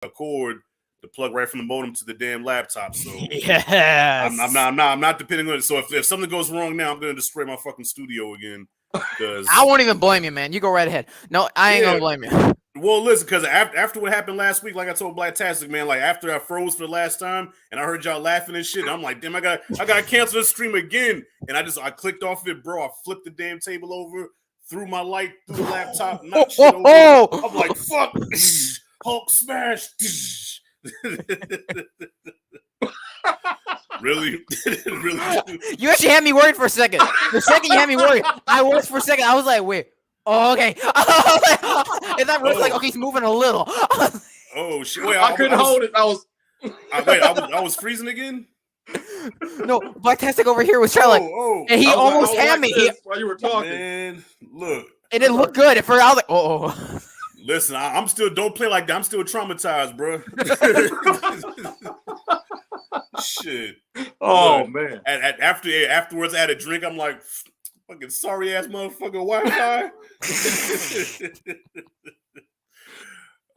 cord to plug right from the modem to the damn laptop. So yes, I'm not depending on it. So if something goes wrong now, I'm gonna destroy my fucking studio again. Because I won't even blame you, man. You go right ahead. No, I ain't gonna blame you. Well, listen, because after what happened last week, like I told Blacktastic, man, like after I froze for the last time and I heard y'all laughing and shit, I'm like, damn, I gotta cancel this stream again. And I clicked off it, bro. I flipped the damn table over, threw my light through the laptop, knocked shit over. I'm like, fuck, Hulk smash. Really? You actually had me worried for a second. The second you had me worried, I was for a second. I was like, wait. Oh, okay. And that was like, okay, he's moving a little. Oh shit! Wait, I couldn't hold it. I was freezing again. No, Blacktastic over here was trying and he almost had me. While you were talking, man, look, it didn't look good. I was like, oh. Listen, I'm still don't play like that. I'm still traumatized, bro. Shit. Oh look, man. Afterwards, I had a drink. I'm like, fucking sorry ass motherfucker Wi-Fi.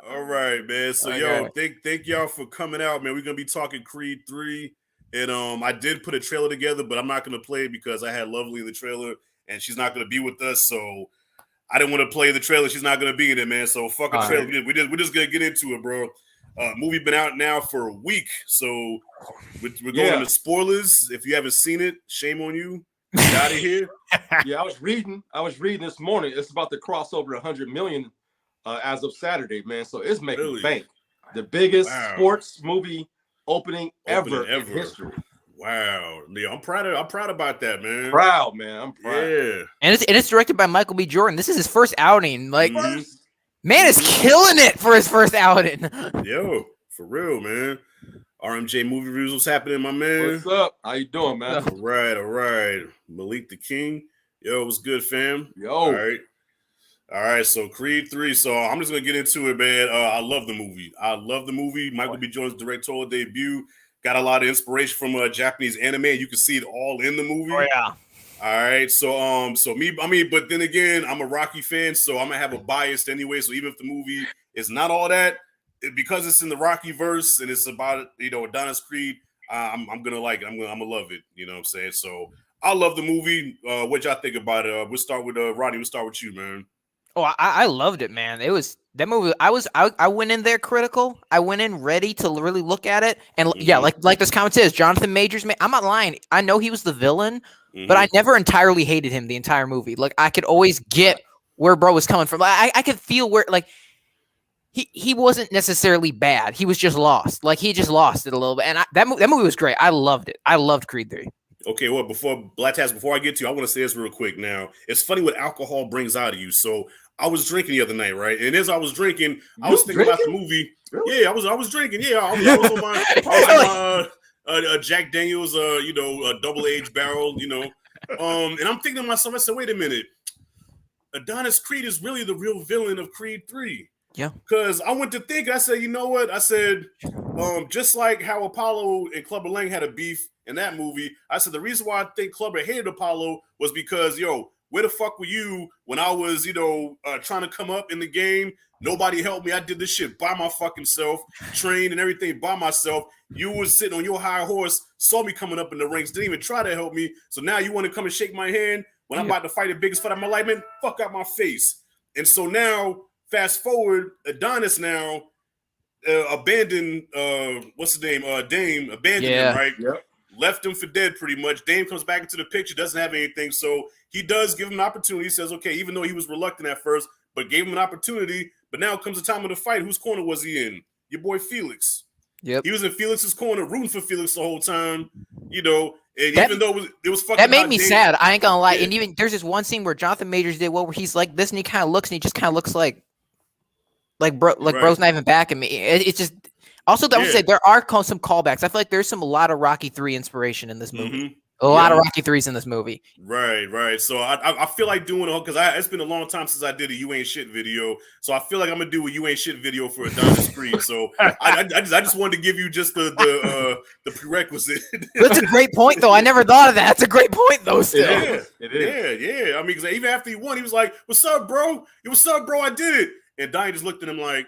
All right, man. So thank y'all for coming out, man. We're gonna be talking Creed 3. And I did put a trailer together, but I'm not gonna play it because I had Lovelee in the trailer and she's not gonna be with us. So I didn't want to play the trailer. She's not gonna be in it, man. So fuck a trailer. Right. We're just gonna get into it, bro. Movie been out now for a week, so we're going to spoilers. If you haven't seen it, shame on you. Get out of here. Yeah, I was reading this morning. It's about to cross over 100 million as of Saturday, man. So it's making bank. The biggest sports movie opening ever in history. Wow, yeah, I'm proud about that, man. Proud, man. I'm proud. Yeah, and it's directed by Michael B. Jordan. This is his first outing. Like, man is killing it for his first outing. Yo, for real, man. RMJ Movie Reviews, what's happening, my man? What's up? How you doing, man? All right. Malik the King. Yo, what's good, fam? Yo. All right. So Creed 3. So I'm just gonna get into it, man. I love the movie. Michael B. Jordan's directorial debut. Got a lot of inspiration from Japanese anime. You can see it all in the movie. Oh yeah. All right. But then again, I'm a Rocky fan, so I'm gonna have a bias anyway. So even if the movie is not all that, because it's in the Rocky verse and it's about Adonis Creed, I'm gonna like it. I'm gonna love it. You know what I'm saying? So I love the movie. What y'all think about it? We'll start with Rodney. We'll start with you, man. Oh, I loved it, man. It was that movie. I went in there critical. I went in ready to really look at it, and like this comment says, Jonathan Majors. Man, I'm not lying. I know he was the villain, but I never entirely hated him the entire movie. Like I could always get where bro was coming from. I could feel where like. He wasn't necessarily bad. He was just lost. Like he just lost it a little bit. And that movie was great. I loved it. I loved Creed 3. Okay, well, before I get to you, I want to say this real quick. Now, it's funny what alcohol brings out of you. So I was drinking the other night, right? And as I was drinking, I was thinking about the movie. Really? Yeah, I was drinking. Yeah, I was on my Jack Daniels, a double-aged barrel, and I'm thinking to myself, I said, wait a minute. Adonis Creed is really the real villain of Creed 3. Yeah, because I went to think, I said, you know what? I said, just like how Apollo and Clubber Lang had a beef in that movie, I said the reason why I think Clubber hated Apollo was because, where the fuck were you when I was, trying to come up in the game? Nobody helped me. I did this shit by my fucking self, trained and everything by myself. You was sitting on your high horse, saw me coming up in the ranks, didn't even try to help me. So now you want to come and shake my hand when I'm about to fight the biggest fight of my life, man? Fuck out my face. And so now, fast forward, Adonis now abandoned, what's his name? Dame abandoned him, right? Yep. Left him for dead pretty much. Dame comes back into the picture, doesn't have anything. So he does give him an opportunity. He says, okay, even though he was reluctant at first, but gave him an opportunity. But now comes the time of the fight. Whose corner was he in? Your boy Felix. Yep. He was in Felix's corner, rooting for Felix the whole time, and even though it was fucking. That made me sad. I ain't gonna lie. Yeah. And even there's this one scene where Jonathan Majors did where he's like this and he kind of looks and he just kind of looks like bro's not even backing me. It's just also I would say there are some callbacks. I feel like there's a lot of Rocky 3 inspiration in this movie. Mm-hmm. A lot of Rocky 3s in this movie. Right. So I feel like doing it because it's been a long time since I did a You Ain't Shit video. So I feel like I'm gonna do a You Ain't Shit video for Adonis Creed. So I just wanted to give you just the prerequisite. That's a great point, though. I never thought of that. That's a great point, though. Still, it is. Yeah. I mean, because even after he won, he was like, "What's up, bro? What's up, bro? I did it." And Donnie just looked at him like,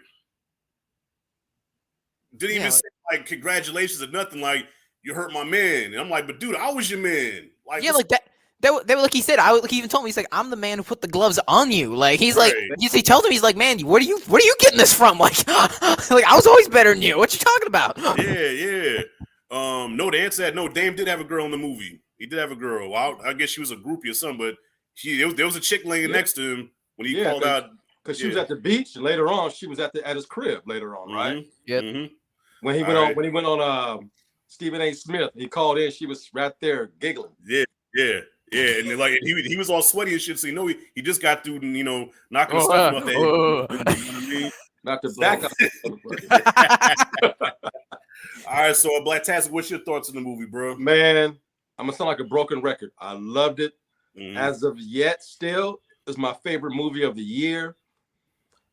Didn't even say like congratulations or nothing. Like, you hurt my man, and I'm like, but dude, I was your man. Like, yeah, like that. They were like he said. He even told me, he's like, I'm the man who put the gloves on you. Like he tells him, he's like, man, where are you getting this from? Like, like I was always better than you. What you talking about? Yeah. No, the answer that no, Dame did have a girl in the movie. He did have a girl. Well, I guess she was a groupie or something, but there was a chick laying next to him when he called out. Because she was at the beach, and later on she was at his crib later on, right? Yep. Mm-hmm. When he went on Stephen A. Smith, he called in. She was right there giggling. Yeah. And like he was all sweaty and shit. So he just got through, knocking the stuff off that. You know what I mean? Not to back up. All right, so Blacktastic, what's your thoughts on the movie, bro? Man, I'm gonna sound like a broken record. I loved it. Mm-hmm. As of yet, still is my favorite movie of the year.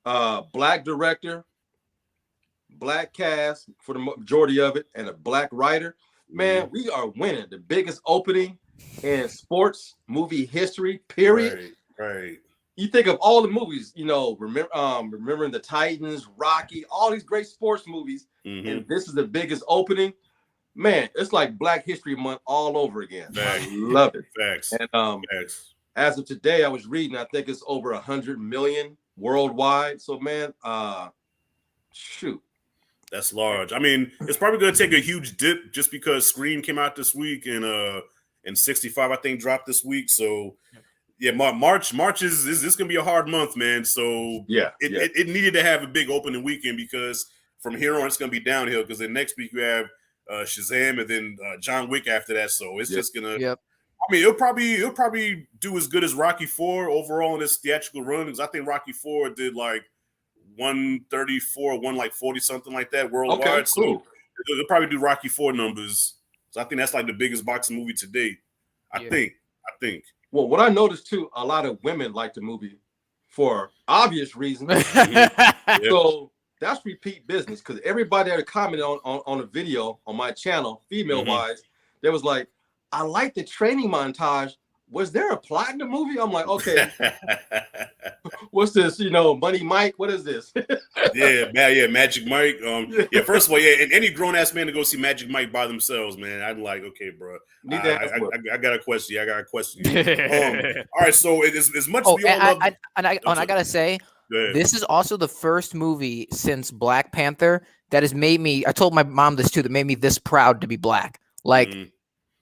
Black director, black cast for the majority of it, and a black writer. Man, we are winning the biggest opening in sports movie history. Period. Right. You think of all the movies, remembering the Titans, Rocky, all these great sports movies, and this is the biggest opening. Man, it's like Black History Month all over again. I love it. Facts. And Facts. As of today, I was reading, I think it's over 100 million worldwide. So, man, shoot. That's large. I mean, it's probably going to take a huge dip just because Scream came out this week and 65, I think, dropped this week. So, yeah, March is this going to be a hard month, man. So, it needed to have a big opening weekend because from here on, it's going to be downhill because then next week you have Shazam and then John Wick after that. So, it's just going to – I mean, it'll probably do as good as Rocky IV overall in this theatrical run because I think Rocky IV did like 134, 140 something like that worldwide. Okay, cool. So they'll probably do Rocky IV numbers. So I think that's like the biggest boxing movie to date. I think. Well, what I noticed too, a lot of women like the movie for obvious reasons. So that's repeat business because everybody that commented on a video on my channel, female wise, there was like, I like the training montage. Was there a plot in the movie? I'm like, okay. What's this? Money Mike? What is this? Magic Mike. First of all, and any grown ass man to go see Magic Mike by themselves, man, I'd like, okay, bro. I got a question. All right, so as much as we all love, I gotta say, this is also the first movie since Black Panther that has made me. I told my mom this too. That made me this proud to be black. Like,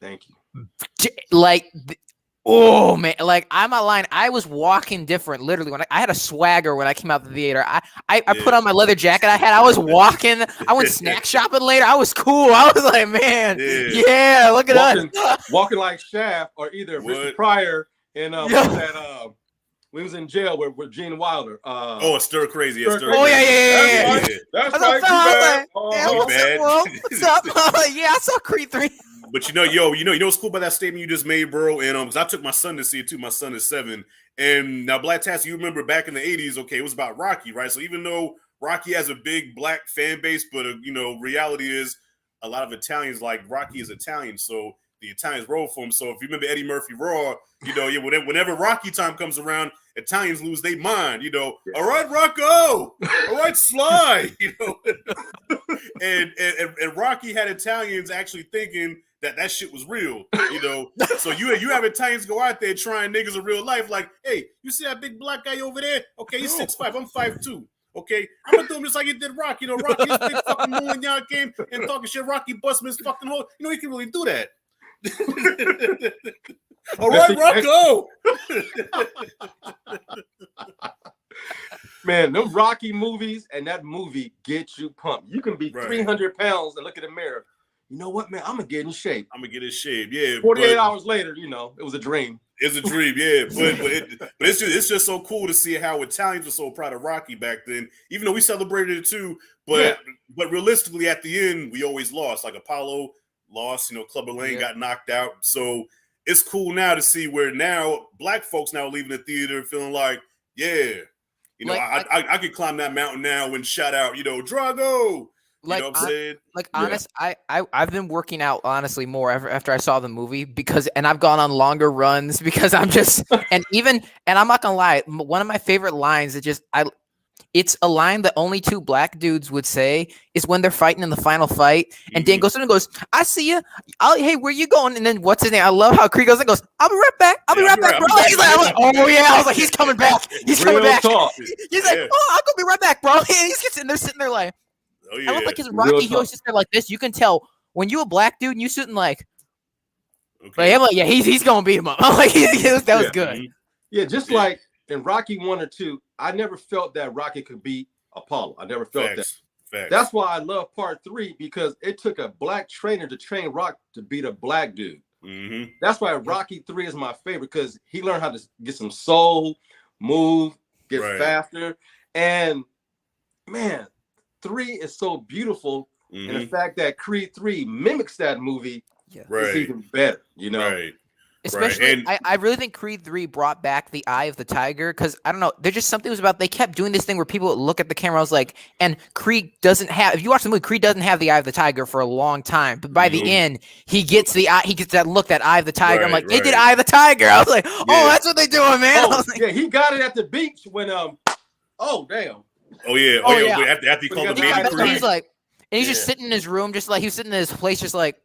thank you. Like. Oh man, like I'm not lying. I was walking different. Literally, when I had a swagger when I came out the theater. I put on my leather jacket I was walking. I went snack shopping later. I was cool. I was like, man, look at us. Walking like Shaft or either Richard Pryor and we was in jail with Gene Wilder. Stir Crazy. That's right. What's up? I saw Creed 3. But you know what's cool about that statement you just made, bro? And because I took my son to see it too. My son is 7. And now Blacktastic, you remember back in the 80s, okay, it was about Rocky, right? So even though Rocky has a big black fan base, but reality is a lot of Italians like Rocky is Italian, so the Italians roll for him. So if you remember Eddie Murphy Raw, whenever Rocky time comes around, Italians lose their mind. All right, Rocco, all right, Sly, and Rocky had Italians actually thinking that shit was real, So you have Italians go out there trying niggas in real life, like, hey, you see that big black guy over there? Okay, he's 6'5", I'm 5'2". Okay, I'm gonna do him just like he did Rocky. Rocky's big fucking moon when y'all came and talking shit. Rocky busting his fucking hole. He can really do that. All right, Rocco. Man, them Rocky movies and that movie get you pumped. You can be 300 pounds and look in the mirror. You know what, man? I'm gonna get in shape. Yeah. 48 hours later, it was a dream. It's a dream, yeah. But it's just so cool to see how Italians were so proud of Rocky back then. Even though we celebrated it too, but realistically, at the end, we always lost. Like Apollo lost, Clubber Lang got knocked out. So it's cool now to see where now black folks now leaving the theater feeling like, I could climb that mountain now and shout out, Drago. Like, what I'm saying? Like, honest, I've been working out honestly more after I saw the movie and I've gone on longer runs because I'm just and I'm not gonna lie, one of my favorite lines It's a line that only two black dudes would say is when they're fighting in the final fight. And Dan goes in and goes, I see you. Hey, where you going? And then what's his name? I love how Creed goes and goes, I'll be right back. I'll be right back, bro. He's like, I'm like, oh, yeah. I was like, he's coming back. He's coming back. He's like, oh, I'll go be right back, bro. And he's sitting there like, I look like his Rocky. He always just there like this. You can tell when you a black dude and you sitting like, I'm like, yeah, he's going to beat him up. I'm like, that was good. Yeah, just like in Rocky 1 or 2, I never felt that Rocky could beat Apollo. I never felt that. That's why I love part 3, because it took a black trainer to train Rock to beat a black dude. That's why Rocky 3 is my favorite, because he learned how to get some soul, move, get faster. And man, 3 is so beautiful. And the fact that Creed 3 mimics that movie is even better, you know? Especially, I really think Creed 3 brought back the eye of the tiger, because I don't know, there's just something was about, they kept doing this thing where people would look at the camera. I was like, and Creed doesn't have, if you watch the movie, Creed doesn't have the eye of the tiger for a long time, but by the end, he gets the eye, he gets that look, that eye of the tiger. I'm like, they did eye of the tiger. I was like, oh, that's what they're doing, man. Yeah, he got it at the beach when oh damn. After he called the baby Creed. He's like, and he's just sitting in his room, just like he was sitting in his place, just like.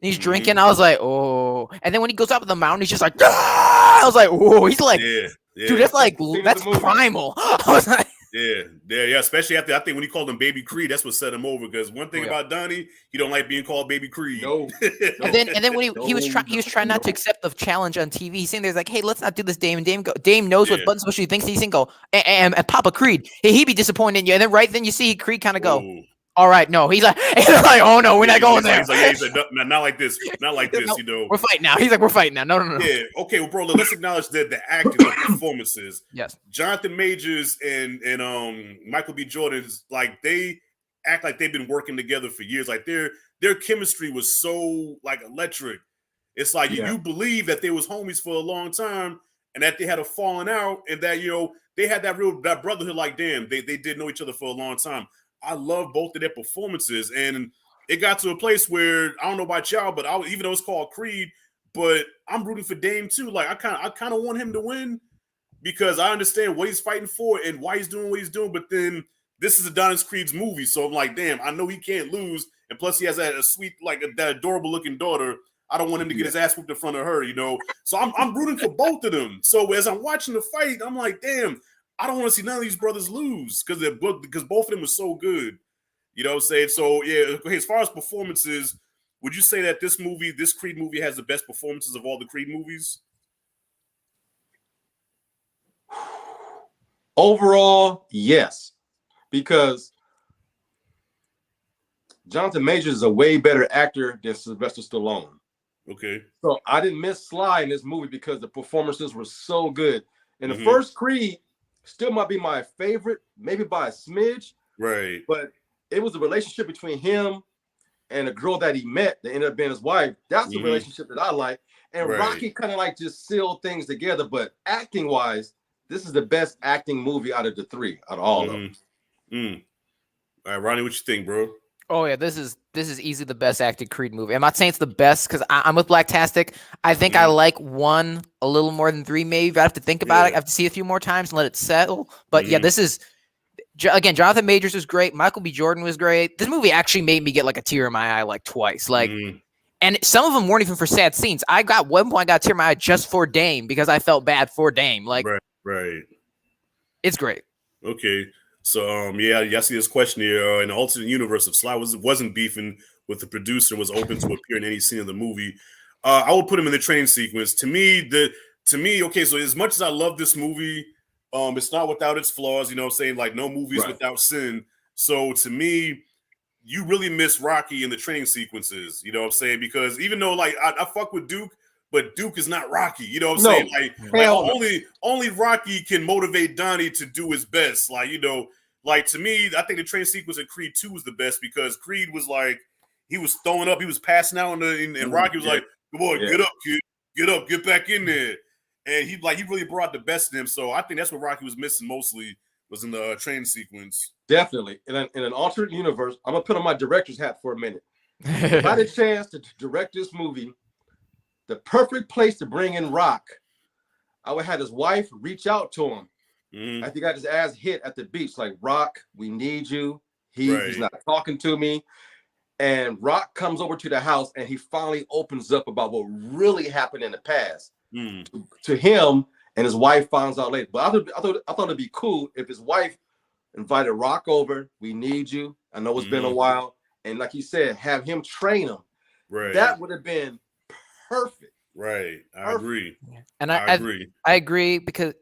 And he's drinking. I was like, oh. And then when he goes up the mountain, he's just like, ah! I was like, oh. He's like, dude, that's like, that's primal. I was like, yeah. Especially after, I think when he called him Baby Creed, that's what set him over. Because one thing about Donnie, he don't like being called Baby Creed. No. And then when he was trying not to accept the challenge on TV. He's saying there's like, hey, let's not do this, Dame. And Dame knows what button special he thinks. He's gonna go and Papa Creed. He'd be disappointed in you. And then then you see Creed kind of go. All right, no. He's like, oh no, we're not going there. He's like, not like this, not like this. No, you know, we're fighting now. He's like, we're fighting now. No. Yeah, okay, well, bro, let's acknowledge the acting, the performances. Yes, Jonathan Majors and Michael B. Jordan's, like, they act like they've been working together for years. Like their chemistry was so like electric. It's like you believe that they was homies for a long time, and that they had a falling out, and that they had that brotherhood. Like, damn, they did know each other for a long time. I love both of their performances, and it got to a place where I don't know about y'all, but even though it's called Creed, but I'm rooting for Dame too. Like I kind of want him to win, because I understand what he's fighting for and why he's doing what he's doing. But then this is Adonis Creed's movie, so I'm like, damn, I know he can't lose, and plus he has that sweet, like that adorable looking daughter. I don't want him to get his ass whooped in front of her, So I'm rooting for both of them. So as I'm watching the fight, I'm like, damn. I don't want to see none of these brothers lose because both of them were so good. You know what I'm saying? So, yeah, as far as performances, would you say that this Creed movie has the best performances of all the Creed movies? Overall, yes. Because Jonathan Majors is a way better actor than Sylvester Stallone. Okay. So I didn't miss Sly in this movie because the performances were so good. In the first Creed, still might be my favorite, maybe by a smidge. Right. But it was a relationship between him and a girl that he met that ended up being his wife. That's the relationship that I like. And Rocky kind of like just sealed things together. But acting-wise, this is the best acting movie out of the 3, out of all of them. All right, Rodney, what you think, bro? Oh yeah, this is easily the best acted Creed movie. I'm not saying it's the best because I'm with Blacktastic. I think I like 1 a little more than 3, maybe. I have to think about it. I have to see it a few more times and let it settle. But yeah, this is again. Jonathan Majors was great. Michael B. Jordan was great. This movie actually made me get like a tear in my eye like twice. Like, and some of them weren't even for sad scenes. I got one point, I got a tear in my eye just for Dame because I felt bad for Dame. Like, right. It's great. Okay. So, y'all see this question here. In the alternate universe, if Sly wasn't beefing with the producer, was open to appear in any scene of the movie, I would put him in the training sequence. To me, okay, so as much as I love this movie, it's not without its flaws, you know what I'm saying? Like, no movie is without sin. So, to me, you really miss Rocky in the training sequences, you know what I'm saying? Because even though, like, I fuck with Duke, but Duke is not Rocky, you know what I'm saying? Like only Rocky can motivate Donnie to do his best. Like, like to me, I think the train sequence in Creed 2 was the best because Creed was like, he was throwing up, he was passing out, and Rocky was like, "Come on, get up, kid, get up, get back in there." And he really brought the best in him. So I think that's what Rocky was missing mostly, was in the train sequence. Definitely. In an alternate universe, I'm gonna put on my director's hat for a minute. If I had a chance to direct this movie, the perfect place to bring in Rock, I would have his wife reach out to him After he got his ass hit at the beach, like, Rock, we need you. He's not talking to me. And Rock comes over to the house and he finally opens up about what really happened in the past to him, and his wife finds out later. But I thought it'd be cool if his wife invited Rock over. We need you. I know it's been a while. And like you said, have him train him. Right. That would have been perfect. Right. I agree. And I agree. I agree because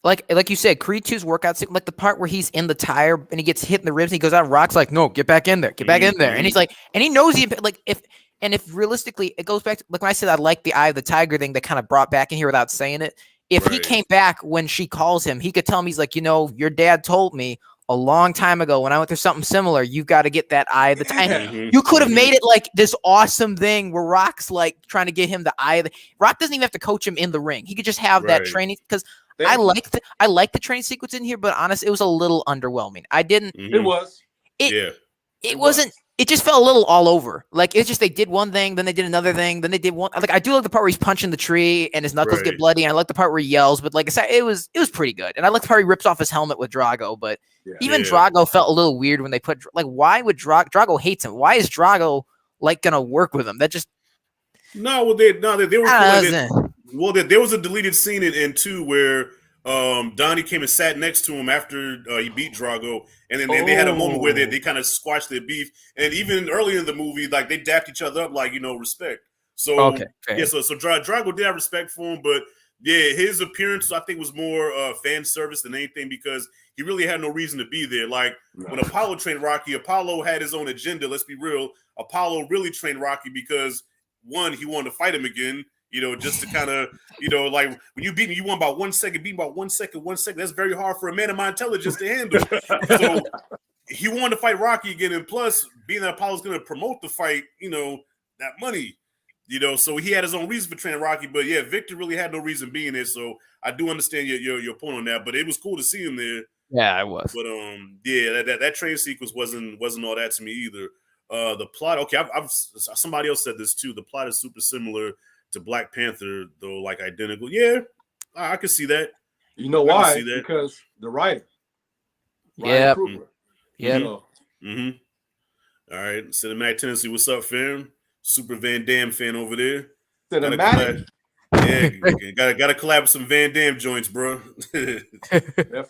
like you said, Creed 2's workout scene, like the part where he's in the tire and he gets hit in the ribs and he goes out, Rock's like, no, get back in there, get back in there. And he's like, and he knows if realistically it goes back to, like when I said I like the eye of the tiger thing that kind of brought back in here without saying it. If he came back when she calls him, he could tell me, he's like, your dad told me a long time ago when I went through something similar, you've got to get that eye of the tiger. You could have made it like this awesome thing where Rock's like trying to get him the eye of the Rock doesn't even have to coach him in the ring. He could just have that training, because I like the training sequence in here, but honestly, it was a little underwhelming. I didn't. It was. It wasn't. It just felt a little all over. Like it's just they did one thing, then they did another thing, then they did one. Like I do like the part where he's punching the tree and his knuckles get bloody. And I like the part where he yells, but like I said, it was pretty good. And I like the part he rips off his helmet with Drago. But even Drago felt a little weird when they put why would Drago hates him? Why is Drago like gonna work with him? That just they were. Well, there was a deleted scene in 2 where Donnie came and sat next to him after he beat Drago, and then they had a moment where they kind of squashed their beef. And even earlier in the movie, like they dapped each other up, like respect. So so Drago did have respect for him, but his appearance I think was more fan service than anything, because he really had no reason to be there. Like when Apollo trained Rocky, Apollo had his own agenda. Let's be real, Apollo really trained Rocky because one, he wanted to fight him again. Just to kind of, like when you beat me, you won by 1 second, beat by 1 second, 1 second. That's very hard for a man of my intelligence to handle. So he wanted to fight Rocky again. And plus, being that Apollo's going to promote the fight, that money, so he had his own reason for training Rocky. But yeah, Victor really had no reason being there. So I do understand your point on that. But it was cool to see him there. Yeah, I was. But that train sequence wasn't all that to me either. The plot, okay, I've somebody else said this too. The plot is super similar to Black Panther, though, like identical. Yeah, I could see that. You know why? Because the writer. Yeah. Yeah. All right. Cinematic Tennessee, what's up, fam? Super Van Damme fan over there. Cinematic. Gotta collab with some Van Damme joints, bro. Yeah.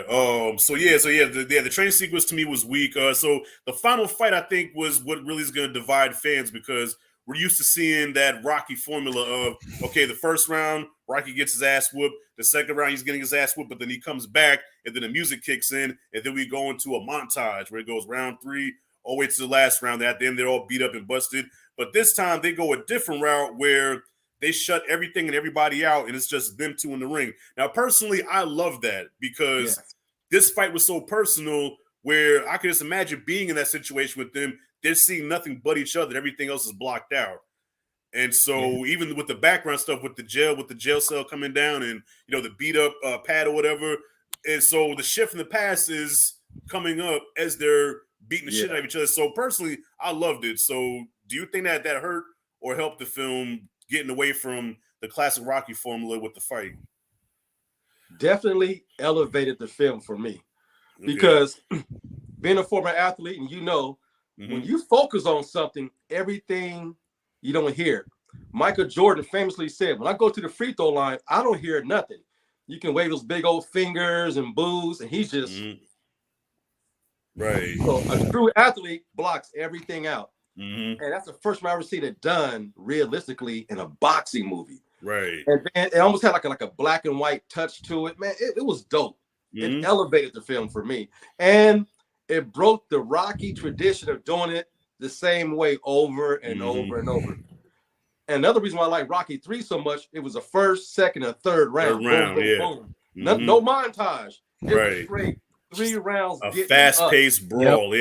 The train sequence to me was weak. So the final fight, I think, was what really is going to divide fans, because we're used to seeing that Rocky formula of, okay, the first round, Rocky gets his ass whooped. The second round, he's getting his ass whooped, but then he comes back, and then the music kicks in, and then we go into a montage where it goes round 3 all the way to the last round. At the end, they're all beat up and busted. But this time, they go a different route where they shut everything and everybody out, and it's just them two in the ring. Now, personally, I love that, because this fight was so personal, where I could just imagine being in that situation with them. They're seeing nothing but each other. Everything else is blocked out. And so even with the background stuff, with the jail cell coming down, and the beat up pad or whatever. And so the shift in the past is coming up as they're beating the shit out of each other. So personally, I loved it. So do you think that hurt or helped the film getting away from the classic Rocky formula with the fight? Definitely elevated the film for me, because being a former athlete, and when you focus on something, everything you don't hear. Michael Jordan famously said, when I go to the free throw line, I don't hear nothing. You can wave those big old fingers and boos, and he's just right. So a true athlete blocks everything out. And that's the first time I ever seen it done realistically in a boxing movie. Right. And it almost had like a black and white touch to it. Man, it was dope. It elevated the film for me. And it broke the Rocky tradition of doing it the same way over and over and over. And another reason why I like Rocky 3 so much, it was a first, second, and third round. Boom. No montage. It was straight 3 rounds. A fast-paced brawl.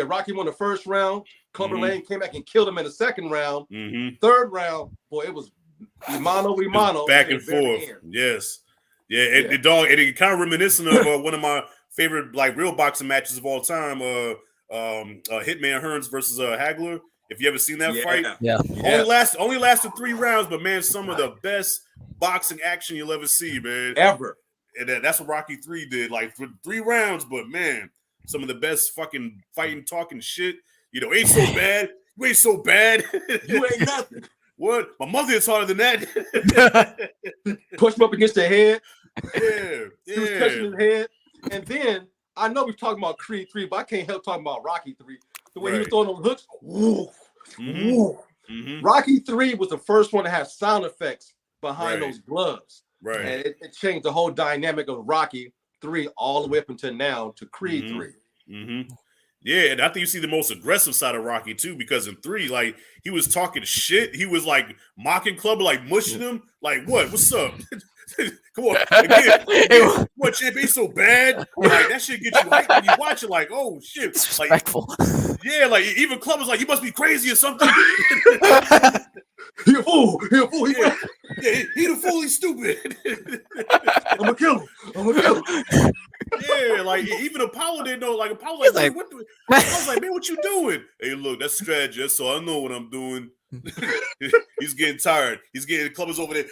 Rocky won the first round. Clubber Lane came back and killed him in the second round. Third round, boy, it was mano a mano. Back and forth. Yes. It kind of reminiscent of one of my favorite real boxing matches of all time, Hitman Hearns versus Hagler. If you ever seen that fight, only lasted 3 rounds, but man, some of the best boxing action you'll ever see, man. Ever. And that's what Rocky 3 did. Like for 3 rounds, but man, some of the best fucking fighting, talking shit. You know, ain't so bad. You ain't so bad. You ain't nothing. What? My mother is harder than that. Push him up against the head. Yeah. He was touching his head. And then I know we're talking about Creed 3, but I can't help talking about Rocky 3. The way he was throwing those hooks. Woo, woo. Rocky 3 was the first one to have sound effects behind those gloves. Right. And it changed the whole dynamic of Rocky 3 all the way up until now to Creed 3. Yeah, and I think you see the most aggressive side of Rocky too, because in 3, like he was talking shit. He was like mocking Clubber, like mushing him. Like, what? What's up? Come on, again, what champ ain't so bad? Like that shit get you hyped when you watch it. Like, oh shit, Disrespectful. Like, yeah, like even Clubber's like, you must be crazy or something. He a fool. He a fool. He the fool. He's stupid. I'm gonna kill him. Yeah, like even Apollo didn't know. Like Apollo, like, I was like, man, what you doing? Hey, look, that's strategy. So I know what I'm doing. He's getting tired. He's getting Clubbers over there.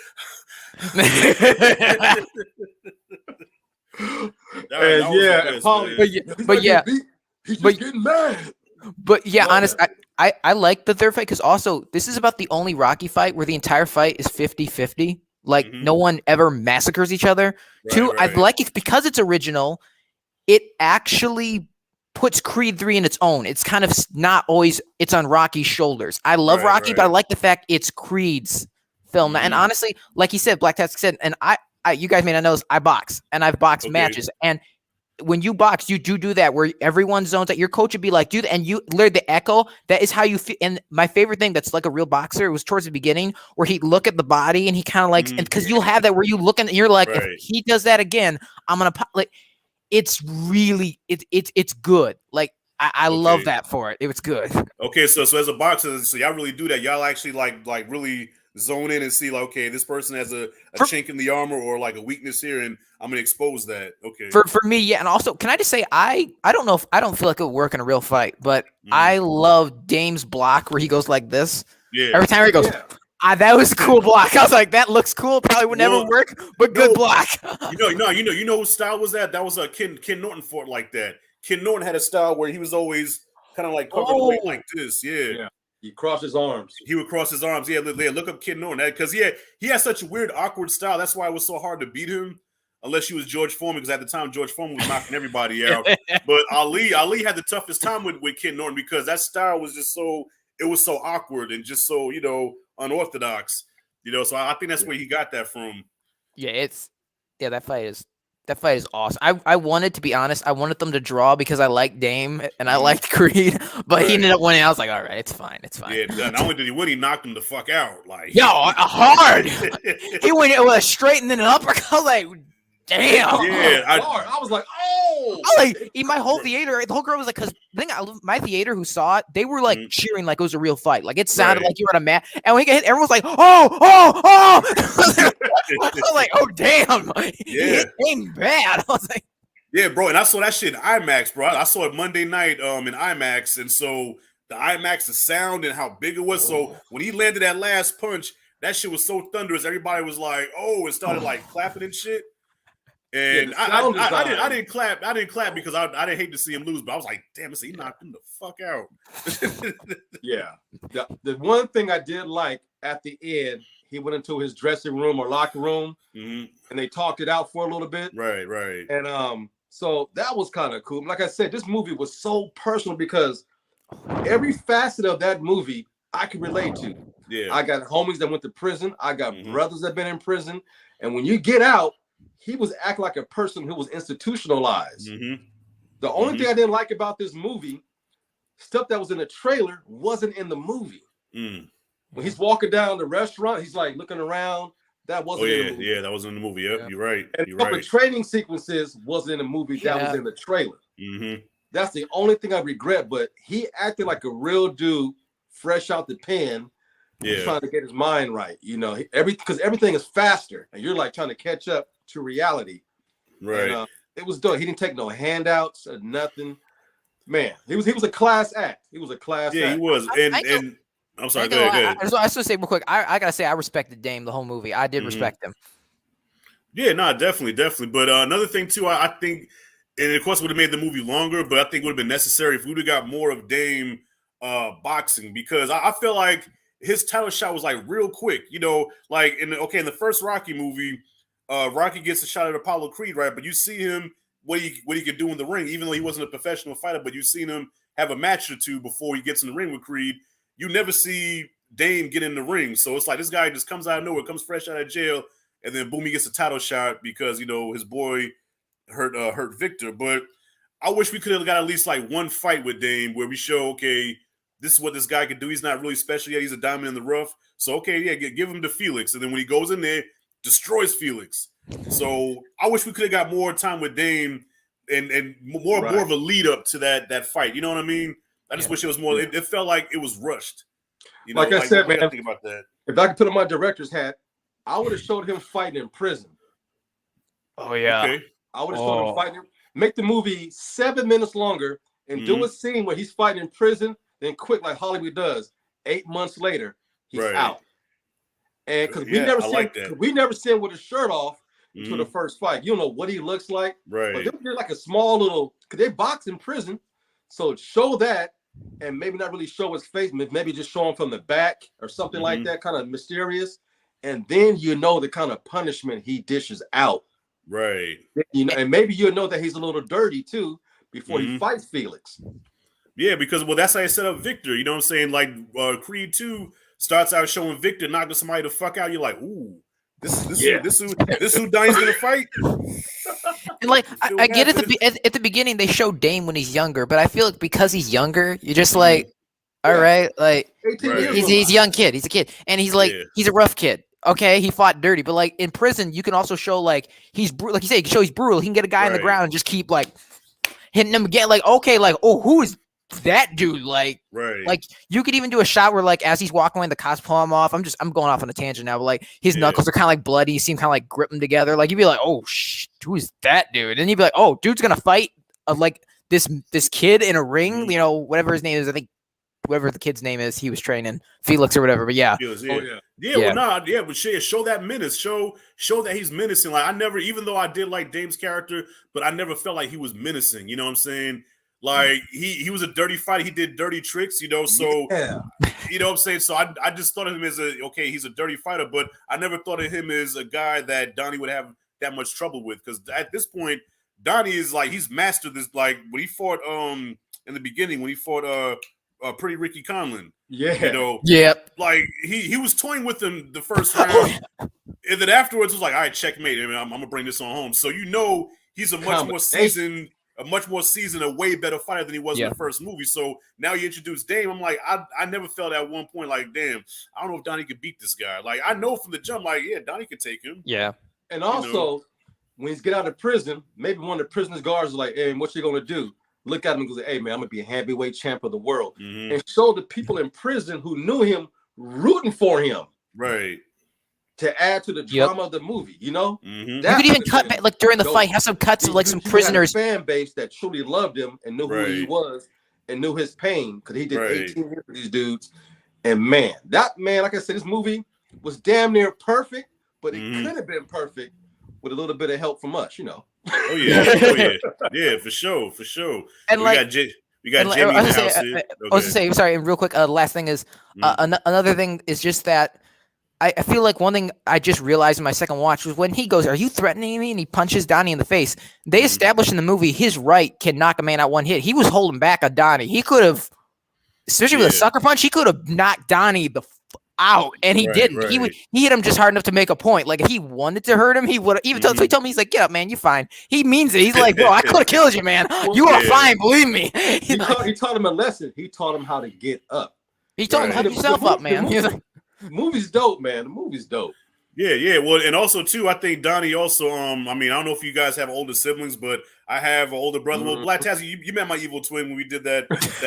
He's just getting mad. But yeah, honestly, I like the third fight because also this is about the only Rocky fight where the entire fight is 50-50. Like no one ever massacres each other. I like it because it's original. It actually puts Creed 3 in its own. It's kind of not always it's on Rocky's shoulders. I love Rocky, but I like the fact it's Creed's film. And honestly, like he said, Blacktastic said, and I you guys may not know this, I box and I've boxed matches. And when you box, you do that where everyone zones out. Your coach would be like, dude, and you learn the echo. That is how you feel. And my favorite thing that's like a real boxer, it was towards the beginning where he'd look at the body and he kind of like, and because you'll have that where you look and you're like, if he does that again, I'm going to like, it's really, it's good. Like, I love that for it. It was good. Okay. So as a boxer, so y'all really do that. Y'all actually like really zone in and see like, okay, this person has a chink in the armor or like a weakness here, and I'm gonna expose that. Okay. For me, yeah. And also, can I just say I don't know if I don't feel like it would work in a real fight, but I love Dame's block where he goes like this. Yeah. Every time he goes, that was a cool block. I was like, that looks cool. Probably would never work, but good block. you know whose style was that? That was Ken Norton fought like that. Ken Norton had a style where he was always kind of like covered like this. Yeah. He crossed his arms. He would cross his arms. Yeah, look up Ken Norton because he has such a weird, awkward style. That's why it was so hard to beat him, unless you was George Foreman, because at the time George Foreman was knocking everybody out. But Ali had the toughest time with Ken Norton because that style was just so awkward and just so unorthodox. So I think that's where he got that from. Yeah, that fight is awesome. I wanted, to be honest, I wanted them to draw because I liked Dame and I liked Creed, but he ended up winning. I was like, all right, it's fine. Yeah, not only did he win, he knocked him the fuck out. Like, hard. He went with a straight and then an uppercut. I was like, damn. Yeah, I was like, oh. I was like, in my whole theater, the whole girl was like, because my theater who saw it, they were like cheering like it was a real fight. Like it sounded like you were at a match. And when he got hit, everyone was like, oh. I was like, oh, damn. Yeah. It ain't bad. I was like, yeah, bro. And I saw that shit in IMAX, bro. I saw it Monday night in IMAX. And so the IMAX, the sound and how big it was. So when he landed that last punch, that shit was so thunderous. Everybody was like, oh, it started like clapping and shit. And I didn't clap. I didn't clap because I didn't hate to see him lose, but I was like, damn, he knocked him the fuck out. Yeah. The one thing I did like at the end, he went into his dressing room or locker room and they talked it out for a little bit. Right. And so that was kind of cool. Like I said, this movie was so personal because every facet of that movie I could relate to. Yeah. I got homies that went to prison. I got brothers that been in prison. And when you get out, he was acting like a person who was institutionalized. The only thing I didn't like about this movie, stuff that was in the trailer wasn't in the movie. When he's walking down the restaurant, he's like looking around. That wasn't in the movie. Yeah, that wasn't in the movie. Yep, you're right. And the training sequences wasn't in the movie. That was in the trailer. That's the only thing I regret. But he acted like a real dude, fresh out the pen, trying to get his mind right. Because everything is faster, and you're like trying to catch up to reality. Right. And, it was dope. He didn't take no handouts or nothing. Man, he was a class act. He was a class act. Yeah, he was. I'm sorry. Go ahead. I just want to say real quick. I gotta say I respected Dame the whole movie. I did respect him. Yeah, no, definitely. But another thing too, I think, and of course would have made the movie longer, but I think would have been necessary if we would have got more of Dame boxing, because I feel like his title shot was like real quick. You know, like in the first Rocky movie, Rocky gets a shot at Apollo Creed, right? But you see him what he could do in the ring, even though he wasn't a professional fighter. But you've seen him have a match or two before he gets in the ring with Creed. You never see Dame get in the ring, so it's like this guy just comes out of nowhere, comes fresh out of jail. And then boom, he gets a title shot because his boy hurt Victor. But I wish we could have got at least like one fight with Dame where we show, okay, this is what this guy can do. He's not really special yet. He's a diamond in the rough. So okay, yeah, give him to Felix. And then when he goes in there, destroys Felix. So I wish we could have got more time with Dame and more of a lead up to that fight. You know what I mean? I just wish it was more. It felt like it was rushed. Like I said, man, think about that. If I could put on my director's hat, I would have showed him fighting in prison. Oh yeah. Okay. I would have showed him fighting. Make the movie 7 minutes longer and do a scene where he's fighting in prison, then quick like Hollywood does. 8 months later, he's out. And because we never see him with his shirt off until the first fight. You don't know what he looks like. Right. But they're like a small little, because they box in prison. So show that and maybe not really show his face, maybe just show him from the back or something like that, kind of mysterious. And then the kind of punishment he dishes out. Right. And maybe you'll know that he's a little dirty too before he fights Felix. Yeah, because that's how you set up Victor. You know what I'm saying? Like Creed 2 starts out showing Victor knocking somebody the fuck out. You're like, ooh, this who Donnie's gonna fight. And like I get at the beginning they show Dame when he's younger, but I feel like because he's younger, you're just like, all right, like he's a young kid, he's a kid, and he's like he's a rough kid. Okay, he fought dirty, but like in prison, you can also show like he's like you say, you can show he's brutal. He can get a guy on the ground and just keep like hitting him again. Like okay, like who is that dude? Like like you could even do a shot where like as he's walking away, the cops pull him off. I'm going off on a tangent now, but like his knuckles are kind of like bloody. You see him kind of like grip them together. Like you'd be like, oh who is that dude? And you'd be like, oh, dude's gonna fight like this kid in a ring. You know, whatever his name is. I think whatever the kid's name is, he was training Felix or whatever. But yeah. But show that menace. Show that he's menacing. Like I never, even though I did like Dame's character, but I never felt like he was menacing. You know what I'm saying? Like he was a dirty fighter. He did dirty tricks. You know, so you know what I'm saying. So I just thought of him as he's a dirty fighter, but I never thought of him as a guy that Donnie would have that much trouble with, because at this point Donnie is like he's mastered this. Like when he fought in the beginning when he fought Pretty Ricky Conlon. Like he was toying with him the first round, and then afterwards it was like, all right, checkmate. I mean, I'm gonna bring this on home. So he's a much more seasoned, a way better fighter than he was in the first movie. So now you introduce Dame. I'm like, I never felt at one point like, damn, I don't know if Donnie could beat this guy. Like I know from the jump, like Donnie could take him. Yeah, and also when he's get out of prison, maybe one of the prisoners guards is like, hey, what you gonna do? Look at him and goes, hey, man, I'm going to be a heavyweight champ of the world. And show the people in prison who knew him rooting for him. Right. To add to the drama of the movie, you know? You could even cut back, like during the fight, have some cuts of like some prisoners. Fan base that truly loved him and knew who he was and knew his pain, because he did 18 years with these dudes. And man, like I said, this movie was damn near perfect, but it could have been perfect with a little bit of help from us, you know? Oh yeah, for sure. And we got Jamie in the house here. I was to say, sorry, and real quick, the last thing is another thing is just that I feel like one thing I just realized in my second watch was when he goes, "Are you threatening me?" and he punches Donnie in the face. They established in the movie his right can knock a man out one hit. He was holding back on Donnie. He could have, especially with a sucker punch, he could have knocked Donnie the out, and he didn't. He hit him just hard enough to make a point. Like if he wanted to hurt him, he would even so he told me, he's like, "Get up, man, you're fine." He means it. He's like, "Bro, I could have killed you, man. You are fine, believe me." He taught him a lesson. He taught him how to get up. He told him, "Help yourself up, man." The movie's dope, man. The movie's dope. Yeah. Well, and also too, I think Donnie also. I mean, I don't know if you guys have older siblings, but I have an older brother. Well, Blacktastic, you met my evil twin when we did that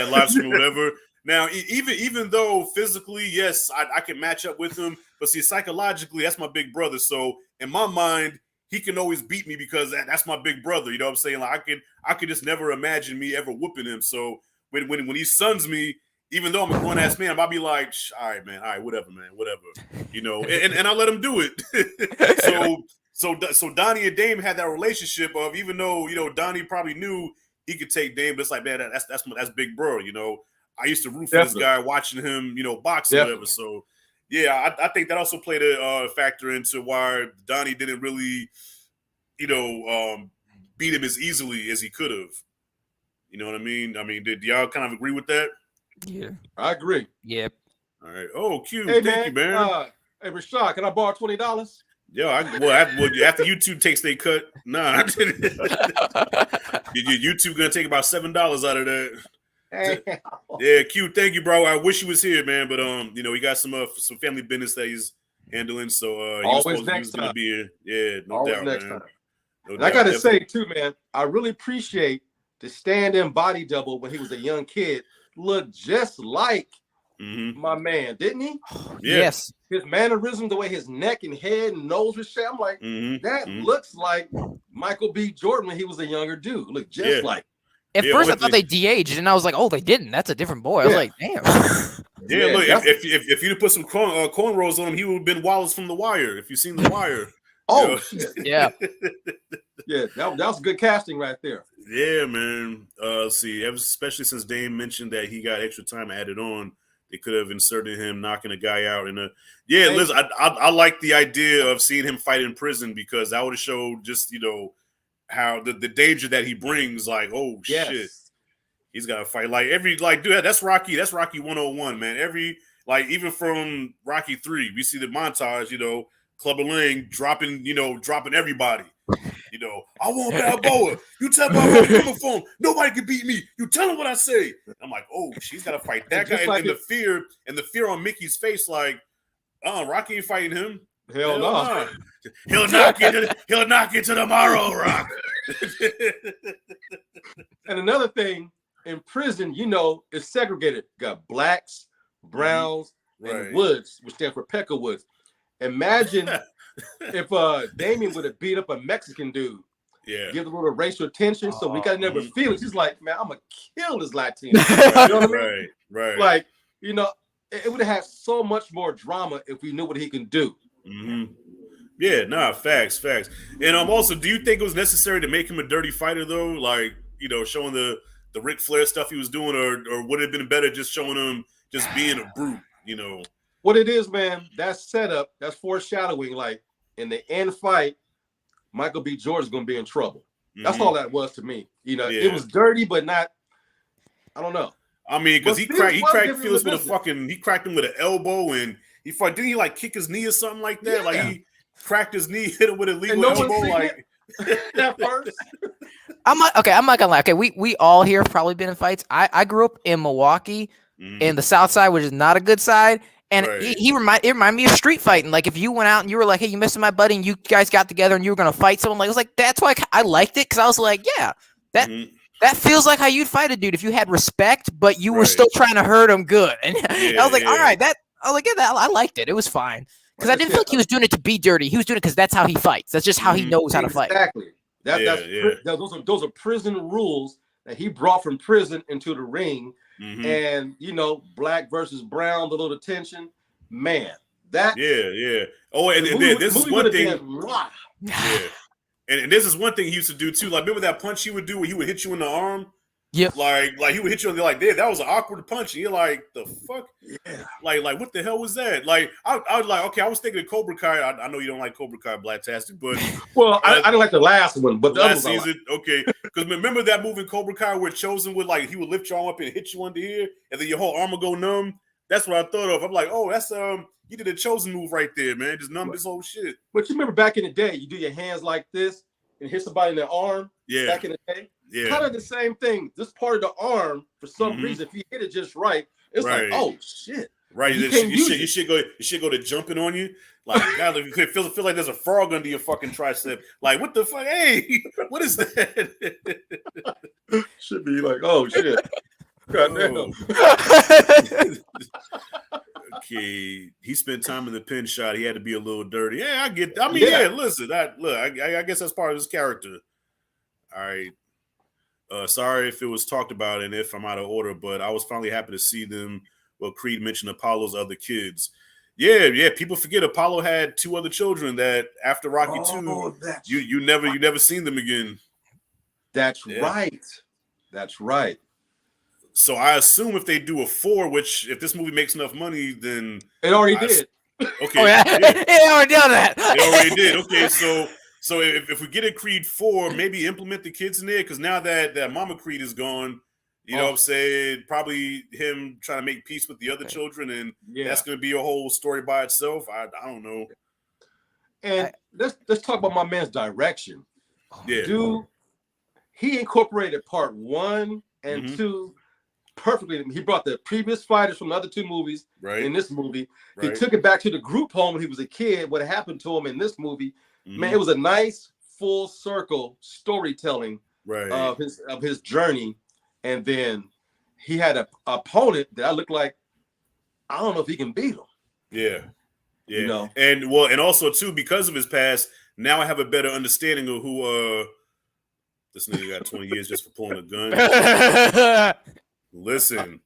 live stream or whatever. Now, even though physically, yes, I can match up with him, but see, psychologically, that's my big brother. So in my mind, he can always beat me because that's my big brother. You know what I'm saying? Like I could just never imagine me ever whooping him. So when he suns me, even though I'm a grown ass man, I'll be like, all right, man, all right, whatever, man, whatever, and I let him do it. So Donnie and Dame had that relationship of, even though Donnie probably knew he could take Dame, but it's like, man, that's big bro. I used to root for this guy, watching him, box or whatever. So yeah, I think that also played a factor into why Donnie didn't really, beat him as easily as he could have. You know what I mean? I mean, did y'all kind of agree with that? Yeah, I agree. Yep. All right. Oh, cute. Hey, Thank you, man. Hey, Rashad, can I borrow $20? Yo, after YouTube takes their cut, nah. YouTube gonna take about $7 out of that. Hey. Yeah, Q. Thank you, bro. I wish he was here, man, but he got some family business that he's handling, so he was gonna be here. Yeah, no doubt, man. No doubt. I gotta say too, man, I really appreciate the stand-in body double when he was a young kid. Looked just like my man, didn't he? Yeah. Yes. His mannerism, the way his neck and head and nose was shaped, I'm like, that looks like Michael B. Jordan when he was a younger dude. Looked just like. At first, I thought they de-aged, and I was like, "Oh, they didn't. That's a different boy." I was like, "Damn." Yeah, look, if you'd put some cornrows on him, he would have been Wallace from The Wire. If you've seen The Wire. Oh, shit. Yeah. Yeah, that was good casting right there. Yeah, man. See, especially since Dame mentioned that he got extra time added on, they could have inserted him knocking a guy out. Liz, I like the idea of seeing him fight in prison, because that would have showed just, how the danger that he brings. Like, oh shit, he's got to fight. Dude, that's Rocky 101, man. Even from Rocky 3, we see the montage, Clubber Lang dropping everybody. I want Balboa. You tell Balboa, come on phone. Nobody can beat me. You tell him what I say. I'm like, oh, she's got to fight that guy. And the fear on Mickey's face, like, Rocky ain't fighting him. Hell no. Nah. He'll knock you tomorrow, Rock. And another thing, in prison, it's segregated. Got blacks, browns, and woods, which stand for Peckerwoods. Woods. Imagine if Damien would have beat up a Mexican dude. Yeah. Give a little racial tension, so we got never feelings. He's like, man, I'm gonna kill this Latino. You know what I mean? Right. Like, it would have had so much more drama if we knew what he can do. Mm-hmm. Yeah, facts. And also, do you think it was necessary to make him a dirty fighter though? Like, showing the Ric Flair stuff he was doing, or would it have been better just showing him just being a brute? What it is, man, that's setup, that's foreshadowing. Like, in the end fight, Michael B. Jordan's gonna be in trouble. That's all that was to me. It was dirty, but not. I don't know. I mean, because he cracked Felix with he cracked him with an elbow, and didn't he like kick his knee or something like that? Yeah. Like, he cracked his knee, hit him with a legal elbow. Like, that first. I'm not gonna lie. Okay, we all here have probably been in fights. I grew up in Milwaukee, in the South Side, which is not a good side. And it reminded me of street fighting. Like, if you went out and you were like, "Hey, you missing my buddy," and you guys got together and you were gonna fight someone, like, it was like, that's why I liked it, because I was like, yeah, that feels like how you'd fight a dude if you had respect, but you were still trying to hurt him good. And I was like, all right, I liked it. It was fine, because I didn't feel like he was doing it to be dirty. He was doing it because that's how he fights. That's just how he knows how to fight. Exactly. Those are prison rules that he brought from prison into the ring. And black versus brown, the little tension, man. That Oh, and this is one thing. And this is one thing he used to do too. Like, remember that punch he would do where he would hit you in the arm? Yep. Like he would hit you and they're like, that was an awkward punch. And you're like, the fuck? Yeah. Like what the hell was that? Like, I was like, okay, I was thinking of Cobra Kai. I know you don't like Cobra Kai, Blacktastic, but I didn't like the last one, but the last season, okay. Because remember that movie Cobra Kai where Chosen would, like, he would lift your arm up and hit you under here, and then your whole arm would go numb. That's what I thought of. I'm like, oh, that's you did a Chosen move right there, man. Just numb this whole shit. But you remember back in the day, you do your hands like this and hit somebody in the arm. Yeah. Back in the day. Yeah. Kind of the same thing. This part of the arm, for some reason, if you hit it just right, it's like, oh shit. Right. You should go to jumping on you. Like, God, you could feel like there's a frog under your fucking tricep. Like, what the fuck? Hey, what is that? Should be like, oh shit. God damn. Okay, he spent time in the pin shot. He had to be a little dirty. Yeah, I get. Listen, I guess that's part of his character. All right. Sorry if it was talked about and if I'm out of order, but I was finally happy to see them. Well, Creed mentioned Apollo's other kids. Yeah. People forget Apollo had 2 other children that after Rocky 2, you never seen them again. That's right. That's right. So I assume if they do a 4, which if this movie makes enough money, then it already did. Okay, oh, yeah. It already done that. It already did. Okay, so if we get a Creed 4, maybe implement the kids in there, because now that Mama Creed is gone, you know what I'm saying, probably him trying to make peace with the other children, and that's going to be a whole story by itself. I don't know. And let's talk about my man's direction. Yeah, dude, he incorporated part 1 and 2 perfectly. He brought the previous fighters from the other 2 movies in this movie. He took it back to the group home when he was a kid, what happened to him in this movie. Man, it was a nice full circle storytelling of his journey. And then he had an opponent that I look like, I don't know if he can beat him. Yeah. You know? And also too, because of his past, now I have a better understanding of who this nigga got 20 years just for pulling a gun. Listen,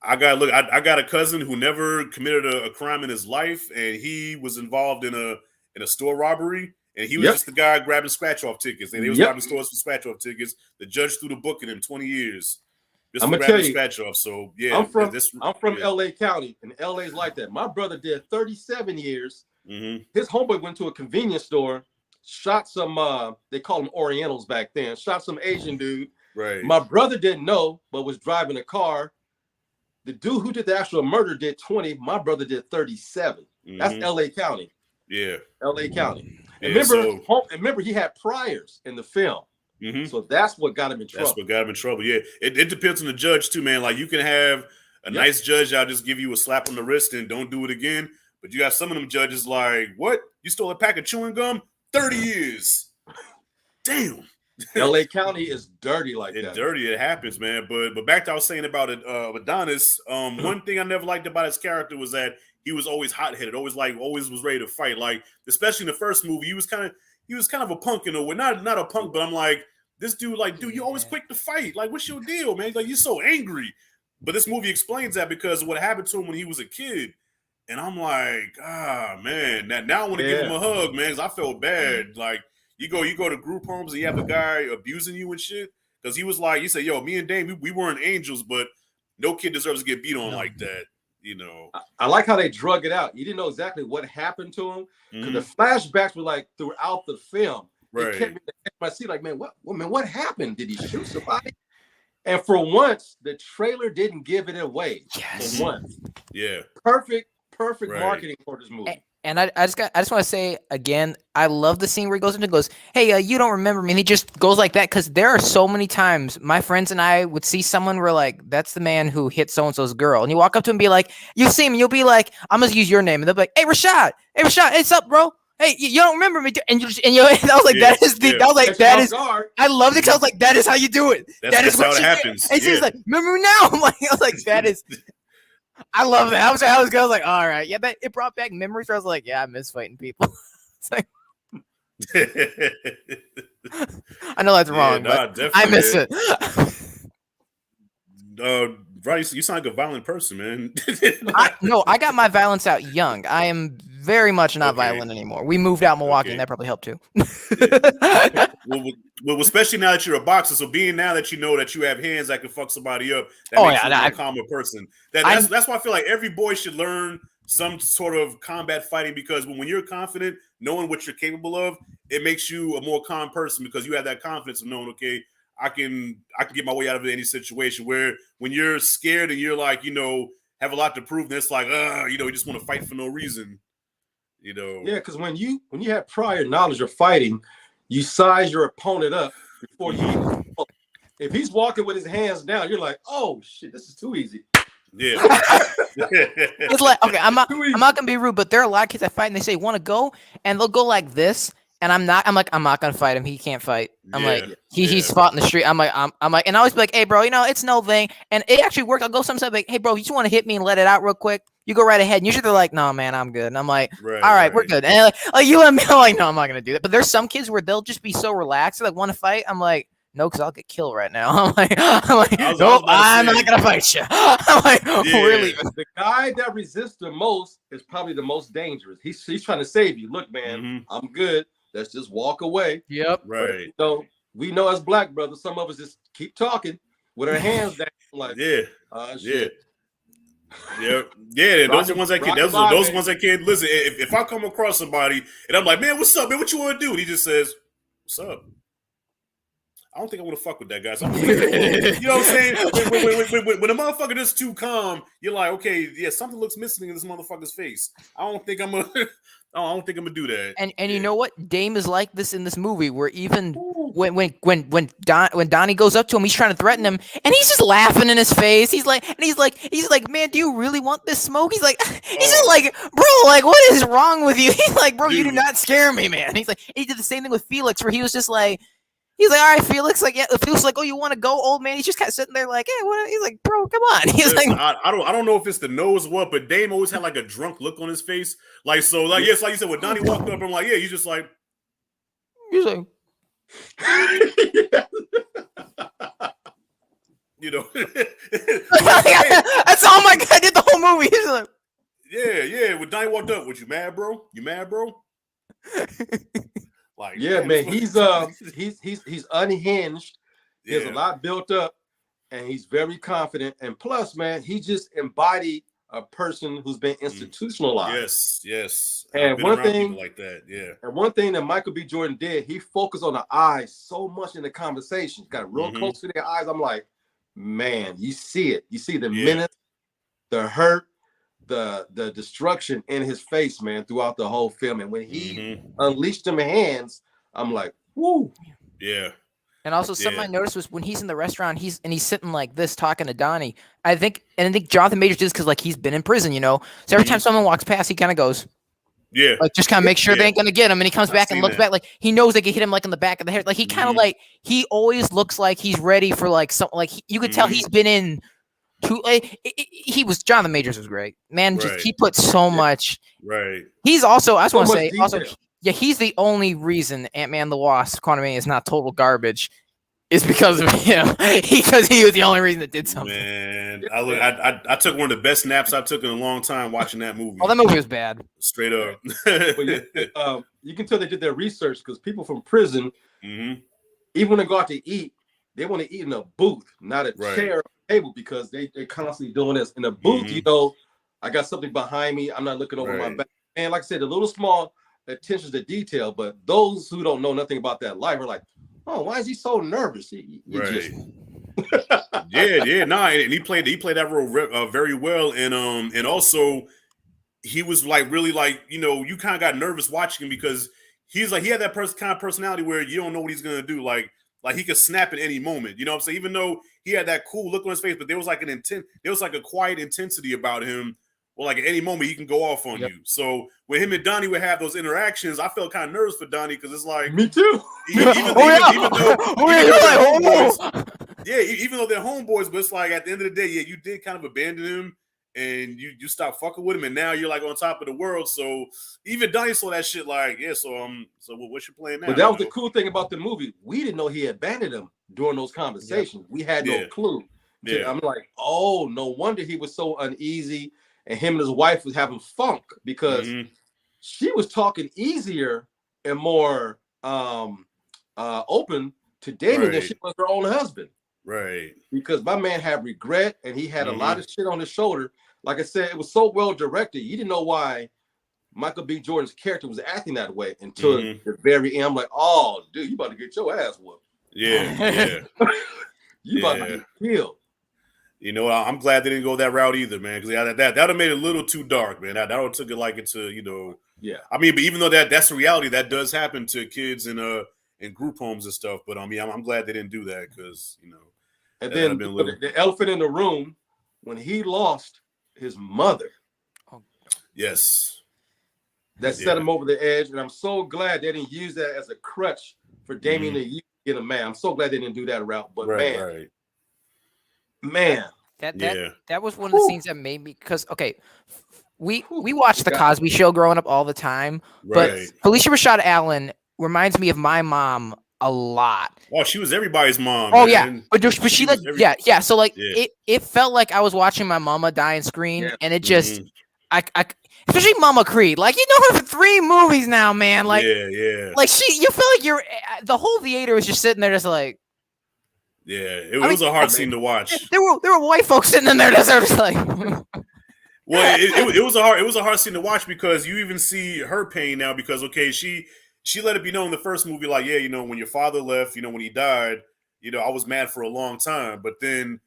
I got a cousin who never committed a crime in his life, and he was involved in a store robbery, and he was just the guy grabbing scratch-off tickets. And they was robbing stores for scratch-off tickets. The judge threw the book at him 20 years. Just I'm for gonna tell grabbing you, scratch-off. So yeah, I'm from LA County, and LA's like that. My brother did 37 years. His homeboy went to a convenience store, shot some they called them Orientals back then, shot some Asian dude. Right. My brother didn't know, but was driving a car. The dude who did the actual murder did 20. My brother did 37. That's LA County. Yeah. LA County. And Yeah, remember, he had priors in the film. So that's what got him in trouble. That's what got him in trouble. Yeah. It depends on the judge too, man. Like you can have a nice judge that'll just give you a slap on the wrist and don't do it again. But you got some of them judges like, what? You stole a pack of chewing gum? 30 years. Damn. LA County is dirty like that. It's dirty. It happens, man. But back to what I was saying about it, Adonis. One thing I never liked about his character was that he was always hot-headed, always was ready to fight. Like, especially in the first movie, he was kind of a punk in a way. Not a punk, but I'm like, this dude, you always quick to fight. Like, what's your deal, man? Like, you're so angry. But this movie explains that because of what happened to him when he was a kid. And I'm like, man. Now I want to give him a hug, man, because I felt bad. Like, you go to group homes and you have a guy abusing you and shit. Because he was like, he said, yo, me and Dame, we weren't angels, but no kid deserves to get beat on like that. You know, I like how they drug it out. You didn't know exactly what happened to him because the flashbacks were like throughout the film. They kept me in my seat, like, man, what happened? Did he shoot somebody? And for once, the trailer didn't give it away. Yes. For once, perfect marketing for this movie. And I just want to say again, I love the scene where he goes in and goes, "Hey, you don't remember me?" And he just goes like that because there are so many times my friends and I would see someone where like, "That's the man who hit so and so's girl," and you walk up to him and be like, "You see him?" You'll be like, "I'm gonna use your name," and they'll be like, "Hey, Rashad, hey, what's up, bro? Hey, you don't remember me?" And I was like, I love it because I was like, that is how you do it. That's how it happens. And she's like, "Remember me now?" I was like, that is. I love that. I was like, all right, yeah, but it brought back memories where I was like, yeah, I miss fighting people. It's like, I know that's wrong, but I miss it. Rodney, you sound like a violent person, man. I got my violence out young. I am very much not violent anymore. We moved out Milwaukee, and that probably helped too. Well, especially now that you're a boxer, so being now that you know that you have hands that can fuck somebody up, that makes you a calmer person. That's why I feel like every boy should learn some sort of combat fighting, because when you're confident, knowing what you're capable of, it makes you a more calm person because you have that confidence of knowing, okay, I can get my way out of any situation. Where when you're scared and you're like, have a lot to prove, and it's like, you just want to fight for no reason. Yeah, because when you have prior knowledge of fighting, you size your opponent up before you. If he's walking with his hands down, you're like, oh shit, this is too easy. Yeah. It's like, okay, I'm not gonna be rude, but there are a lot of kids that fight and they say want to go, and they'll go like this, and I'm not gonna fight him. He can't fight. I'm like, he's fought in the street. I'm like, and I always be like, hey bro, it's no thing, and it actually worked. I'll go sometimes like, hey bro, you just want to hit me and let it out real quick? You go right ahead. And usually they're like, no, man, I'm good. And I'm like, all right, we're good. And like, you let me. I'm like, no, I'm not going to do that. But there's some kids where they'll just be so relaxed. They like want to fight. I'm like, no, because I'll get killed right now. I'm like, nope, I'm not gonna fight you. I'm like, we're leaving. The guy that resists the most is probably the most dangerous. He's trying to save you. Look, man, I'm good. Let's just walk away. Yep. Right. So we know as black brothers, some of us just keep talking with our hands down, like, shit. Yeah. Those are ones that can't. Those ones that can't listen. If I come across somebody and I'm like, man, what's up, man? What you want to do? And he just says, what's up? I don't think I want to fuck with that guy. So you know what I'm saying? When a motherfucker is too calm, you're like, okay, yeah, something looks missing in this motherfucker's face. I don't think I'm gonna do that. And you know what? Dame is like this in this movie, where even when Donnie goes up to him, he's trying to threaten him, and he's just laughing in his face. He's like, man, do you really want this smoke? He's just like, bro, like, what is wrong with you? He's like, bro, you do not scare me, man. He's like, he did the same thing with Felix, where he was just like. He's like, all right, Felix. Like, yeah, Felix like, oh, you want to go, old man? He's just kind of sitting there, like, hey, what? He's like, bro, come on. He's like, I don't know if it's the nose or what, but Dame always had like a drunk look on his face, like so, like yes, like you said, when Donnie walked up, I'm like, yeah, he's just like, he's like, you know, that's all my guy did the whole movie. He's like, yeah. When Donnie walked up, what you mad, bro? You mad, bro? Like, yeah, man, he's unhinged. He has a lot built up, and he's very confident. And plus, man, he just embodied a person who's been institutionalized. Yes. And one thing like that, And one thing that Michael B. Jordan did, he focused on the eyes so much in the conversation. Got real close to their eyes. I'm like, man, you see it. You see the menace, the hurt, the destruction in his face, man, throughout the whole film. And when he unleashed them hands, I'm like, woo. Yeah. And also something I noticed was when he's in the restaurant, he's sitting like this talking to Donnie. I think Jonathan Majors did this because like he's been in prison, you know. So every time someone walks past, he kind of goes, like just kind of make sure they ain't gonna get him. And he comes back and looks back, like he knows they can hit him like in the back of the head. Like he kind of like he always looks like he's ready for like something. Like you could tell he's been in. Jonathan Majors was great, man. Just he put so much. Right. He's also, I just want to say, also, he's the only reason Ant-Man the Wasp: Quantumania is not total garbage, is because of him. Because he was the only reason that did something. Man, I took one of the best naps I took in a long time watching that movie. Oh, that movie was bad. Straight up. But you can tell they did their research because people from prison, even when they go out to eat, they want to eat in a booth, not a chair. Table, because they're constantly doing this in a booth. You know, I got something behind me. I'm not looking over my back. And like I said, a little small attention to detail. But those who don't know nothing about that life are like, oh, why is he so nervous? And he played that role very well. And also he was like really like, you know, you kind of got nervous watching him because he's like he had that kind of personality where you don't know what he's gonna do. Like he could snap at any moment, you know what I'm saying? Even though he had that cool look on his face, but there was like a quiet intensity about him. Well, like at any moment he can go off on you. So when him and Donnie would have those interactions, I felt kind of nervous for Donnie because it's like me too. Even though they're homeboys, but it's like at the end of the day, you did kind of abandon him and you stopped fucking with him, and now you're like on top of the world. So even Donnie saw that shit like, so what's your plan now? But that was the cool thing about the movie. We didn't know he abandoned him during those conversations. We had no clue. I'm like, oh, no wonder he was so uneasy, and him and his wife was having funk because she was talking easier and more open to Damon than she was her own husband. Right. Because my man had regret and he had a lot of shit on his shoulder. Like I said, it was so well directed. You didn't know why Michael B. Jordan's character was acting that way until the very end. I'm like, oh, dude, you about to get your ass whooped. Yeah. You about to get killed. You know, I'm glad they didn't go that route either, man. Because that would have made it a little too dark, man. That would have took it like into, you know. Yeah. I mean, but even though that's the reality, that does happen to kids in group homes and stuff. But I mean, I'm glad they didn't do that because, you know. And then the elephant in the room, when he lost his mother. Yes. That set him over the edge. And I'm so glad they didn't use that as a crutch for Damien to get a man. I'm so glad they didn't do that route. But man. That was one of the scenes that made me, because we watched the Cosby Show growing up all the time, but Felicia Rashad Allen reminds me of my mom a lot. Oh, she was everybody's mom. Oh man. but she like yeah. So like it felt like I was watching my mama die on screen, and it just I especially Mama Creed. Like you know her for 3 movies now, man. Like like you feel like you're the whole theater was just sitting there just like. Yeah, it was a hard scene to watch. There were white folks sitting in there just like. Well, it was a hard scene to watch because you even see her pain now because she let it be known in the first movie like when your father left when he died I was mad for a long time, but then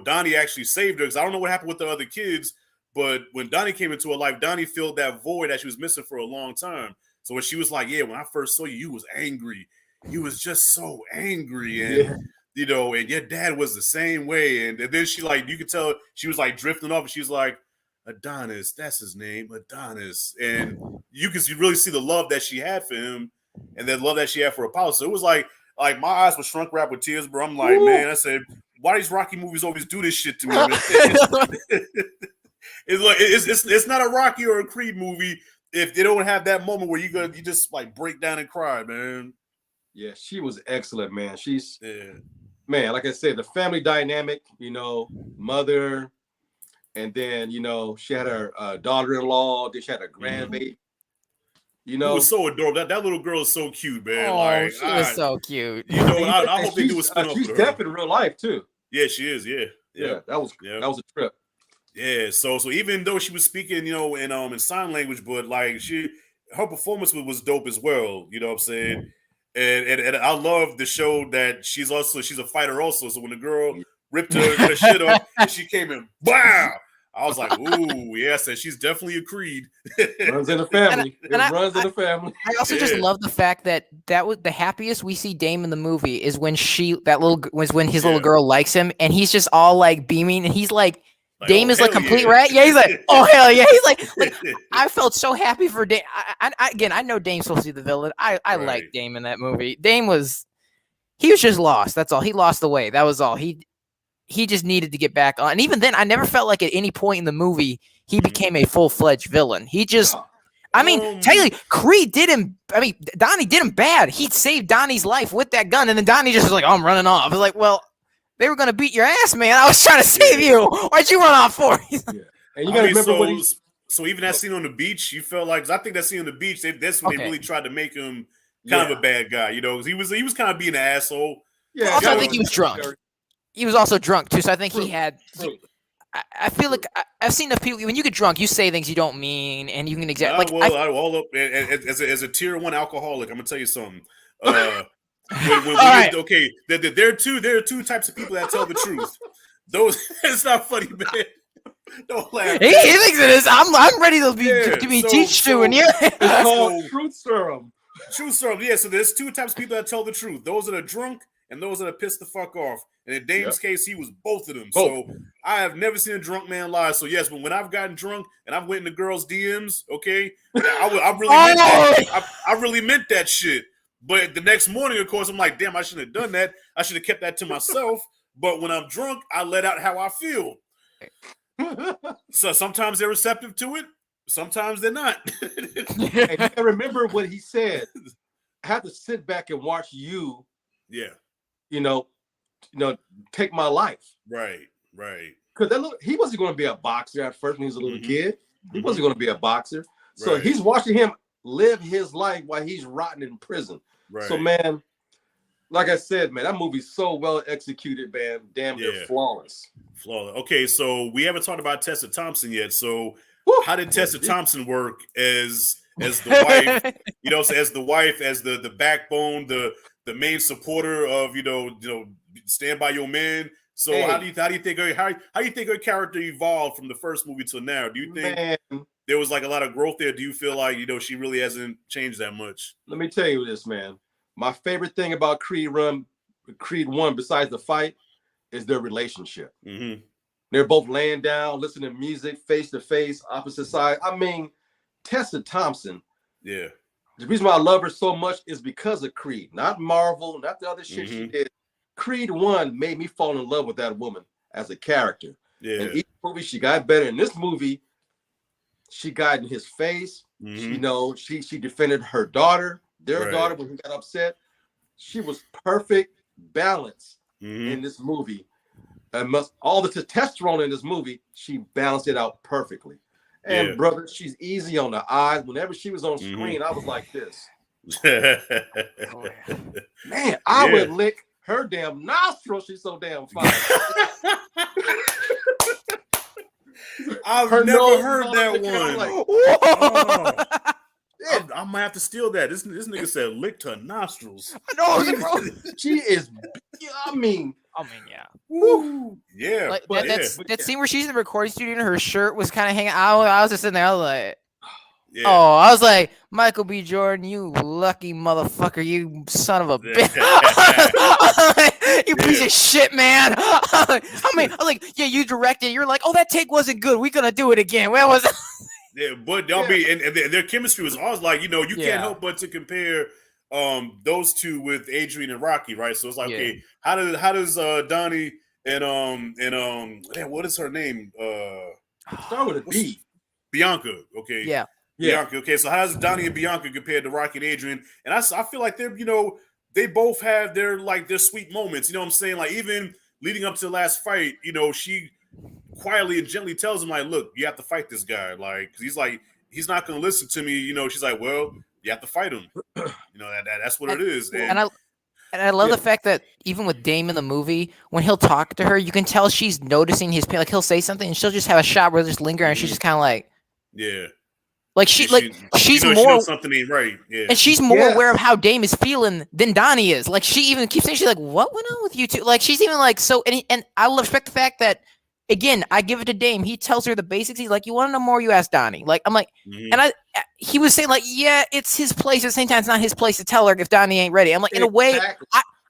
Donnie actually saved her because I don't know what happened with the other kids, but when Donnie came into her life, Donnie filled that void that she was missing for a long time. So when she was like, when I first saw you, you was angry, you was just so angry, and and your dad was the same way, and then she you could tell she was like drifting off, and she was like, Adonis, that's his name, Adonis. And you really see the love that she had for him and the love that she had for Apollo. So it was like my eyes were shrunk wrapped with tears, bro. I'm like, man, I said, why these Rocky movies always do this shit to me, man? It's not a Rocky or a Creed movie if they don't have that moment where you just like break down and cry, man. Yeah, she was excellent, man. Man, like I said, the family dynamic, mother, and then she had her daughter-in-law, then she had a grandbaby. It was so adorable. That little girl is so cute, man. Oh, she was so cute. I hope they do a spin-off. She's deaf in real life too. Yeah, she is. Yeah. That was a trip. Yeah. So even though she was speaking, in sign language, but like her performance was dope as well. You know what I'm saying? And I love the show that she's a fighter also. So when the girl ripped her shit up and she came in, wow! I was like, ooh, yes, and she's definitely a Creed. Runs in the family. Runs in the family. I also just love the fact that was the happiest we see Dame in the movie is when when his little girl likes him and he's just all like beaming and he's like Dame is like complete rat. Yeah, he's like, oh hell yeah. He's like I felt so happy for Dame. I know Dame's supposed to be the villain. I like Dame in that movie. Dame was just lost. That's all. He lost the way. That was all. He just needed to get back on. And even then, I never felt like at any point in the movie he became a full-fledged villain. He just, technically, Creed did him. Donnie did him bad. He saved Donnie's life with that gun, and then Donnie just was like, "Oh, I'm running off." I was like, "Well, they were gonna beat your ass, man. I was trying to save you. Why'd you run off for?" And you gotta remember what he's. So even that scene on the beach, you felt like, 'cause I think that scene on the beach, that's when they really tried to make him kind of a bad guy, because he was kind of being an asshole. Yeah. Also, I think he was drunk. He was also drunk too, so I think he had. I feel like I've seen enough people. When you get drunk, you say things you don't mean, and you can as a tier 1 alcoholic, I'm gonna tell you something. There are two types of people that tell the truth. It's not funny, man. Don't laugh. He thinks it is. I'm ready to be teach to, and it's called truth serum. Truth serum. Yeah. So there's 2 types of people that tell the truth. Those that are drunk and those that are pissed the fuck off. And in Dame's case, he was both of them. So I have never seen a drunk man lie. So yes, but when I've gotten drunk and I've went into girls' DMs, I really meant that shit. But the next morning, of course, I'm like, damn, I shouldn't have done that. I should have kept that to myself. But when I'm drunk, I let out how I feel. So sometimes they're receptive to it. Sometimes they're not. And I remember what he said. I have to sit back and watch you. Yeah. Take my life. Right. Because he wasn't going to be a boxer at first when he was a little kid. He wasn't going to be a boxer. So he's watching him live his life while he's rotting in prison. Right. So, man, like I said, man, that movie's so well executed, man. Damn near flawless. Okay, so we haven't talked about Tessa Thompson yet. So how did Tessa Thompson work as the wife, as the wife, as the backbone, the main supporter of stand by your man? So how do you think her character evolved from the first movie till now? Do you think there was like a lot of growth there? Do you feel like she really hasn't changed that much? Let me tell you this, man. My favorite thing about Creed 1, besides the fight, is their relationship. Mm-hmm. They're both laying down, listening to music, face to face, opposite side. I mean, Tessa Thompson. Yeah. The reason why I love her so much is because of Creed, not Marvel, not the other shit she did. Creed 1 made me fall in love with that woman as a character. Yeah. In each movie, she got better. In this movie, she got in his face. Mm-hmm. She defended her daughter, their daughter, when he got upset. she was perfect balance in this movie. And all the testosterone in this movie, she balanced it out perfectly. And brother, she's easy on the eyes. Whenever she was on screen, I was like this. Man, I would lick her damn nostril. She's so damn fine. I've never heard that one. Like, I'm gonna have to steal that. This nigga said licked her nostrils. No, bro. She is. I mean, yeah. Woo. Yeah. Like, that scene where she's in the recording studio and her shirt was kind of hanging out. I was just sitting there. I was like, oh, I was like, Michael B. Jordan, you lucky motherfucker, you son of a bitch. You piece of shit, man. I was like, yeah, you directed. You're like, oh, that take wasn't good. We're gonna do it again. Where was it? Yeah, but they'll be and their chemistry was always like, you can't help but to compare those two with Adrian and Rocky, right? So it's like, okay, how does Donnie and what is her name? Start with a B. Bianca, okay. Yeah. Bianca, okay. So how does Donnie and Bianca compared to Rocky and Adrian? And I feel like they're, they both have their sweet moments. You know what I'm saying? Like even leading up to the last fight, she quietly and gently tells him, like, look, you have to fight this guy. Like, 'cause he's like, he's not going to listen to me. She's like, well, you have to fight him. That's what it is. And I love the fact that even with Dame in the movie, when he'll talk to her, you can tell she's noticing his pain. Like he'll say something and she'll just have a shot where just linger and she's just kind of like, like she's more she knows something ain't right. Yeah. And she's more aware of how Dame is feeling than Donnie is. Like she even keeps saying, she's like, what went on with you two? Like she's even like, so, and I respect the fact that, again, I give it to Dame. He tells her the basics. He's like, you want to know more? You ask Donnie. Like, I'm like, and he was saying like, yeah, it's his place. At the same time, it's not his place to tell her if Donnie ain't ready. I'm like, in a way,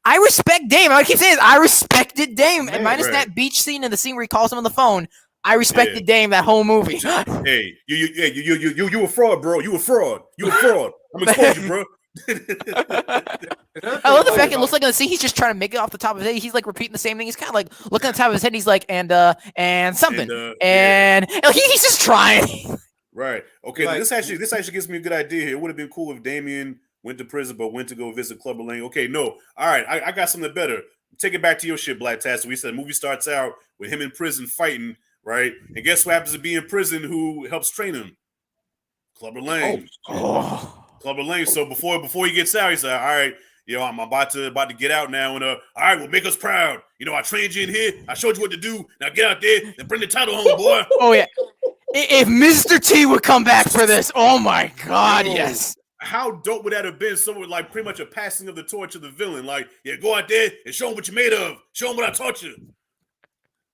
I respect Dame. I keep saying this. I respected Dame. And minus that beach scene and the scene where he calls him on the phone, I respected Dame that whole movie. Hey, you a fraud, bro. You a fraud. You a fraud. I'm exposing you, bro. I love the fact it looks like in the scene he's just trying to make it off the top of his head. He's like repeating the same thing. He's kind of like looking at the top of his head. He's like, and something, and he's just trying. Right. Okay. Like, this actually gives me a good idea here. It would have been cool if Damien went to prison but went to go visit Clubber Lang. Okay. No. All right. I got something better. Take it back to your shit, Blacktastic. We said the movie starts out with him in prison fighting. Right. And guess who happens to be in prison? Who helps train him? Clubber Lang. Clubber Lang. So before he gets out, he said, all right, I'm about to get out now. And all right, well, make us proud. I trained you in here. I showed you what to do. Now get out there and bring the title home, boy. Oh, yeah. If Mr. T would come back for this, oh my God, yes. How dope would that have been? Someone like pretty much a passing of the torch of the villain. Like, yeah, go out there and show him what you're made of. Show him what I taught you.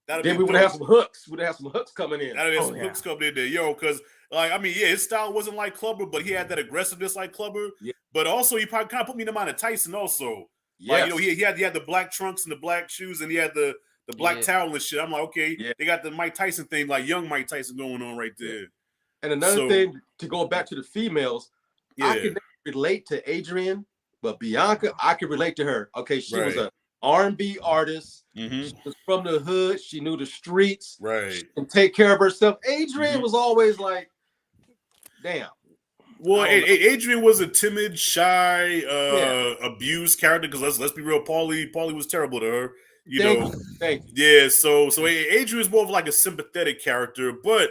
Then we would have some hooks. We'd have some hooks coming in. That'd have some hooks coming in there, because his style wasn't like Clubber, but he had that aggressiveness like Clubber. Yeah. But also, he probably kind of put me in the mind of Tyson. Also, he had the black trunks and the black shoes, and he had the black towel and shit. I'm like, okay, they got the Mike Tyson thing, like young Mike Tyson going on right there. And another thing to go back to the females, I can relate to Adrian, but Bianca, I can relate to her. Okay, she was a R&B artist. She was from the hood. She knew the streets. Right. And take care of herself. Adrian was always like, damn. Well, Adrian was a timid, shy, abused character. Because let's be real, Paulie was terrible to her. Thank you. Yeah. So Adrian was more of like a sympathetic character, but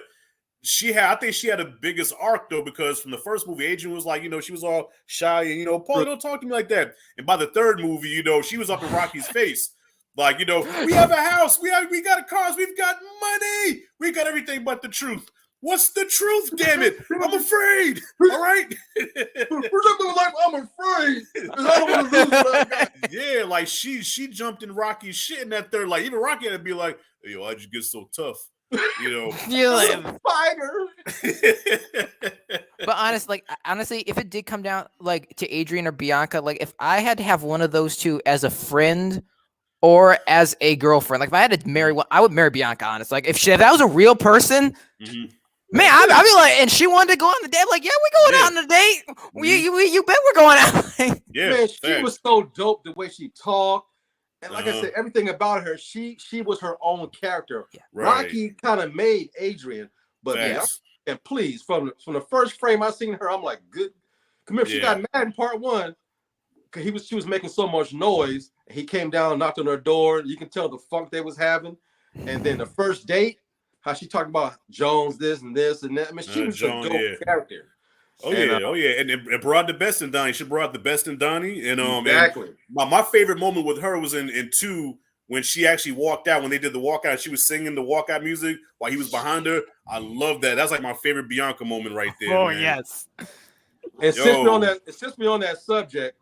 I think she had the biggest arc though, because from the first movie, Adrian was like, she was all shy and Paulie, don't talk to me like that. And by the third movie, she was up in Rocky's face. Like, we have a house, we got a cars, we've got money, we got everything but the truth. What's the truth, damn it? I'm afraid. All right. I'm afraid. I don't want to lose what I got. Yeah, like she jumped in Rocky's shit in that third. Like even Rocky had to be like, hey, yo, how'd you get so tough? You're a fighter. But honestly, if it did come down like to Adrian or Bianca, like if I had to have one of those two as a friend or as a girlfriend, like if I had to marry one, I would marry Bianca. Honestly, like if that was a real person, man, I'd be like, and she wanted to go on the date. I'm like, yeah, we're going out on a date. You bet we're going out. Yeah, man, she was so dope the way she talked. And like I said, everything about her, she was her own character. Yeah. Right. Rocky kind of made Adrian, but and please, from the first frame I seen her, I'm like, good. Come here, she got mad in part one. she was making so much noise. He came down, knocked on her door. You can tell the funk they was having. And then the first date, how she talked about Jones, this and this and that. I mean, she was a dope character. Oh yeah, and it brought the best in Donnie. She brought the best in Donnie, and exactly. And my favorite moment with her was in 2 when she actually walked out. When they did the walkout, she was singing the walkout music while he was behind her. I love that. That's like my favorite Bianca moment right there. Oh man. yes. And since we're on that subject,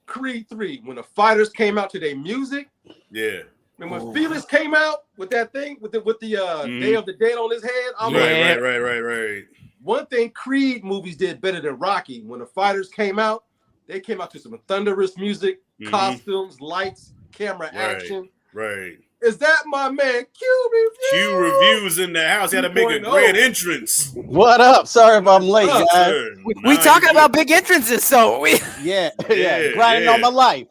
Creed 3, when the fighters came out to their music, and when Felix came out with that thing with the Day of the Dead on his head, I'm like, right. One thing Creed movies did better than Rocky, when the fighters came out, they came out to some thunderous music, costumes, lights, camera action. Right. Is that my man Q Reviews? Q Reviews in the house. He had to make a grand entrance. What up? Sorry if I'm late, guys. We talking about big entrances, so we grinding on my life.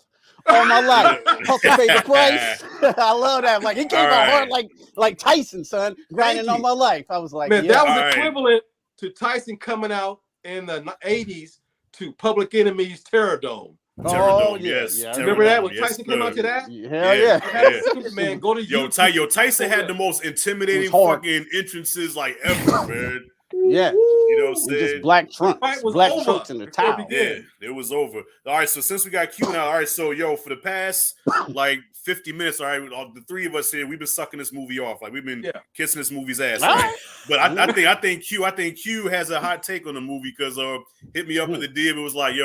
All my life. Cultivate the price. I love that. Like he came out hard like Tyson, son, grinding on my life. I was like, man, that was equivalent to Tyson coming out in the 80s to Public Enemy's Terror Dome. Yes. Remember that when Tyson came out to that? Hell yeah. Man, go to YouTube. Tyson had the most intimidating fucking entrances like ever, man. Yeah. You know what I'm saying? Just black trunks in the towel. Yeah, it was over. All right, so since we got Q now, all right, so for the past like 50 minutes, all right, the three of us here, we've been sucking this movie off. Like we've been kissing this movie's ass. Right? But I think Q has a hot take on the movie because hit me up in the DM. It was like,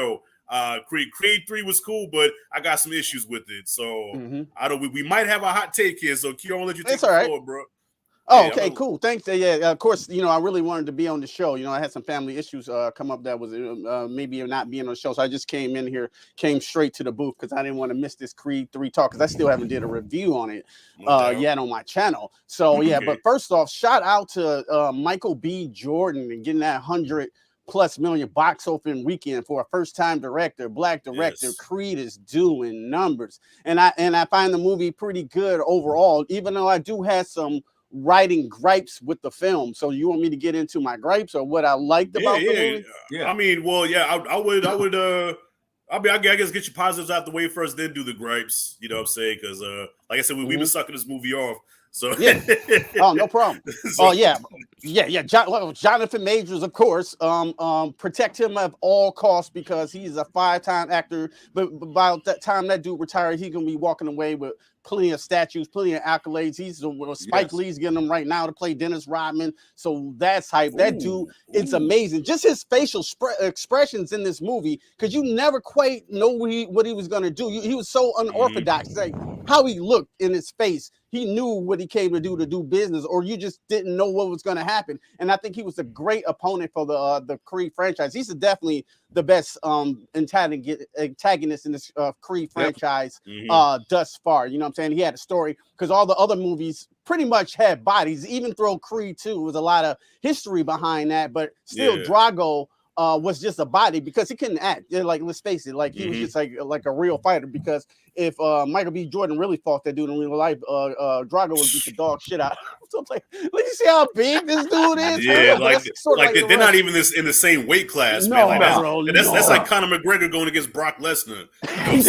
Creed 3 was cool, but I got some issues with it. So I don't. We might have a hot take here. So Q, I'll let you take the floor, bro. Oh, okay, cool. Thanks. Yeah, of course, I really wanted to be on the show. I had some family issues come up that was maybe not being on the show. So I just came straight to the booth because I didn't want to miss this Creed 3 talk because I still haven't did a review on it yet on my channel. So, but first off, shout out to Michael B. Jordan and getting that 100+ million box opening weekend for a first-time director, black director. Creed is doing numbers. And I find the movie pretty good overall, even though I do have some writing gripes with the film. So you want me to get into my gripes or what I liked about the movie? I mean, I would I guess get your positives out the way first, then do the gripes. You know what I'm saying? Because like I said, we've been sucking this movie off. So oh, no problem. Jonathan Majors, of course. Protect him at all costs because he's a 5-time actor. But by that time that dude retired, he's gonna be walking away with plenty of statues, plenty of accolades. He's Spike Lee's getting him right now to play Dennis Rodman. So that's hype. That dude, it's amazing. Just his facial expressions in this movie, because you never quite know what he was gonna do. He was so unorthodox. Like how he looked in his face. He knew what he came to do business, or you just didn't know what was going to happen. And I think he was a great opponent for the Creed franchise. He's definitely the best antagonist in this Creed franchise thus far. You know what I'm saying? He had a story because all the other movies pretty much had bodies. Even though Creed 2 was a lot of history behind that, but still Drago was just a body because he couldn't act. Like, let's face it, like he was just like a real fighter. Because if Michael B. Jordan really fought that dude in real life, Drago would beat the dog shit out. So I'm like, let you see how big this dude is. Yeah, they're not even in the same weight class. No, man. That's like Conor McGregor going against Brock Lesnar. You know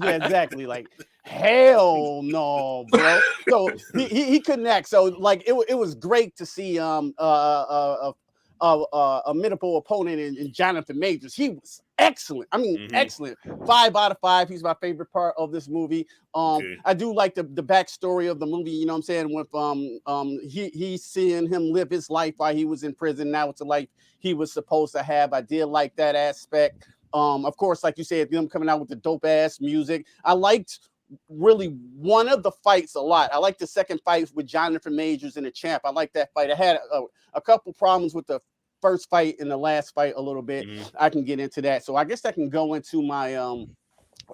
yeah, exactly. Like, hell no, bro. So he couldn't act. So like it was great to see a formidable opponent in Jonathan Majors. He was excellent. I mean, excellent. 5 out of 5. He's my favorite part of this movie. I do like the backstory of the movie. You know what I'm saying? With he's seeing him live his life while he was in prison. Now it's a life he was supposed to have. I did like that aspect. Of course, like you said, them coming out with the dope ass music. I liked really one of the fights a lot. I like the second fight with Jonathan Majors and the champ. I like that fight. I had a couple problems with the first fight and the last fight a little bit. I can get into that. So I guess I can go into my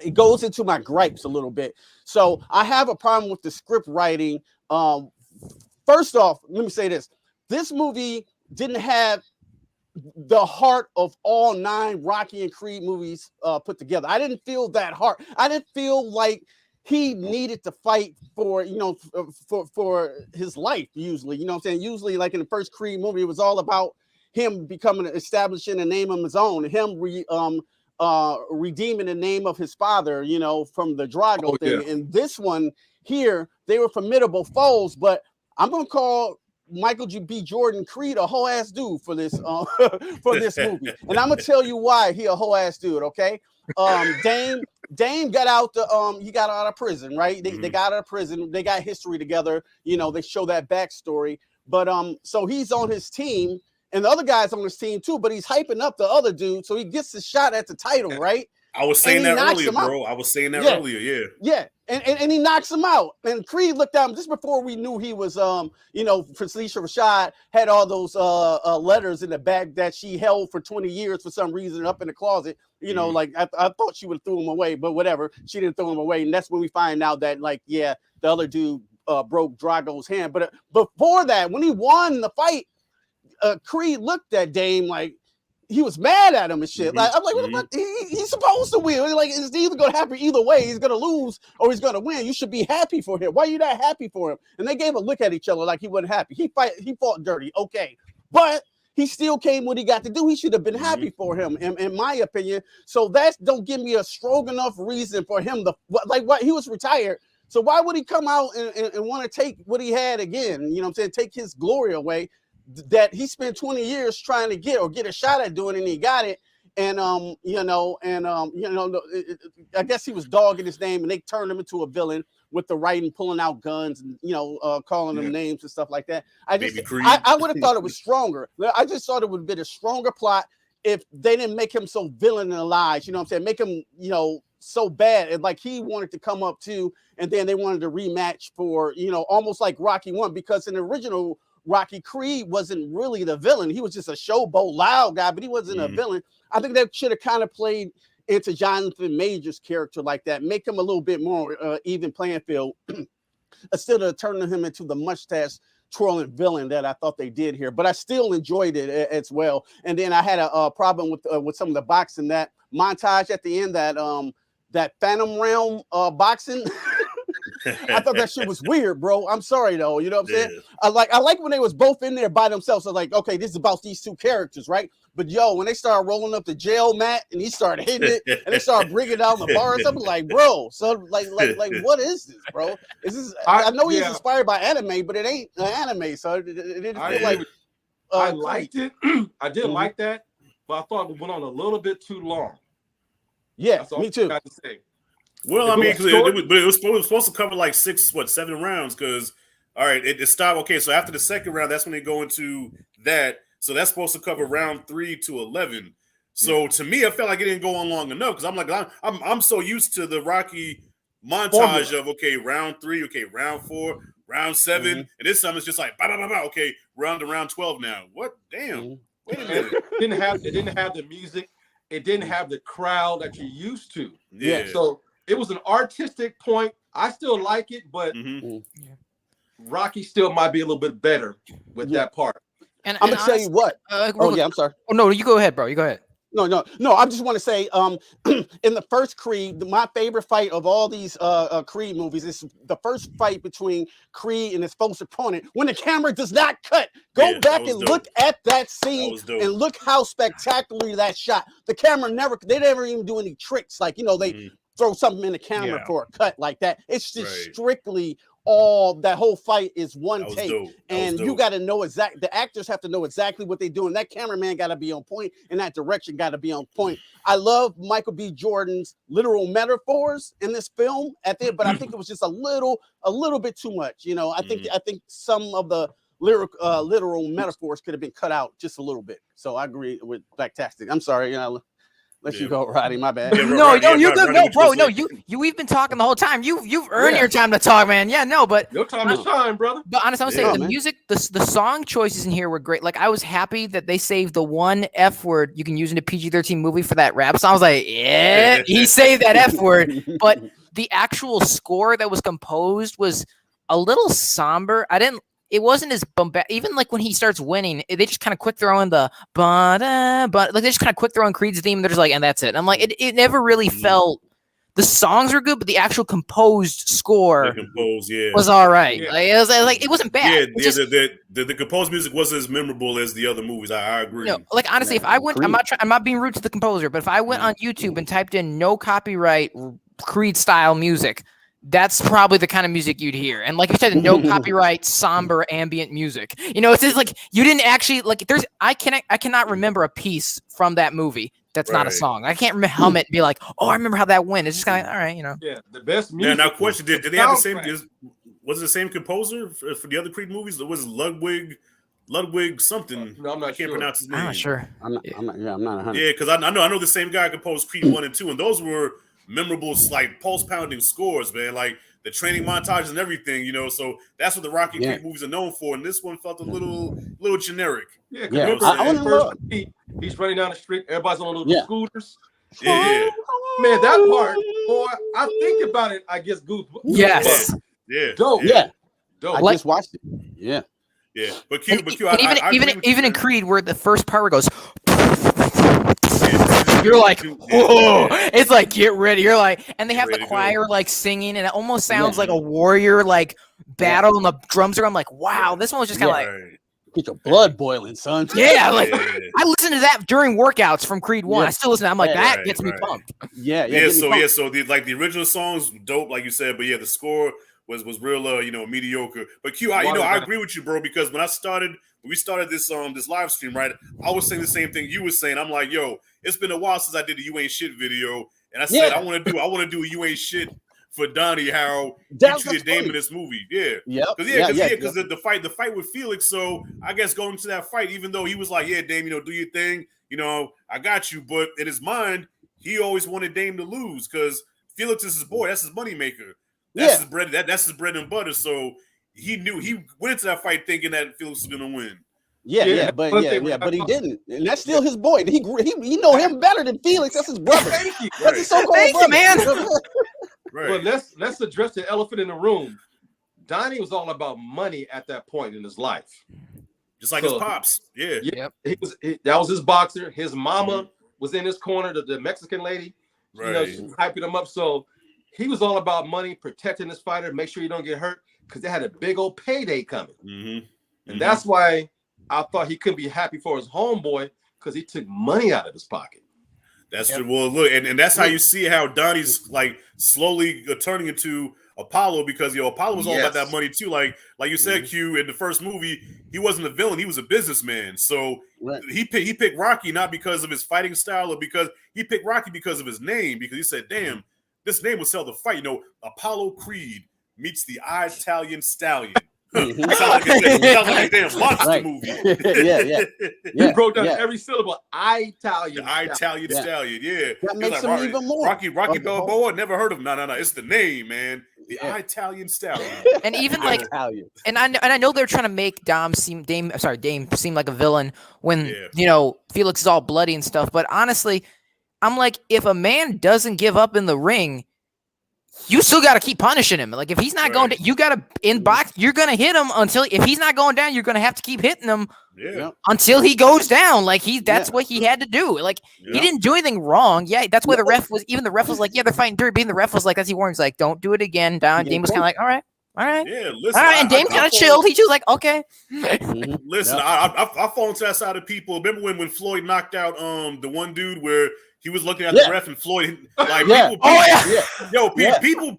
it goes into my gripes a little bit. So I have a problem with the script writing. First off, let me say this. This movie didn't have the heart of all 9 Rocky and Creed movies put together. I didn't feel that heart. I didn't feel like he needed to fight for, for his life usually. You know what I'm saying? Usually, like in the first Creed movie, it was all about him establishing a name of his own, him redeeming the name of his father, you know, from the Drago thing. Yeah. And this one here, they were formidable foes, but I'm gonna call Michael B. Jordan Creed a whole ass dude for this for this movie, and I'm gonna tell you why he a whole ass dude. Okay, Dame got out he got out of prison, right? They got out of prison. They got history together. You know, they show that backstory. But so he's on his team, and the other guy's on his team too. But he's hyping up the other dude, so he gets the shot at the title, right? I was saying that earlier, bro. I was saying that earlier, yeah. And he knocks him out. And Creed looked at him just before we knew he was, you know, Felicia Rashad had all those letters in the bag that she held for 20 years for some reason up in the closet. You know, like I thought she would throw him away, but whatever. She didn't throw him away, and that's when we find out that, like, yeah, the other dude broke Drago's hand. But before that, when he won the fight, Creed looked at Dame like he was mad at him and shit. Like, I'm like, what the fuck? He's supposed to win. Like, it's either gonna happen either way. He's gonna lose or he's gonna win. You should be happy for him. Why are you not happy for him? And they gave a look at each other like he wasn't happy. He fought dirty, okay, but he still came what he got to do. He should have been happy for him, in my opinion. So that don't give me a strong enough reason for him to what he was retired. So why would he come out and want to take what he had again? You know what I'm saying? Take his glory away that he spent 20 years trying to get a shot at doing, and he got it. And I guess he was dogging his name, and they turned him into a villain with the writing, pulling out guns, and calling them names and stuff like that. I would have thought it was stronger. I just thought it would have been a stronger plot if they didn't make him so villainized. You know what I'm saying? Make him, so bad, and like he wanted to come up too, and then they wanted to rematch for, almost like Rocky 1, because in the original Rocky, Creed wasn't really the villain. He was just a showboat loud guy, but he wasn't a villain. I think they should have kind of played into Jonathan Majors' character like that, make him a little bit more even playing field instead of turning him into the mustache twirling villain that I thought they did here. But I still enjoyed it as well. And then I had a problem with some of the boxing, that montage at the end, that Phantom Realm boxing. I thought that shit was weird, bro. I'm sorry though. You know what I'm saying? I like when they was both in there by themselves. I was like, okay, this is about these two characters, right? But when they started rolling up the jail mat and he started hitting it and they started bringing down the bars, I'm like, bro, so like what is this, bro? Is this? I know he's inspired by anime, but it ain't an anime, so it didn't feel like. I liked it. I did like that, but I thought it went on a little bit too long. Yeah, me too. Got to say. Well, I mean, it was supposed to cover like 7 rounds. Because all right, it stopped. Okay, so after the second round, that's when they go into that. So that's supposed to cover round 3 to 11. So to me, I felt like it didn't go on long enough, because I'm like, I'm so used to the Rocky montage of round 3, round 4, round 7, and this time it's just like bah, bah, bah, bah, okay, round to round 12 now. What? Damn. Wait a minute. It didn't have the music. It didn't have the crowd that you're used to. Yeah. So it was an artistic point. I still like it, but Rocky still might be a little bit better with that part. And I'm gonna tell you what. I'm sorry. Oh no, you go ahead, bro. You go ahead. No. I just want to say, in the first Creed, my favorite fight of all these Creed movies is the first fight between Creed and his first opponent. When the camera does not cut, go back and look at that scene and look how spectacularly that shot. The camera they never even do any tricks, like they throw something in the camera for a cut like that. It's just strictly that whole fight is one take, and you got to know exactly. The actors have to know exactly what they're doing. That cameraman got to be on point, and that direction got to be on point. I love Michael B. Jordan's literal metaphors in this film but I think it was just a little bit too much. I think some of the literal metaphors could have been cut out just a little bit. So I agree with Blacktastic. I'm sorry, let you go, Roddy. My bad. You're good. No, bro. No, we've been talking the whole time. You've earned your time to talk, man. Yeah, no, but your time is shine, brother. But honestly, I'm saying the music, the song choices in here were great. Like, I was happy that they saved the one F word you can use in a PG-13 movie for that rap song. I was like, yeah, he saved that F word. But the actual score that was composed was a little somber. It wasn't as bombastic. Even like when he starts winning, they just kind of quick throw in the but like they just kind of quick throw in Creed's theme. And they're just like, and that's it. And I'm like, it never really felt the songs were good, but the actual composed score was all right. Yeah. Like, it wasn't bad. Yeah, the composed music wasn't as memorable as the other movies. I agree. Like honestly, if I went, I'm not being rude to the composer, but if I went on YouTube and typed in no copyright Creed style music, that's probably the kind of music you'd hear. And like you said, no copyright somber ambient music. It's just like you didn't actually like. I cannot remember a piece from that movie that's not a song. I can't hum it and be like, oh, I remember how that went. It's just kind of all right, Yeah, the best music. Now, question: Did they have the same? Was it the same composer for the other Creed movies? It was Ludwig something. No, I'm not I can't pronounce his name. I'm not sure. I'm not 100. Yeah, because I know the same guy composed Creed 1 and 2, and those were memorable, like pulse pounding scores, man. Like the training montages and everything, So that's what the Rocky Creed movies are known for. And this one felt a little generic. Yeah, because he's running down the street, everybody's on little scooters. Yeah. Man, that part, boy, I think about it, I guess goosebumps. Yes. Yeah. Dope. Yeah. Dope. I just watched it. Yeah. Yeah. But even in Creed, where the first part goes, you're like, whoa! It's like, get ready. You're like, and they have the choir like singing, and it almost sounds like a warrior like battle, and the drums are. I'm like, wow, this one was just kind of like. Get your blood boiling, son. Yeah, like I listen to that during workouts from Creed 1. I still listen to that. I'm like, that gets me pumped. So the original songs dope, like you said, but the score was real mediocre. But Q, I agree with you, bro, because when we started this live stream, right, I was saying the same thing you were saying. I'm like, yo, it's been a while since I did a You Ain't Shit video, and I said I want to do a You Ain't Shit for Donnie, how he treated Dame in this movie. Because the fight with Felix. So I guess going into that fight, even though he was like, yeah, Dame, do your thing, I got you. But in his mind, he always wanted Dame to lose because Felix is his boy. That's his moneymaker. That's his bread. That's his bread and butter. So he knew he went into that fight thinking that Felix was gonna win. But he didn't, and that's still his boy. He know him better than Felix. That's his brother. That's his so-called brother, man. Right. But let's address the elephant in the room. Donnie was all about money at that point in his life, just like his pops. Yeah. That was his boxer. His mama was in his corner, the Mexican lady. Right. She was hyping him up. So he was all about money, protecting his fighter, make sure you don't get hurt, because they had a big old payday coming. And that's why I thought he couldn't be happy for his homeboy, because he took money out of his pocket. That's true. Well, look, and that's how you see how Donnie's like slowly turning into Apollo, because Apollo was all about that money too. Like you said, Q, in the first movie, he wasn't a villain; he was a businessman. So he picked Rocky not because of his fighting style, or because he picked Rocky because of his name. Because he said, "Damn, this name will sell the fight." Apollo Creed meets the Italian Stallion. Sounds like a damn monster movie. You broke down every syllable. Italian Stallion. Yeah. That makes him even more. Rocky Balboa. Never heard of him. No. It's the name, man. The Italian Stallion. And even like, and I know they're trying to make Dame seem like a villain when Felix is all bloody and stuff. But honestly, I'm like, if a man doesn't give up in the ring, you still got to keep punishing him. Like if he's not going to, you got to inbox. You're gonna hit him if he's not going down. You're gonna have to keep hitting him until he goes down. Like that's what he had to do. Like he didn't do anything wrong. Yeah, that's where the ref was. Even the ref was like, yeah, they're fighting dirty. Being the ref was like, as he warns, like, don't do it again. Dame was kind of like, all right. Yeah, listen. All right, and Dame kind of chilled. He just like, okay. Listen, I fall into that side of people. Remember when Floyd knocked out the one dude where he was looking at the ref and Floyd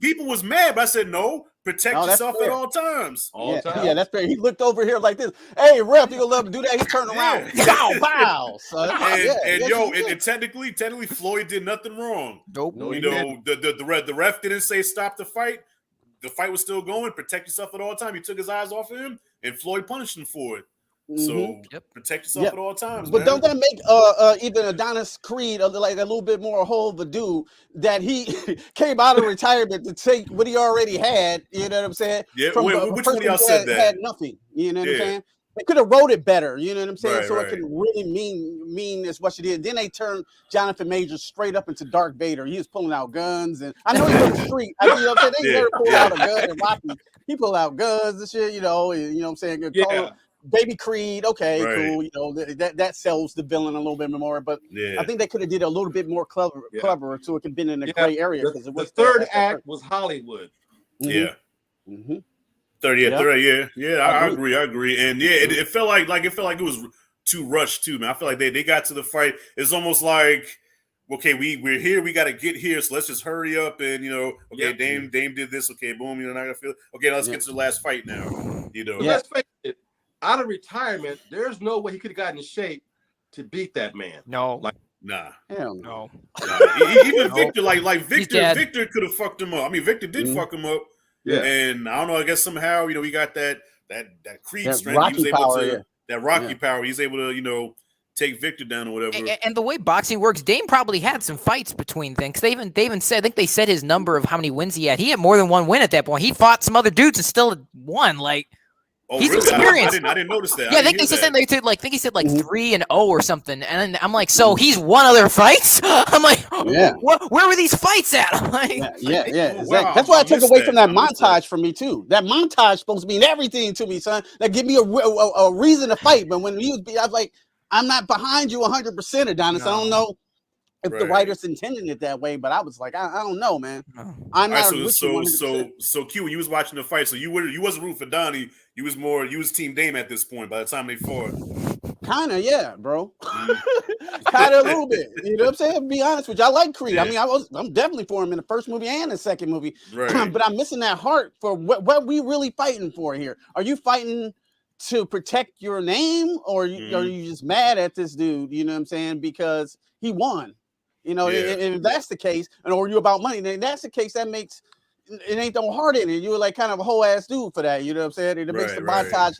people was mad, but I said no, protect yourself at all times. Yeah, that's fair. He looked over here like this. Hey, ref, you gonna love to do that? He turned around. Bow. And technically Floyd did nothing wrong. Nope. The ref didn't say stop the fight. The fight was still going. Protect yourself at all times. He took his eyes off of him, and Floyd punished him for it. So protect yourself at all times. But don't that make even Adonis Creed like a little bit more whole of a dude that he came out of retirement to take what he already had? You know what I'm saying? Yeah. Which one of y'all said that? Had nothing. You know what I'm saying? They could have wrote it better. You know what I'm saying? It could really mean is what she did. Then they turned Jonathan Majors straight up into Darth Vader. He was pulling out guns, and I know he was the street. You know what I'm saying? They never pulled out a gun and Rocky. He pulled out guns and shit. You know what I'm saying? Baby Creed, okay, cool. You know, that sells the villain a little bit more, but I think they could have did a little bit more clever, so it could have been in a gray area. Because the third act was Hollywood. Yeah. Third, I agree. And it felt like it was too rushed too, man. I feel like they got to the fight. It's almost like, okay, we're here, we got to get here, so let's just hurry up and Dame did this, okay, boom, not gonna feel okay. Now let's get to the last fight now. Let's face it, out of retirement, there's no way he could have gotten in shape to beat that man. No, nah, hell no. Even Victor, like Victor could have fucked him up. I mean, Victor did fuck him up. Yeah, and I don't know. I guess somehow he got that Creed strength. Rocky he was able power, to that Rocky power. He's able to take Victor down or whatever. And the way boxing works, Dame probably had some fights between things. They even said, I think they said his number of how many wins he had. He had more than one win at that point. He fought some other dudes and still won. Like, he's really? experienced. I didn't notice that. Yeah, I think they said 3-0 or something. And I'm like, so he's won other fights? I'm like, where were these fights at? I'm like, exactly. That's why I took away from that montage for me too. That montage supposed to mean everything to me, son. That give me a reason to fight. But when I was like, I'm not behind you 100%, Adonis. No. I don't know if the writers intended it that way, but I was like, I don't know, man. I'm not. So Q, when you was watching the fight, so you wasn't rooting for Donnie. You was Team Dame at this point. By the time they fought, kind of, bro. Kind of a little bit. You know what I'm saying? To be honest with you, I like Creed. Yeah. I mean, I'm definitely for him in the first movie and the second movie. Right. But I'm missing that heart for what we really fighting for here. Are you fighting to protect your name, or are you just mad at this dude? You know what I'm saying? Because he won. If that's the case, or you about money, then that's the case. That makes it ain't no heart in it. You're like kind of a whole ass dude for that. You know what I'm saying? It makes the montage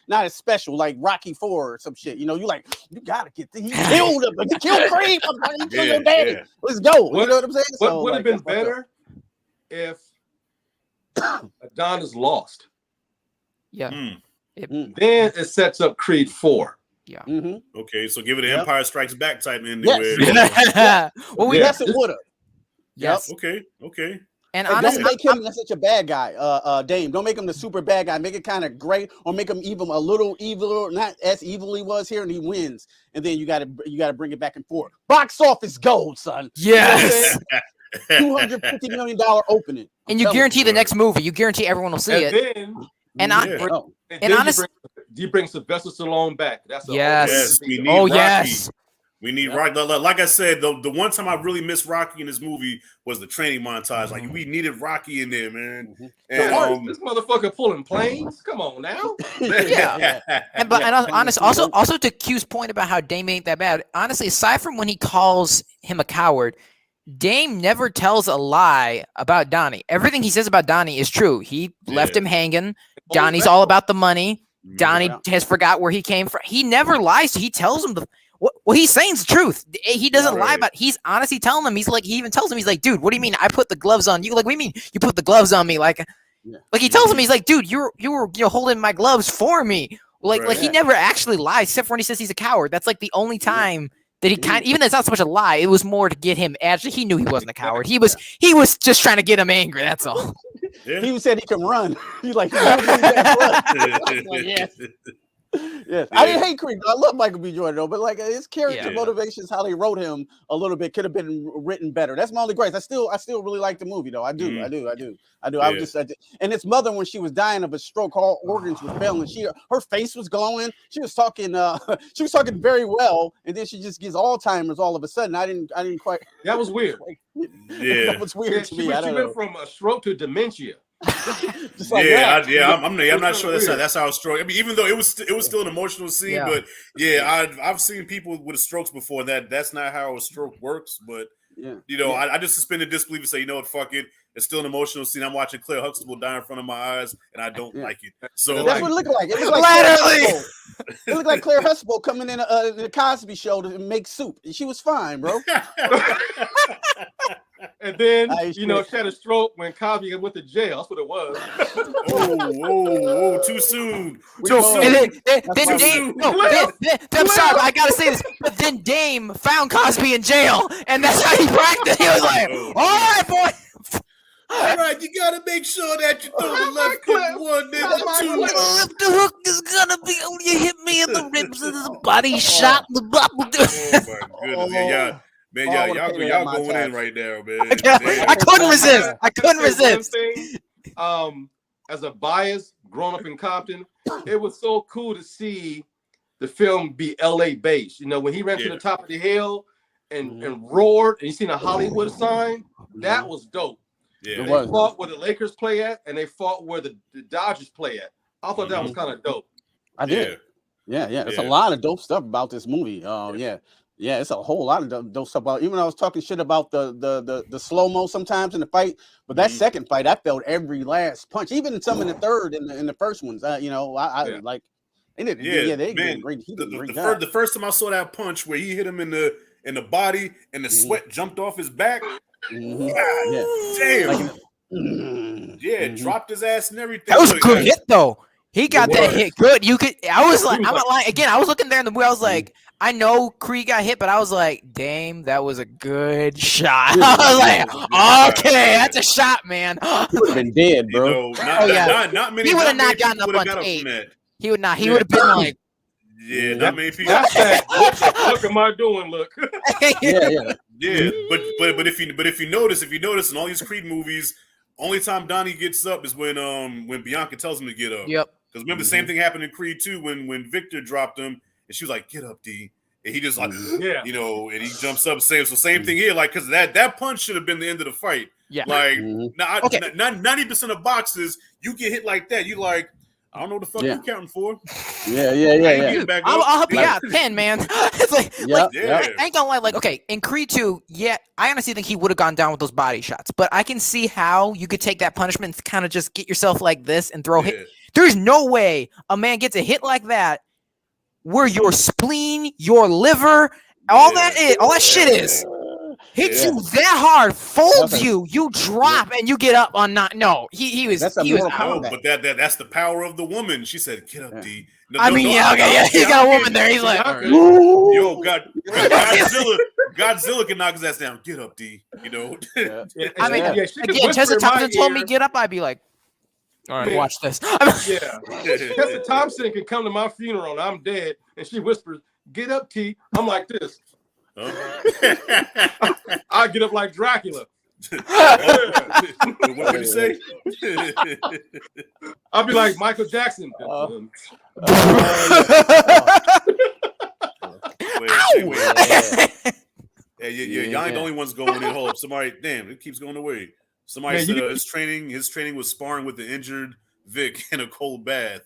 not as special, like Rocky IV or some shit. You like you gotta get he killed him, he killed Creed, he killed your daddy. Yeah. Let's go. You know what I'm saying? What would have been better if Adonis lost? Yeah. Then it sets up Creed 4. Yeah. Okay, so give it an Empire Strikes Back type ending. Yes. Well, yes, it would have. Yes. Okay. And honestly, don't make him such a bad guy, Dame. Don't make him the super bad guy. Make it kind of great, or make him even a little evil, not as evil he was here, and he wins. And then you gotta bring it back and forth. Box office gold, son. Yes. $250 million opening. And you guarantee the next movie. You guarantee everyone will see it. Then, honestly, you bring Sylvester Stallone back. That's yes. We need Rocky. Yes. We need Rocky. Like I said, the one time I really missed Rocky in this movie was the training montage. Like we needed Rocky in there, man. And this motherfucker pulling planes. Come on now. And honest, also to Q's point about how Dame ain't that bad. Honestly, aside from when he calls him a coward, Dame never tells a lie about Donnie. Everything he says about Donnie is true. He left him hanging. Donnie's all about the money. Donnie has forgot where he came from. He never lies. He tells him what he's saying is the truth. He doesn't lie about. He's honestly telling him. He even tells him, he's like, dude, what do you mean I put the gloves on you? Like, what do you mean you put the gloves on me? Like he tells him, he's like, dude, you were holding my gloves for me. Like he never actually lies, except for when he says he's a coward. That's like the only time that he even though it's not so much a lie, it was more to get him. Actually, he knew he wasn't a coward. He was just trying to get him angry. That's all. He said he can run. He's like, yes. Yes, I didn't hate Creed. I love Michael B. Jordan though, but like his character motivations, how they wrote him a little bit could have been written better. That's my only grace. I still really like the movie though. I do. I was and its mother, when she was dying of a stroke, all organs were failing. Her face was glowing. She was talking very well, and then she just gets Alzheimer's all of a sudden. I didn't quite. That was weird. That was weird to me. She went from a stroke to dementia. I'm not sure that's how it's stroke. I mean, even though it was still an emotional scene, but I've seen people with strokes before. That's not how a stroke works. But I just suspended disbelief and say, you know what, fuck it. It's still an emotional scene. I'm watching Claire Huxtable die in front of my eyes, and I don't like it. So that's what it looked like. It looked like it looked like Claire Huxtable coming in the Cosby Show to make soup. She was fine, bro. And then, she had a stroke when Cosby went to jail. That's what it was. Too soon. I'm sorry, I gotta say this. But then Dame found Cosby in jail, and that's how he practiced. He was like, all right, boy. All right, you gotta make sure that you throw the left hook one, then the two. The hook is gonna be you hit me in the ribs and the body shot. The bubble. Oh my goodness, yeah. Man, y'all going in right now, man. I couldn't resist. I couldn't resist. As a bias, growing up in Compton, it was so cool to see the film be LA based. You know, when he ran to the top of the hill and roared, and you seen a Hollywood sign, that was dope. Yeah, they fought where the Lakers play at, and they fought where the Dodgers play at. I thought that was kind of dope. I did. Yeah. There's a lot of dope stuff about this movie. Yeah, it's a whole lot of dope stuff about. Even I was talking shit about the slow mo sometimes in the fight, but that second fight, I felt every last punch, even some in the third and in the first ones. I like they did. They did great. He did a great job. The first time I saw that punch where he hit him in the body and the sweat jumped off his back. Damn. Dropped his ass and everything. That was a good hit though. He got that hit good. You could. I was like, I'm not lying. Again, I was looking there in the movie. I was like, I know Creed got hit, but I was like, damn, that was a good shot. I was like, okay, that's a shot, man. He would have been dead, bro. Not many. He would have not gotten up on 8. He would not. He would have been like. Yeah, not many people. What the fuck am I doing? Look. Yeah, but if you notice in all these Creed movies, only time Donnie gets up is when Bianca tells him to get up. Yep. Because remember the same thing happened in Creed 2 when Victor dropped him and she was like, "Get up, D," and he just like, and he jumps up. Same thing here, like because that punch should have been the end of the fight. Yeah. Like 90% of boxes, you get hit like that, you like. I don't know what the fuck you're counting for. I'll help you out. 10, man. It's like I ain't gonna lie. Like, okay, in Creed 2, I honestly think he would have gone down with those body shots. But I can see how you could take that punishment and kind of just get yourself like this and throw hit. There's no way a man gets a hit like that where your spleen, your liver, all that shit is. Hits you that hard, folds you drop, and you get up on not. No, he was. That's he was out. But that's the power of the woman. She said, "Get up, D." He got a woman there. He's like, "Yo, Godzilla can knock his ass down. Get up, D." You know. I mean, again, Tessa Thompson told me get up. I'd be like, all right, watch this. Tessa Thompson can come to my funeral and I'm dead, and she whispers, "Get up, T." I'm like this. I get up like Dracula. What did he say? I'll be like Michael Jackson. Wait. Y'all ain't the only ones going in. Hold up, somebody. Damn, it keeps going away. Somebody said his training was sparring with the injured Vic in a cold bath.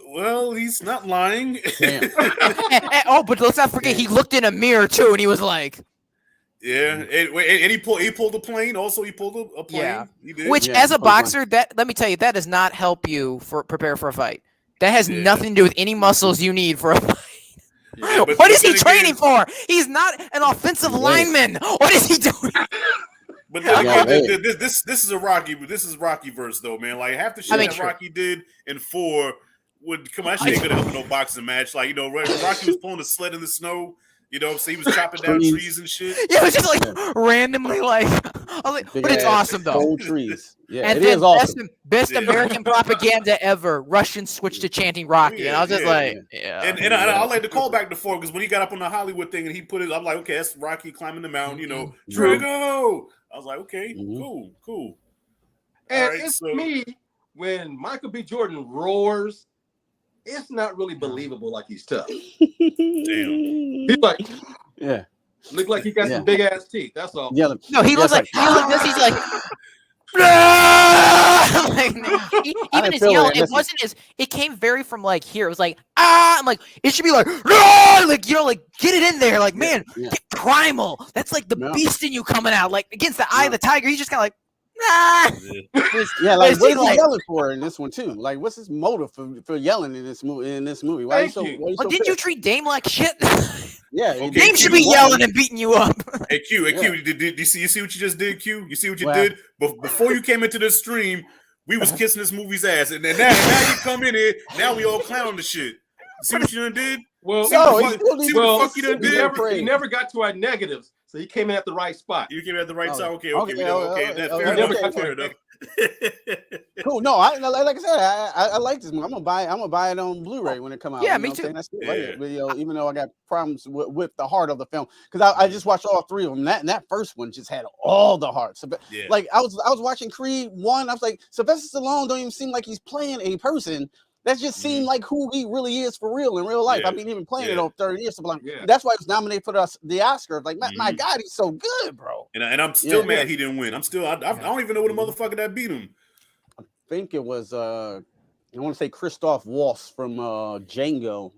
Well, he's not lying. But let's not forget he looked in a mirror too, and he was like, "Yeah." And he pulled a plane. Also, he pulled a plane. Yeah, he did. Which, as a boxer, let me tell you, that does not help you prepare for a fight. That has nothing to do with any muscles you need for a fight. Yeah, what is he training for? He's not an offensive lineman. What is he doing? But then this is a Rocky. This is Rocky verse though, man. Like half the shit that Rocky did in 4. Come on, that shit ain't gonna help in no boxing match. Like, Rocky was pulling a sled in the snow. So he was chopping down trees and shit. Yeah, it was just like randomly but it's awesome though. Old trees. Yeah, and it is awesome. Best American propaganda ever. Russians switched to chanting Rocky, and I was just And I like to call back to 4 because when he got up on the Hollywood thing and he put it, I'm like, okay, that's Rocky climbing the mountain. Drago. I was like, okay, cool. And me when Michael B. Jordan roars. It's not really believable like he's tough. Damn. He's like, look like he got some big ass teeth. That's all. Yeah. No, he looks like this. He's like, even his yell, it wasn't his. It came very from like here. It was like I'm like it should be like like get it in there. Like man, get primal. That's like the beast in you coming out. Like against the eye of the tiger. He's just kind of like. Like what is he yelling for in this one too? Like, what's his motive for yelling in this movie? Why didn't you treat Dame like shit? Dame should be yelling and beating you up. Hey Q, did you see what you just did? Q, you see what you did? But before you came into this stream, we was kissing this movie's ass, and now you come in here. Now we all clown the shit. See what you done did? Well, he never got to our negatives. So he came in at the right spot. You came in at the right time. Okay. Fair enough. Cool. No, like I said, I like this movie. I'm gonna buy it on Blu-ray when it come out. Yeah, you know me too. I still like it, but, even though I got problems with the heart of the film, because I just watched all three of them. That first one just had all the heart. So, like I was watching Creed 1. I was like, Sylvester Stallone don't even seem like he's playing a person. That just seemed like who he really is for real in real life. I mean, even playing it over 30 years. So like, that's why he was nominated for the Oscar. Like, my God, he's so good, bro. And I'm still mad he didn't win. I don't even know what the motherfucker that beat him. I think it was I want to say Christoph Waltz from Django.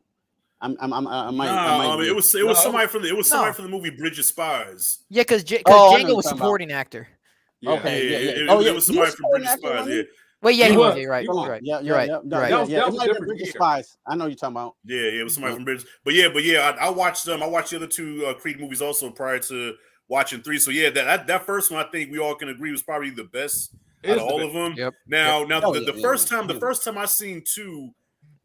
I might. It was somebody from the movie Bridge of Spies. Yeah, because Django was supporting actor. Yeah. Okay, it was somebody from Bridge of Spies. Yeah. Wait, yeah, he was. You're right. You're right. That was different Spies. I know you're talking about. Yeah, it was somebody from Bridge. But yeah, I watched them. I watched the other two Creed movies also prior to watching 3. So yeah, that first one I think we all can agree was probably the best out of all of them. Yep. Now the first time I seen 2,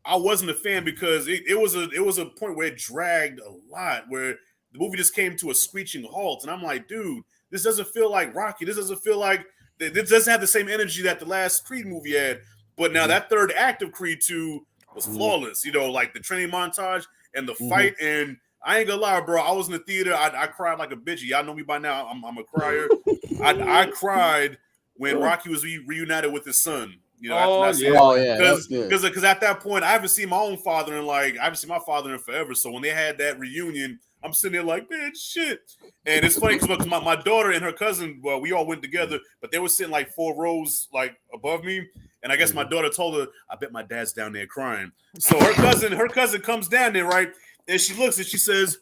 I wasn't a fan because it was a point where it dragged a lot, where the movie just came to a screeching halt, and I'm like, dude, this doesn't feel like Rocky. This doesn't feel like. This doesn't have the same energy that the last Creed movie had, but now that third act of Creed 2 was flawless. Like the training montage and the fight. And I ain't gonna lie, bro. I was in the theater. I cried like a bitch. Y'all know me by now. I'm a crier. I cried when Rocky was reunited with his son. Because at that point I haven't seen my own father in forever. So when they had that reunion, I'm sitting there like, man, shit. And it's funny because my daughter and her cousin, well, we all went together, but they were sitting like 4 rows like above me. And I guess my daughter told her, I bet my dad's down there crying. So her cousin comes down there, right? And she looks and she says,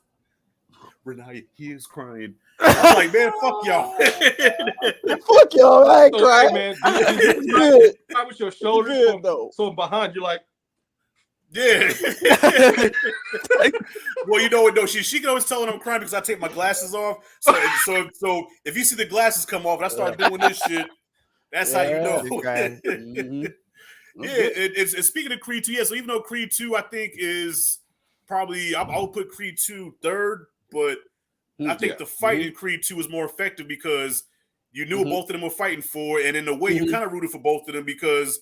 Renee, he is crying. I'm like, man, fuck y'all. Fuck y'all, I ain't crying. Man, you cry with your shoulders so behind, you're like, yeah. Well, you know what? No, she can always tell when I'm crying because I take my glasses off. So if you see the glasses come off and I start doing this shit, that's how you know. It's speaking of Creed 2. Yeah, so even though Creed 2 I think is probably I would put Creed 2 third, but I think the fight in Creed 2 is more effective because you knew what both of them were fighting for, and in a way you kind of rooted for both of them because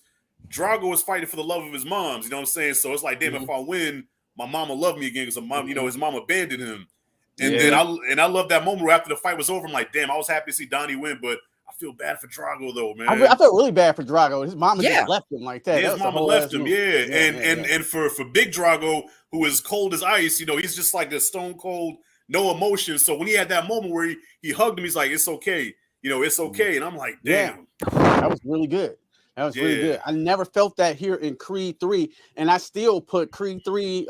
Drago was fighting for the love of his moms, you know what I'm saying? So it's like, damn, if I win, my mom will love me again because mom, his mom abandoned him. And then I love that moment where after the fight was over, I'm like, damn, I was happy to see Donnie win, but I feel bad for Drago though, man. I felt really bad for Drago. His mama just left him like that. His mama left him, and for Big Drago, who is cold as ice, he's just like this stone cold, no emotion. So when he had that moment where he hugged him, he's like, it's okay, it's okay. And I'm like, damn, that was really good. That was really good. I never felt that here in Creed 3, and I still put Creed 3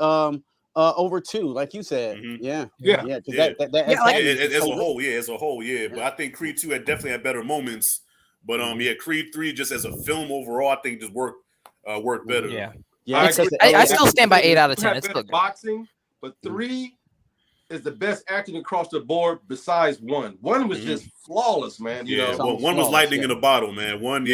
over 2, like you said. As a whole. But I think Creed 2 definitely had better moments. But Creed 3 just as a film overall, I think just worked better. I still stand by 8 out of 10. It's still boxing, but 3 is the best acting across the board besides 1. 1 was just flawless, man. Well, 1 was lightning in a bottle, man. 1,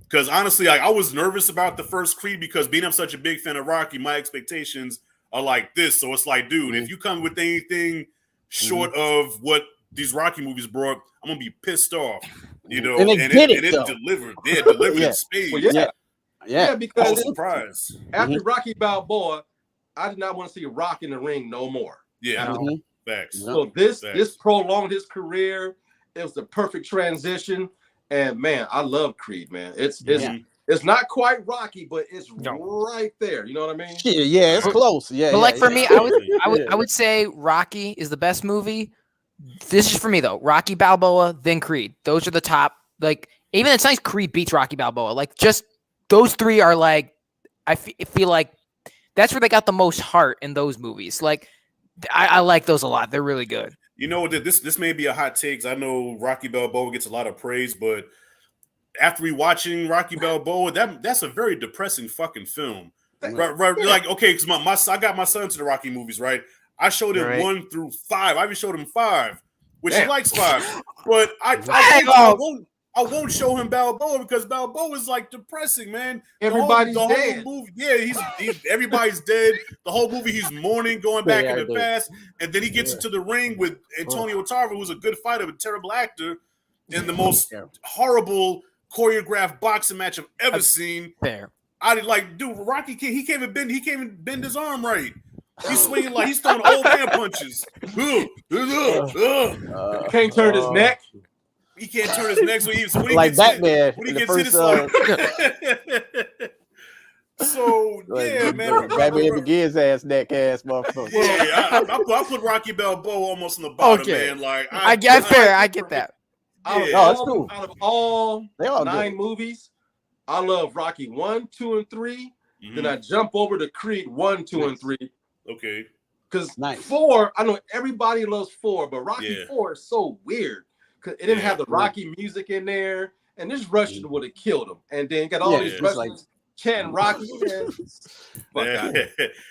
because honestly, I was nervous about the first Creed because being I'm such a big fan of Rocky, my expectations are like this. So it's like, dude, if you come with anything short of what these Rocky movies brought, I'm gonna be pissed off. And it delivered. Yeah, delivered in spades. Well, because I was surprised. After Rocky Balboa, I did not want to see Rock in the ring no more. Yeah, facts. So this prolonged his career. It was the perfect transition. And man, I love Creed, man. It's not quite Rocky, but it's right there. You know what I mean? Yeah, it's close. Yeah. But for me, I would say Rocky is the best movie. This is for me though. Rocky Balboa, then Creed. Those are the top. Like even it's nice Creed beats Rocky Balboa. Like just those 3 are like I feel like that's where they got the most heart in those movies. Like I like those a lot. They're really good. You know, this may be a hot take. I know Rocky Balboa gets a lot of praise, but after rewatching Rocky Balboa, that's a very depressing fucking film. Right. Like, okay, because I got my son to the Rocky movies, right? I showed him 1 through 5. I even showed him 5, which he likes 5. But I I won't show him Balboa because Balboa is like depressing, man. Everybody's the whole dead. Movie, yeah, he's everybody's dead. The whole movie, he's mourning, going back in the past, and then he gets into the ring with Antonio Tarver, who's a good fighter but terrible actor, in the most horrible choreographed boxing match I've ever seen. Fair. I did like, dude, Rocky he can't even bend his arm right. He's swinging like he's throwing old man punches. Can't turn his neck. He can't turn his neck. So when he like gets Batman. When he gets hit, it's like. So yeah, man. Batman Begins ass neck ass motherfucker. Yeah, I put Rocky Balboa almost on the bottom, man. Like I get that. Out of all 9 movies, I love Rocky 1, 2, and 3. Then I jump over to Creed 1, 2, and 3. Okay. Because 4, I know everybody loves 4, but Rocky 4 is so weird because it didn't have the Rocky music in there, and this Russian would have killed him. And then got all these Russians chanting Rocky.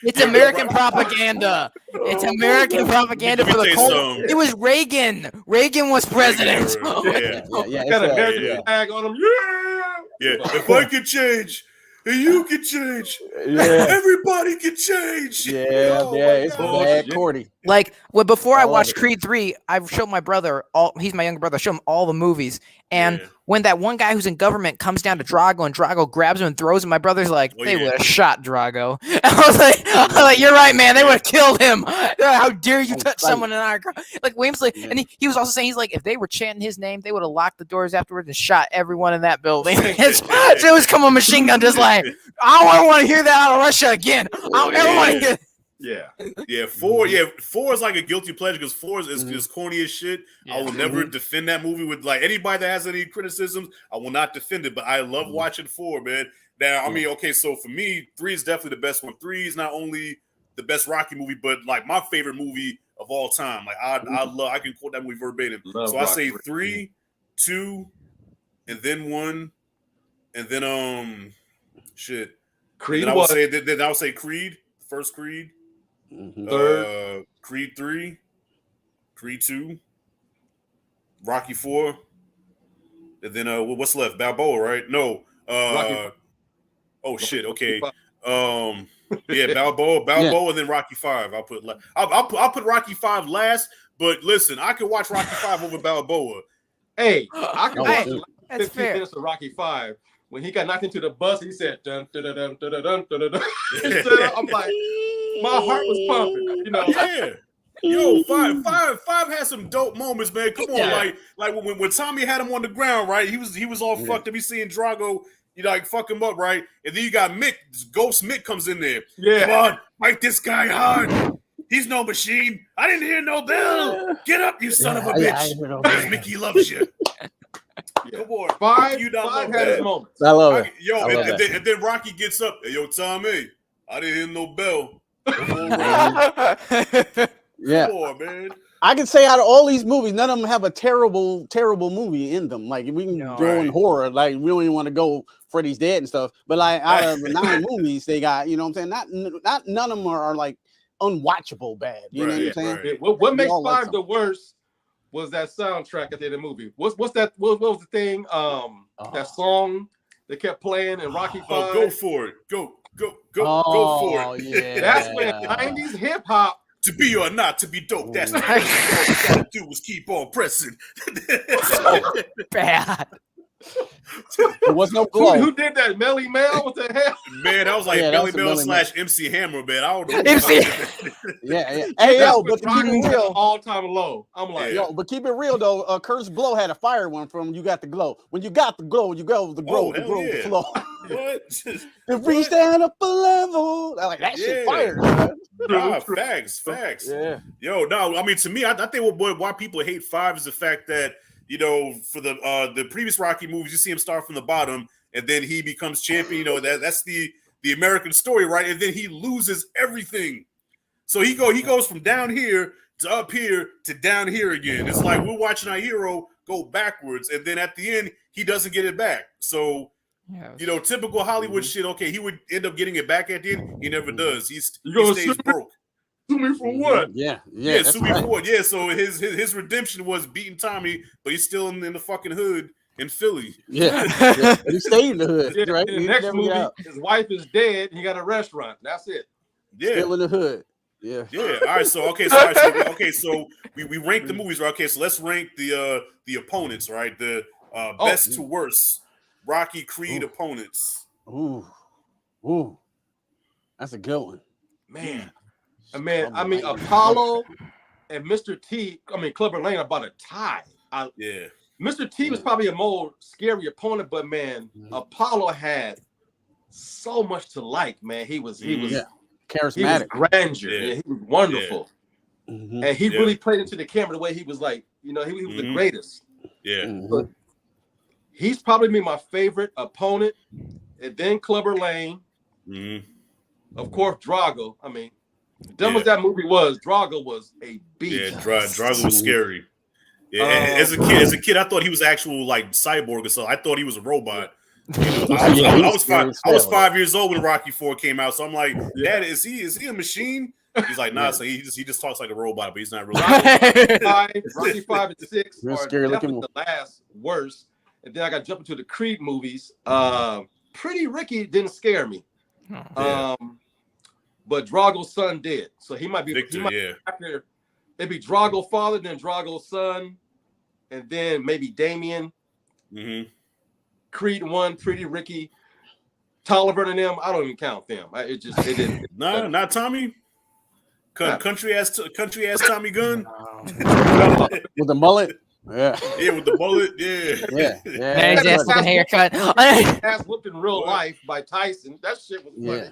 It's American propaganda. It's American propaganda for the Cold. It was Reagan. Reagan was president. Got an American flag on him. Yeah. If I could change. You can change. Yeah. Everybody can change. Yeah, it's bad, Cordy. Like, before I watched Creed 3, I've shown my brother he's my younger brother. I show him all the movies. And when that one guy who's in government comes down to Drago and Drago grabs him and throws him, my brother's like, they would have shot Drago. And I was like, you're right, man. They would have killed him. How dare you touch someone in our like Williams? Like, and he was also saying, he's like, if they were chanting his name, they would have locked the doors afterwards and shot everyone in that building. So it was come a machine gun, just like, I don't want to hear that out of Russia again. I don't ever want to hear. Yeah, 4 is like a guilty pleasure because 4 is corny as shit. I will never defend that movie with like anybody that has any criticisms. I will not defend it, but I love watching 4, man. Now, I mean, okay, so for me, 3 is definitely the best one. 3 is not only the best Rocky movie, but like my favorite movie of all time. Like I can quote that movie verbatim. So I say 3, 2, and then 1, and then shit. Creed. I would say Creed, first Creed. Third, Creed 3, Creed 2, Rocky 4, and then what's left? Balboa, right? No. Shit. Okay. Balboa, and then Rocky 5. I'll put Rocky 5 last. But listen, I could watch Rocky 5 over Balboa. Hey, I can watch 15 fair. minutes of Rocky 5. When he got knocked into the bus, he said, dun, dun, dun, dun, dun, dun, dun, dun. I'm like, my heart was pumping, you know. Yeah. Yo, five had some dope moments, man. Come on, like when Tommy had him on the ground, right? He was all fucked up. He's seeing Drago, like fuck him up, right? And then you got Mick, Ghost Mick comes in there. Yeah. Come on, fight this guy hard. He's no machine. I didn't hear no bell. Get up, you son of a bitch. Mickey loves you. Come on. Five had his moments. I love it. And then Rocky gets up. Hey, yo, Tommy, I didn't hear no bell. Yeah. Come on, man. I can say out of all these movies, none of them have a terrible movie in them. Like we can go in horror, like we don't even want to go Freddy's Dead and stuff. But like out of the 9 movies, they got, you know what I'm saying? Not none of them are like unwatchable bad. You know what I'm saying? Right. What makes 5 the worst was that soundtrack at the end of the movie. What's that? What was the thing? That song they kept playing in Rocky 5. Go for it. Go for it. Yeah. That's when 90s hip hop. To be or not to be dope, that's the thing. All you gotta do is keep on pressing. Bad. There was no glow. Who did that? Melly Mel? What the hell? Man, that was like Melly Mel / MC Hammer, man. I don't know. MC. Yeah. Hey, yo, but to keep it real, all-time low. I'm like, but keep it real though. Curtis Blow had a fire one from You Got the Glow. When you got the glow, you go the glow, the flow. What? To reach down up a level. Like that shit fire. Nah, facts. Yeah. Yo, no, I mean to me, I think why people hate 5 is the fact that, you know, for the previous Rocky movies, you see him start from the bottom and then he becomes champion. You know, that's the American story, right? And then he loses everything. So he goes from down here to up here to down here again. It's like we're watching our hero go backwards, and then at the end he doesn't get it back. So you know, typical Hollywood shit. Okay, he would end up getting it back at the end. He never does. He stays broke. Sue me for what? Yeah. Sue me for what? Yeah. So his redemption was beating Tommy, but he's still in the fucking hood. in Philly. Yeah. He stayed in the hood, right? In the next movie, his wife is dead. And he got a restaurant. That's it. Yeah, still in the hood. Yeah. Yeah. All right. So so we rank the movies, right? Okay. So let's rank the opponents, right? The best to worst Rocky Creed opponents. Ooh. That's a good one. Man. I mean, Apollo and Mr. T, Clubber Lang about a tie. Mr. T was probably a more scary opponent, but man, Apollo had so much to like, man. He was charismatic. He was grandeur. Yeah. He was wonderful. Yeah. And he really played into the camera the way he was like, he was the greatest. Yeah. But he's probably been my favorite opponent. And then Clubber Lang. Of course, Drago. I mean, dumb as that movie was, Drago was a beast. Yeah, Drago was scary. Yeah, as a kid, I thought he was actual like cyborg or so. I thought he was a robot. I was 5 years old when Rocky 4 came out, so I'm like, Dad, is he a machine? He's like, nah, so he just talks like a robot, but he's not really. Rocky 5 and 6 Real are scary definitely the last worst. And then I got to jump into the Creed movies. Pretty Ricky didn't scare me. But Drago's son did. So he might be Victor, after it'd be Drago father, then Drago's son, and then maybe Damien. Creed 1, Pretty Ricky, Tolliver and them. I don't even count them. It didn't. No, not Tommy. Country ass Tommy Gunn. With the mullet. Yeah, with the bullet. Yeah. Nice ass looking haircut. Ass whooped in real life by Tyson. That shit was funny.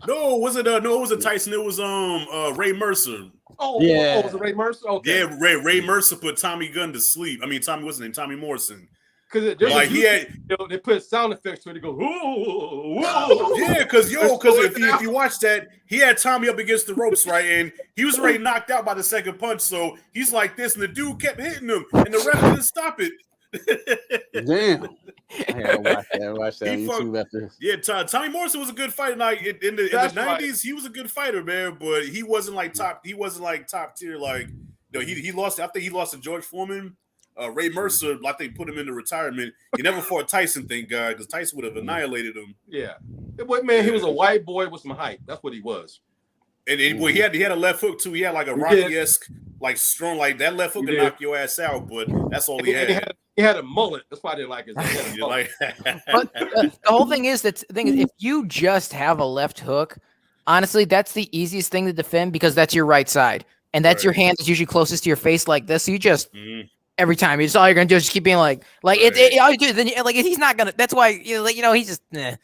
No, was it? No, it wasn't Tyson. It was Ray Mercer. Was it Ray Mercer? Okay. Yeah, Ray Mercer put Tommy Gunn to sleep. I mean, Tommy wasn't named Tommy Morrison. Because they put sound effects to it. They go, ooh. Yeah, because if you watch that, he had Tommy up against the ropes, right, and he was already knocked out by the second punch. So he's like this, and the dude kept hitting him, and the ref didn't stop it. Damn. I gotta watch that on YouTube after this. Yeah, Tommy Morrison was a good fighter. Like in the 90s, he was a good fighter, man. But he wasn't like top. He wasn't like top tier. Like he lost. I think he lost to George Foreman. Ray Mercer, I think, put him into retirement. He never fought Tyson, thank God, because Tyson would have annihilated him. Yeah, he was a white boy with some height. That's what he was. And boy, he had a left hook too. He had like a Rocky-esque, like strong, like that left hook could knock your ass out. But that's all he had. He had a mullet. That's why I didn't like his. But the whole thing is if you just have a left hook, honestly, that's the easiest thing to defend because that's your right side, and that's your hand that's usually closest to your face like this. So you just. Every time, it's all you're gonna do is just keep being like all you do. Then he's not gonna. That's why he's just. Yeah,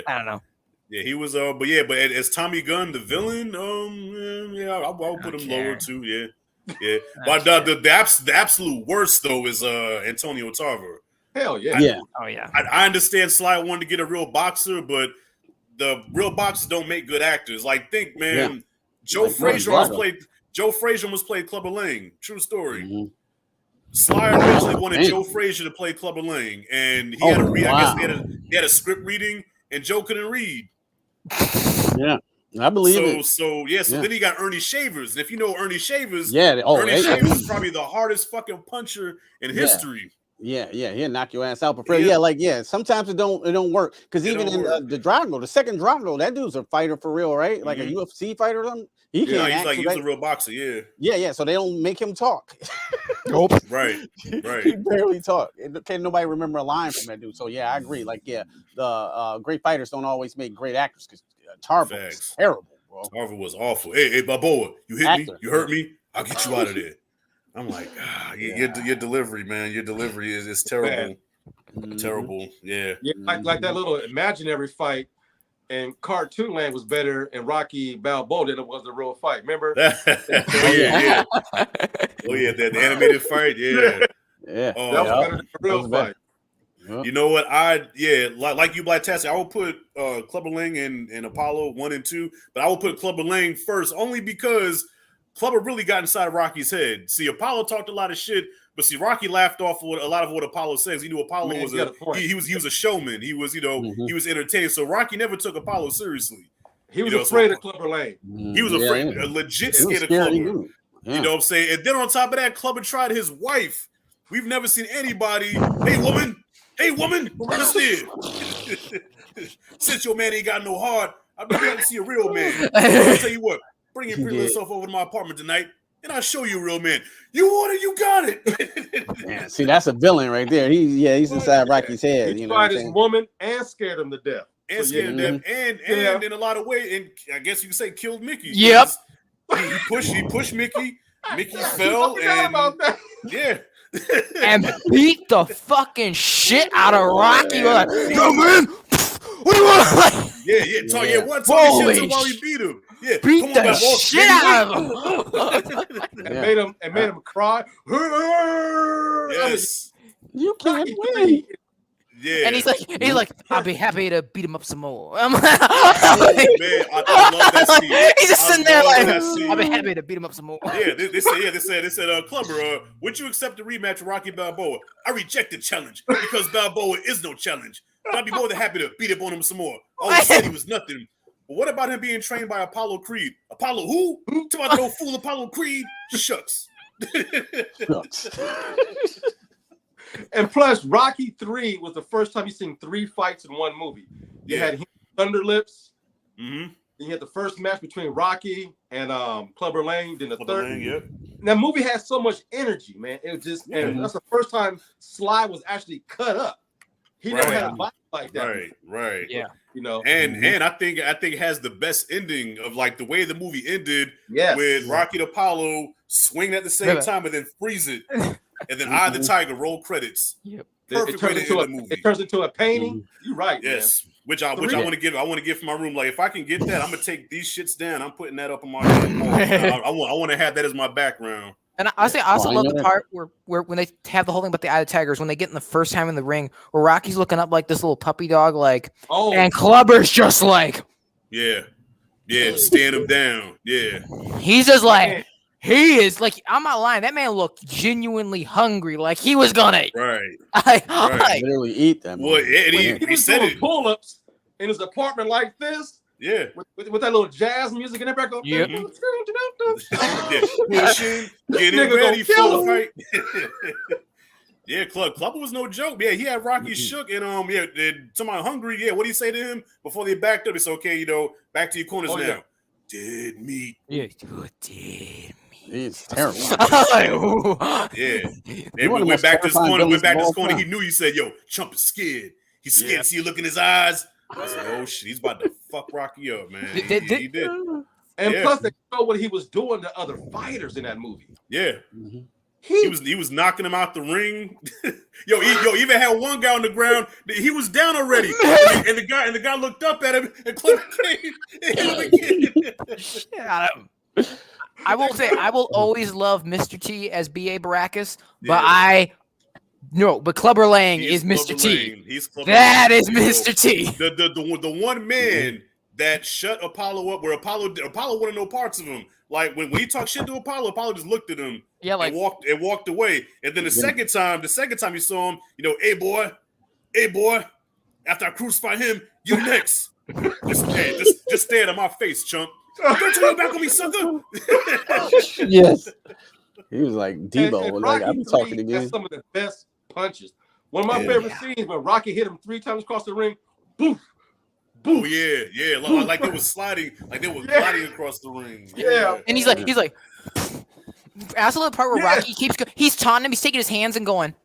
I don't know. Yeah, he was. But as Tommy Gunn, the villain, I'll put him lower too. Yeah. But the absolute worst though is Antonio Tarver. Hell yeah. I understand Sly wanted to get a real boxer, but the real boxers don't make good actors. Like, think, man, Joe Frazier almost played Clubber Lang. True story. Sly originally wanted Joe Frazier to play Clubber Lang, and he had he had a script reading, and Joe couldn't read. Yeah, I believe it. So then he got Ernie Shavers, and if you know Ernie Shavers, Ernie Shavers is probably the hardest fucking puncher in history. Yeah, he'll knock your ass out. But sometimes it don't work because even in the Drago, the second Drago, that dude's a fighter for real, right? Like a UFC fighter or something. He can't act. He's a real boxer. Yeah. So they don't make him talk. Nope. Right. He barely talk. Can't nobody remember a line from that dude. So yeah, I agree. Like the great fighters don't always make great actors because Tarver was terrible, bro. Tarver was awful. Hey, Balboa, you hit me? You hurt me? I'll get you out of there. I'm like, your delivery, man. Your delivery is terrible. Terrible. Yeah. Like that little imaginary fight in cartoon land was better in Rocky Balboa than it was the real fight. Remember? The animated fight. Yeah. That was better than the real fight. You know what? Like you, Blacktastic, I will put Clubber Lang and Apollo 1 and 2, but I will put Clubber Lang first only because Clubber really got inside Rocky's head. See, Apollo talked a lot of shit, but see, Rocky laughed off a lot of what Apollo says. He knew Apollo was a showman. He was, he was entertaining. So Rocky never took Apollo seriously. He was afraid of Clubber Lang. He was afraid, legit scared of Clubber. You know what I'm saying? And then on top of that, Clubber tried his wife. We've never seen anybody. Hey woman, listen here. Since your man ain't got no heart, I'd be glad to see a real man. I'll tell you what, bring your pretty little self over to my apartment tonight, and I'll show you a real man. You want it, you got it. Yeah, see, that's a villain right there. He's inside Rocky's head. He tried his woman and scared him to death. And scared him to death, and in a lot of ways, and I guess you could say killed Mickey. Yep. He pushed Mickey. Mickey fell, and and beat the fucking shit out of Rocky. Like, yo, man, what do you want? One talking shit while he beat him. Yeah, beat the shit out of him. and made him cry. Yes, you can't win. Yeah, and he's like, I'll be happy to beat him up some more. I'm like, man, I love that scene. He's just sitting there like, I'll be happy to beat him up some more. Yeah, they said, Clubber, would you accept the rematch with Rocky Balboa? I reject the challenge because Balboa is no challenge. But I'd be more than happy to beat up on him some more. Oh, he said he was nothing. But what about him being trained by Apollo Creed? Apollo who? Talk about the old fool Apollo Creed? Shucks. And plus, Rocky 3 was the first time you seen 3 fights in one movie. You had Thunder Lips. Mm-hmm. Then you had the first match between Rocky and Clubber Lang. Then the third. Lang, yeah. That movie has so much energy, man. It was just, and that's the first time Sly was actually cut up. He never had a body like that. Right. Yeah. You know, and I think it has the best ending of like the way the movie ended with Rocky and Apollo swing at the same time and then freeze it, and then Eye of the Tiger roll credits. Yep. Perfect way to end the movie. It turns into a painting. You're right. Yes. Man. Which I want to give for my room. Like if I can get that, I'm gonna take these shits down. I'm putting that up on my head. I want to have that as my background. And I also love the part where when they have the whole thing about the Eye of the Tigers, when they get in the first time in the ring, where Rocky's looking up like this little puppy dog, like, and Clubber's just like, stand him down, he's just like, he is like, I'm not lying, that man looked genuinely hungry, like he was gonna, literally eat them. Well, he said it. Pull-ups in his apartment like this. Yeah, with that little jazz music in the background. Pushing, getting ready for the fight. Clubber was no joke. Yeah, he had Rocky shook and somebody hungry. Yeah, what do you say to him before they backed up? It's okay, back to your corners now. Dead meat. Yeah, dead meat. He's terrible. And we went back to this corner. He knew. He said, "Yo, Chump is scared. He's scared to see you look in his eyes." I said, "Oh shit, he's about to fuck Rocky up, man." He did. And plus, they know what he was doing to other fighters in that movie. Yeah, he was knocking him out the ring. Yo, even had one guy on the ground. He was down already, and the guy looked up at him and Cliff came and hit him again. I will say, I will always love Mr. T as B.A. Baracus, but but Clubber Lang is Mr. T. That is Mr. T. The one man that shut Apollo up, where Apollo wanted no parts of him. Like when he talked shit to Apollo just looked at him and walked away. And then the second time you saw him, hey boy, after I crucify him, you next. just stare at my face, chump. Don't turn your back on me, sucker. Yes. He was like Debo. Like I've been talking again. That's some of the best punches. One of my favorite scenes when Rocky hit him 3 times across the ring. Boof. Oh yeah. Like they was sliding, like they was gliding across the ring. Yeah. And he's like. I also love the part where Rocky he's taunting him. He's taking his hands and going,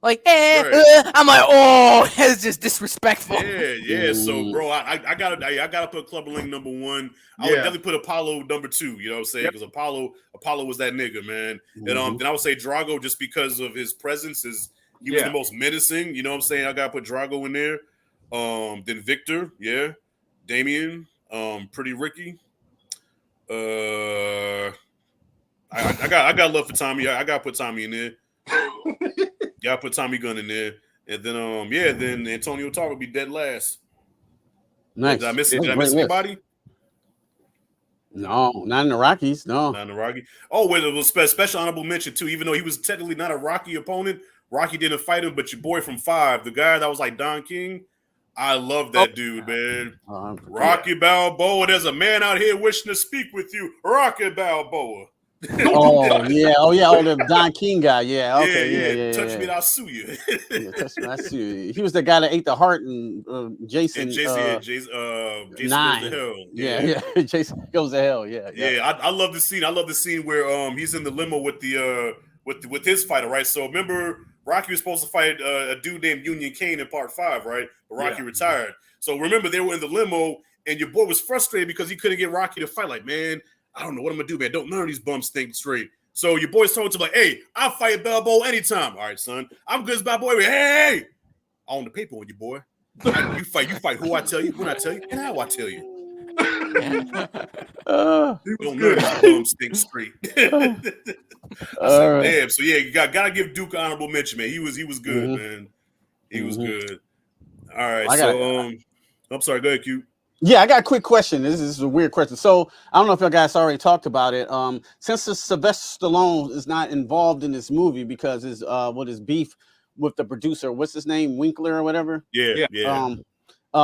like, I'm like, oh, it's just disrespectful. Yeah. So, bro, I gotta put Clubber Lang number 1. I would definitely put Apollo number 2. You know what I'm saying? Because Apollo was that nigga, man. And then I would say Drago just because of his presence he was the most menacing. You know what I'm saying? I gotta put Drago in there. Then Victor, Damien, Pretty Ricky. I got love for Tommy. I gotta put Tommy in there. Gotta put Tommy Gunn in there, and then then Antonio Tarver would be dead last. Nice. Did I miss anybody? No, not in the Rockies. No, not in the Rocky. Oh, well, it was special honorable mention too. Even though he was technically not a Rocky opponent, Rocky didn't fight him. But your boy from 5, the guy that was like Don King, I love that dude, man. Rocky Balboa. There's a man out here wishing to speak with you, Rocky Balboa. Oh yeah, oh the Don King guy. Yeah, okay, yeah. Touch me and I'll sue you. Touch me, I sue you. He was the guy that ate the heart and Jason. And Jason goes 9. to hell. Yeah. Jason goes to hell. Yeah. I love the scene. I love the scene where he's in the limo with the with his fighter, right? So remember, Rocky was supposed to fight a dude named Union Kane in part 5, right? But Rocky retired. So remember, they were in the limo, and your boy was frustrated because he couldn't get Rocky to fight. Like, man, I don't know what I'm gonna do, man. None of these bums think straight. So your boy's told him like, hey, I'll fight Balboa anytime. All right, son. I'm good as Balboa. Hey, I own the paper on you, boy. You fight who I tell you, when I tell you, and how I tell you. Don't know these bums think straight. Damn. So yeah, you gotta give Duke an honorable mention, man. He was good, man. He was good. All right. I'm sorry, go ahead, Q. Yeah, I got a quick question. This is a weird question. So I don't know if you guys already talked about it. Since Sylvester Stallone is not involved in this movie because his beef with the producer, what's his name, Winkler or whatever? Yeah.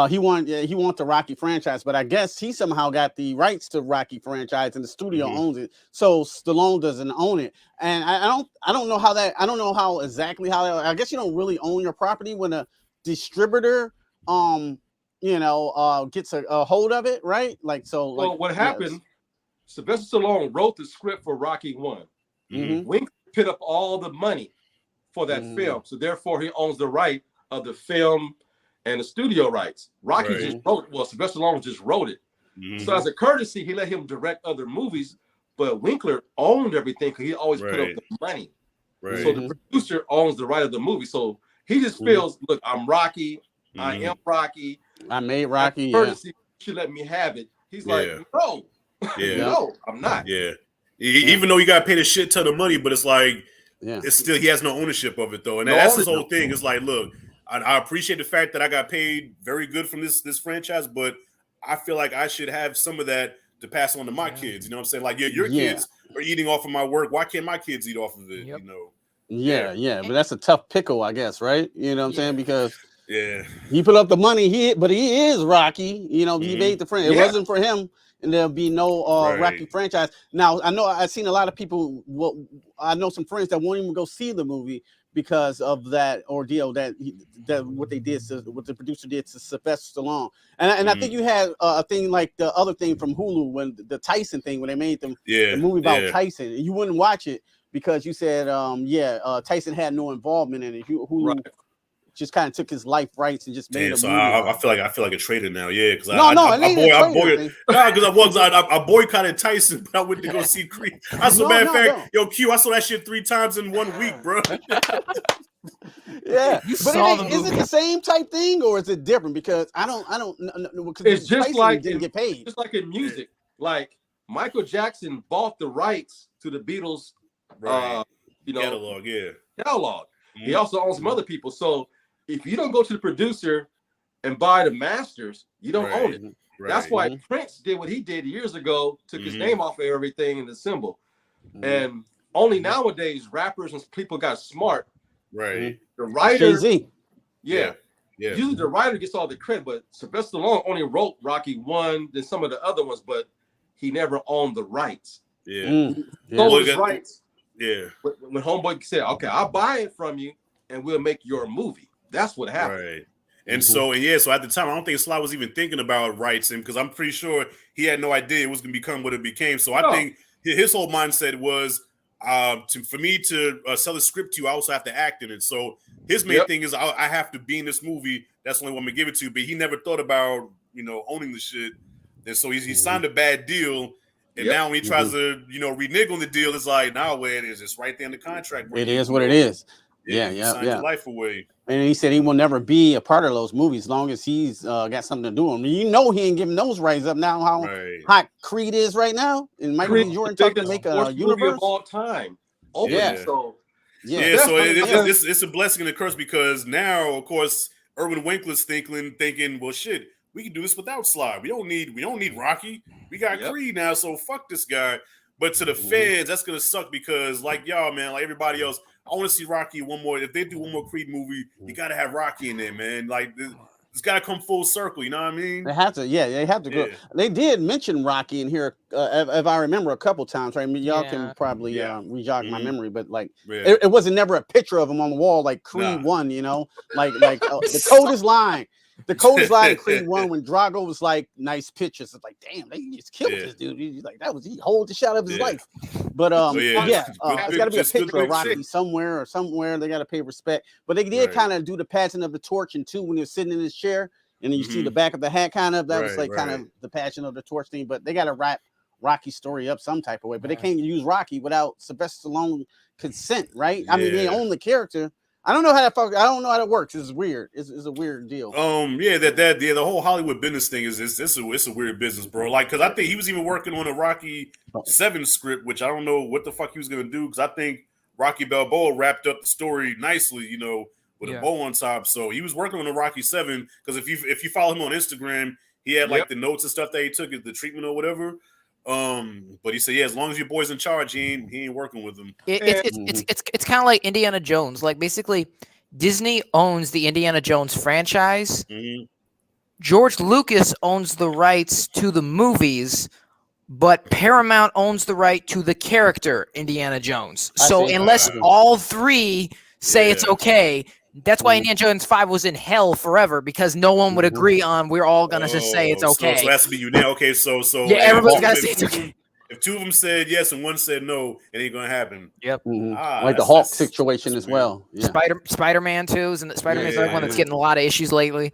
He want the Rocky franchise, but I guess he somehow got the rights to Rocky franchise and the studio owns it. So Stallone doesn't own it. And I don't know how exactly I guess you don't really own your property when a distributor gets a hold of it, right? Well, what happened, Sylvester Stallone wrote the script for Rocky 1. Winkler put up all the money for that film. So therefore he owns the right of the film and the studio rights. Rocky just wrote it. Well, Sylvester Stallone just wrote it. So as a courtesy, he let him direct other movies, but Winkler owned everything because he always put up the money. So the producer owns the right of the movie. So he just feels, look, I'm Rocky. I am Rocky. I made Rocky. Courtesy, should let me have it. He's like, no, no, I'm not. Yeah. Even though he got paid a shit ton of money, but it's like, it's still, he has no ownership of it though. And that's his whole thing. It's like, look, I appreciate the fact that I got paid very good from this franchise, but I feel like I should have some of that to pass on to my kids. You know what I'm saying? Like, your kids are eating off of my work. Why can't my kids eat off of it? You know? Yeah. But that's a tough pickle, I guess, right? You know what I'm saying? Because he put up the money, but he is Rocky. You know, he made the friend. It wasn't for him, and there'll be no Rocky franchise. Now, I know I've seen a lot of people. I know some friends that won't even go see the movie because of that ordeal that what they did, what the producer did to Sylvester Stallone. And I think you had a thing like the other thing from Hulu when the Tyson thing when they made the movie about Tyson, and you wouldn't watch it because you said Tyson had no involvement in it. Hulu just kind of took his life rights and just made a movie. I feel like a traitor now, because I boycotted Tyson, but I went to go see Creed. I saw Q, I saw that shit 3 times in 1 week, bro. Is it the same type thing or is it different? Because I don't know. It's just Tyson like didn't get paid. Just like in music, like Michael Jackson bought the rights to the Beatles, catalog. He also owns some other people, so. If you don't go to the producer and buy the masters, you don't own it. That's why Prince did what he did years ago, took his name off of everything and the symbol. And only nowadays, rappers and people got smart. The writer, Jay-Z. Usually the writer gets all the credit, but Sylvester Stallone only wrote Rocky 1, then some of the other ones, but he never owned the rights. Sold his rights. When Homeboy said, okay, I'll buy it from you and we'll make your movie. That's what happened. And so at the time, I don't think Sly was even thinking about rights, and because I'm pretty sure he had no idea it was going to become what it became. So I think his whole mindset was for me to sell the script to you, I also have to act in it. So his main thing is I have to be in this movie. That's the only one I'm going to give it to. But he never thought about owning the shit, and so he signed a bad deal. And now when he tries to renege on the deal, it's like where it is. It's right there in the contract. It is what it is. Sign your life away. And he said he will never be a part of those movies as long as he's got something to do with them. He ain't giving those rights up now. How hot Creed is right now, and Michael B. Jordan talking to make a universe of all time. So it's a blessing and a curse because now, of course, Irwin Winkler's thinking, well, shit, we can do this without Sly. We don't need Rocky. We got Creed now, so fuck this guy. But to the fans, that's gonna suck because, like y'all, man, like everybody else. I want to see Rocky one more. If they do one more Creed movie, you got to have Rocky in there, man. Like the it's got to come full circle. You know what I mean? They have to, they have to go. Yeah. They did mention Rocky in here, if I remember, a couple times. Right? I mean, y'all can probably re-jog my memory, but like, it wasn't never a picture of him on the wall like Creed 1. You know, like the coldest line. The coldest line in Creed 1 when Drago was like, nice pictures. It's like, damn, they just killed this dude. He's like, he hold the shot of his life. But it's got to be a picture of Rocky somewhere. They got to pay respect. But they did kind of do the passing of the torch in 2 when he was sitting in his chair, and then you see the back of the hat kind of. That was like kind of the passing of the torch thing. But they got to wrap Rocky's story up some type of way. But they can't use Rocky without Sylvester Stallone consent, right? I mean, they own the character. I don't know how that works. It's weird. It's a weird deal. The whole Hollywood business thing is it's a weird business, bro. Like, because I think he was even working on a Rocky 7 script, which I don't know what the fuck he was gonna do. Because I think Rocky Balboa wrapped up the story nicely, you know, with a bow on top. So he was working on a Rocky 7. Because if you follow him on Instagram, he had like the notes and stuff that he took, the treatment or whatever. But he said, as long as your boy's in charge, he ain't working with him. It's kind of like Indiana Jones. Like, basically, Disney owns the Indiana Jones franchise. George Lucas owns the rights to the movies, but Paramount owns the right to the character Indiana Jones. So unless all three say it's okay, that's why Indiana Jones 5 was in hell forever, because no one would agree on. We're all gonna just say it's okay. So it has to be you now. Okay, so everybody's gotta say it's okay. If 2 of them said yes and 1 said no, it ain't gonna happen. Yep. Like the Hulk situation as well. Yeah. Spider-Man 2 and Spider-Man's the one that's getting a lot of issues lately.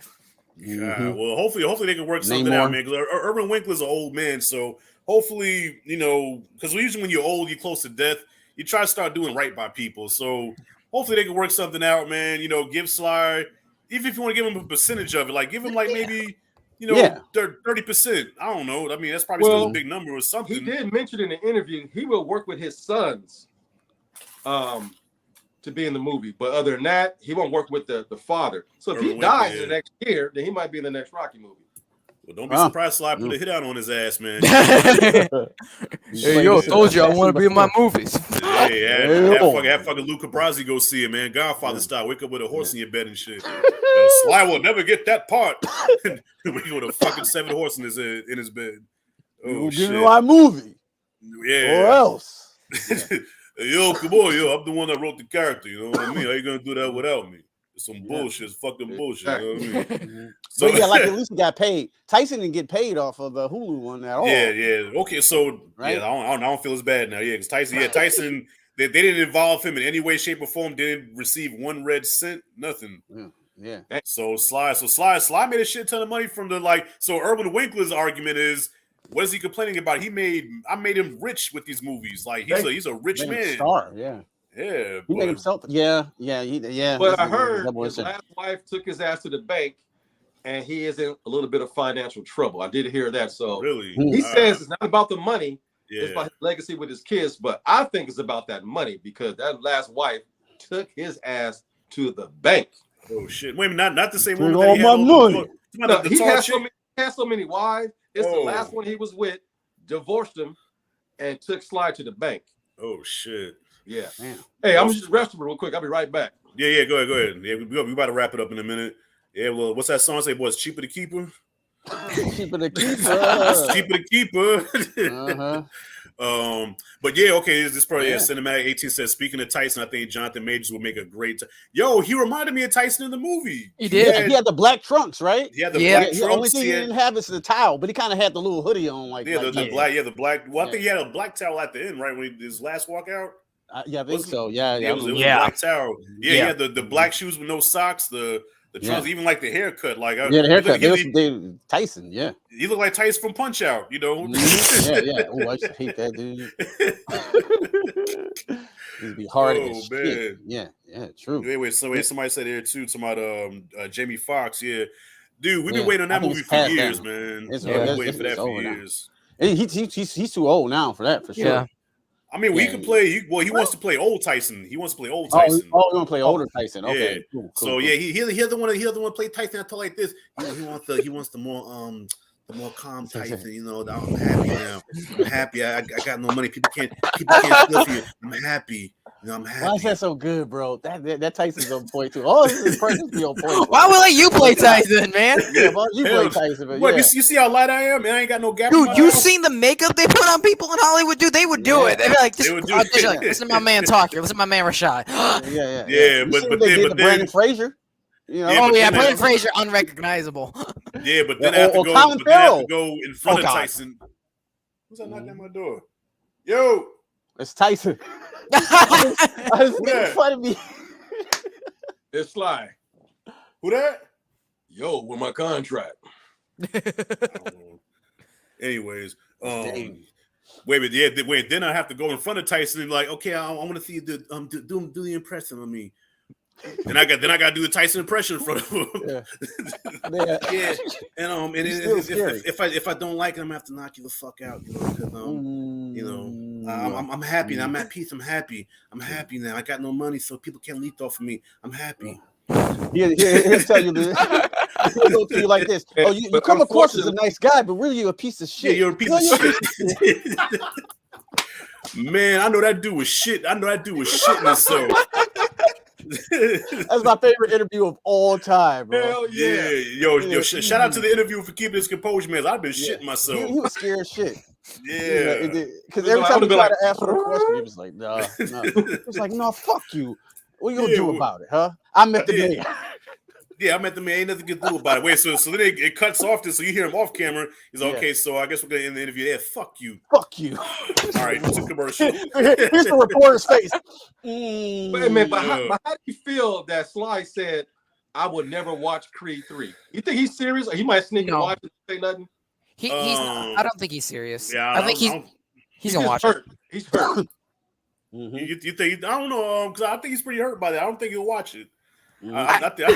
Well, hopefully they can work something out, man. Because Urban Winkler's an old man, so hopefully, you know, because usually when you're old, you're close to death, you try to start doing right by people. So hopefully they can work something out, man. You know, give Sly, even if you want to give him a percentage of it, like give him like maybe, you know, 30%. I don't know. I mean, that's probably still a big number or something. He did mention in the interview he will work with his sons to be in the movie. But other than that, he won't work with the father. So if he dies in the next year, then he might be in the next Rocky movie. Well, don't be surprised Sly put a hit out on his ass, man. Hey, yo, told you I want to be in my movies. Have fucking Luca Brasi go see it, man. Godfather style. Wake up with a horse in your bed and shit. Sly will never get that part. Wake up with a fucking 7 horse in his bed. Oh, shit. Get in my movie. Yeah. Or else. Yo, come on, I'm the one that wrote the character. You know what I mean? How you gonna do that without me? It's some bullshit. It's fucking bullshit. You know what I mean? So like at least he got paid. Tyson didn't get paid off of the Hulu one at all. Yeah. Okay, so I don't feel as bad now. Yeah, because Tyson, they didn't involve him in any way, shape, or form. Didn't receive 1 red cent. Nothing. Yeah. So Sly made a shit ton of money from the like. So Urban Winkler's argument is, what is he complaining about? I made him rich with these movies. Like he's a rich man. Star, yeah. Yeah. He made himself. Yeah. But I heard his last wife took his ass to the bank, and he is in a little bit of financial trouble. I did hear that. So really, he says it's not about the money. It's about his legacy with his kids. But I think it's about that money, because that last wife took his ass to the bank. Oh shit! Wait a minute, not the same woman. All my money. No, he has so many wives. It's the last one he was with, divorced him, and took Sly to the bank. Oh shit! Yeah. Man. Hey, I'm just resting real quick. I'll be right back. Yeah. Go ahead. Yeah, we about to wrap it up in a minute. Yeah. Well, what's that song say? Boy, it's cheaper to keep her. Cheaper to keep it's cheaper to keep her. But yeah, okay. This probably Cinematic 18 says, speaking of Tyson, I think Jonathan Majors will make a great. Yo, he reminded me of Tyson in the movie. He did. He had the black trunks, right? He had the black trunks. The only thing he didn't have is the towel, but he kind of had the little hoodie on, the black. Well, I think he had a black towel at the end, right, when his last walkout. I think so. Yeah, it was a black towel. Yeah, he had the black shoes with no socks. The trunks, even like the haircut, like the haircut. Tyson, he looked like Tyson from Punch Out, you know. Yeah. Oh, I used to hate that dude. It'd be hard as shit. Yeah, true. Anyway, somebody said here too, talking about Jamie Foxx. Yeah, dude, we've been waiting on that movie for years, man. We've been waiting for that for years. He's too old now for that, for sure. Yeah. I mean, we can play. He wants to play old Tyson. He wants to play old Tyson. He want to play older Tyson. Okay, cool. So yeah, he's the one to play Tyson. I tell like this. You know, he wants the more calm Tyson. You know, I'm happy now. I'm happy. I got no money. People can't steal from you. I'm happy. I'm happy. Why is that so good, bro? That Tyson's on point too. All his impressions be on point. Why would you play Tyson, man? Yeah, well, you play Tyson, but yeah. You see how light I am? Man, I ain't got no gap. Dude, you seen the makeup they put on people in Hollywood? Dude, they would do it. They'd be like, listen to my man talk here. Listen to my man Rashad. Yeah, but then Brandon Fraser. You know? Brandon Fraser, unrecognizable. Yeah, but then I have to go in front of Tyson. Who's that knocking at my door? Yo, it's Tyson. I was making fun of me. It's Sly. Who that? Yo, with my contract. Anyways, wait. Then I have to go in front of Tyson and be like, okay, I want to see you do the impression on me. Then I got to do the Tyson impression in front of him. Yeah. And if I don't like it, I'm gonna have to knock you the fuck out, because I'm happy and I'm at peace. I'm happy now. I got no money, so people can't leech off of me. I'm happy. He'll tell you this. He'll go to you like this. Oh, you come across as a nice guy, but really you're a piece of shit. Yeah, you're a piece of shit. Man, I know that dude was shit. I know that dude was shitting himself. That's my favorite interview of all time, bro. Hell yeah. Yo, shout out to the interview for keeping his composure, man. I've been shitting myself. He was scared as shit. Yeah. Because every time we try to ask for a question, he was like, no. He was like, no, fuck you. What you gonna do about it, huh? I met the man. Yeah, I met the man. Ain't nothing to do about it. Wait, so then it cuts off this, so you hear him off camera. He's like, okay, so I guess we're gonna end the interview there. Fuck you. Fuck you. All right, it's a commercial. Here's the reporter's face. But how do you feel that Sly said, I would never watch Creed 3? You think he's serious? Or he might sneak and watch it and say nothing? He's not. I don't think he's serious. Yeah, I think he's gonna watch hurt. it. He's hurt. You think? I don't know, because I think he's pretty hurt by that. I don't think he'll watch it. I think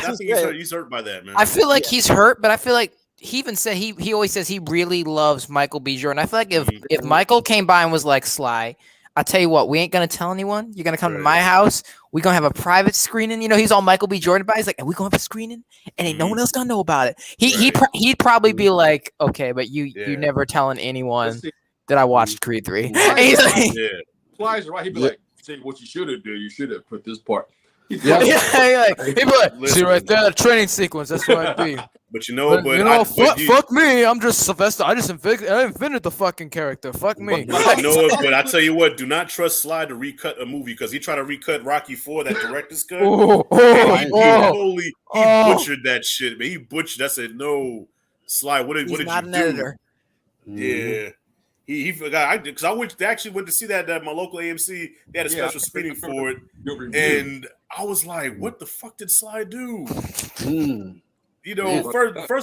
he's hurt by that, man. I feel like he's hurt, but I feel like he even said he always says he really loves Michael B. Jordan. I feel like if Michael came by and was like, Sly, I tell you what, we ain't gonna tell anyone. You're gonna come to my house. We're gonna have a private screening. He's all Michael B. Jordan by. He's like, and we're gonna have a screening, and ain't no one else gonna know about it. He'd probably be like, okay, but you never telling anyone that I watched Creed 3. He's like, Sly's right. He'd be like, see what you should have did. You should have put this part. He'd be like, see right there, that training sequence. That's what I'd be. But fuck me. I'm just Sylvester. I invented the fucking character. Fuck me. But I tell you what, do not trust Sly to recut a movie, because he tried to recut Rocky IV, that director's cut. He butchered that shit, man. He butchered. I said, no, Sly. What did you do? An editor. Yeah. He forgot, because I actually went to see that at my local AMC. They had a special screening for it, and I was like, "What the fuck did Sly do?" First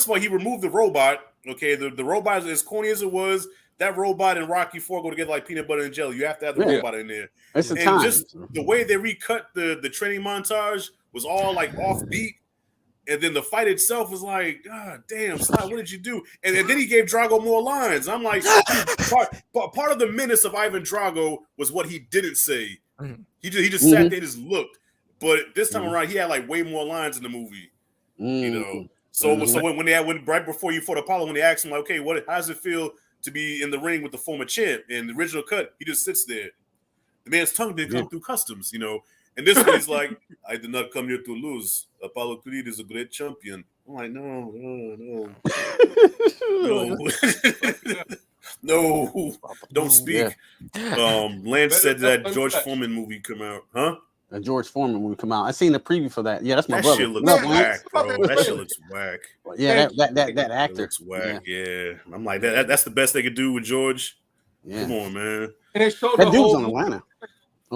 of all, he removed the robot. Okay, the robot, as corny as it was, that robot and Rocky IV go together like peanut butter and jelly. You have to have the robot in there. It's and just the way they recut the training montage was all like offbeat. And then the fight itself was like, God damn, Sly, what did you do? And then he gave Drago more lines. I'm like, part of the menace of Ivan Drago was what he didn't say. He just sat there and just looked. But this time around, he had like way more lines in the movie. So when right before you fought Apollo, when they asked him, like, okay, how does it feel to be in the ring with the former champ? In the original cut, he just sits there. The man's tongue didn't come through customs, And this one, he's like, I did not come here to lose. Apollo Creed is a great champion. I'm like, no. No, don't speak. Lance said that George Foreman movie come out. Huh? A George Foreman movie come out. I seen the preview for that. Yeah, that's my that brother. Shit looks whack, bro. That shit looks whack. Yeah, that actor looks whack. Yeah. I'm like, that's the best they could do with George. Yeah. Come on, man. And they showed that dude's on Atlanta.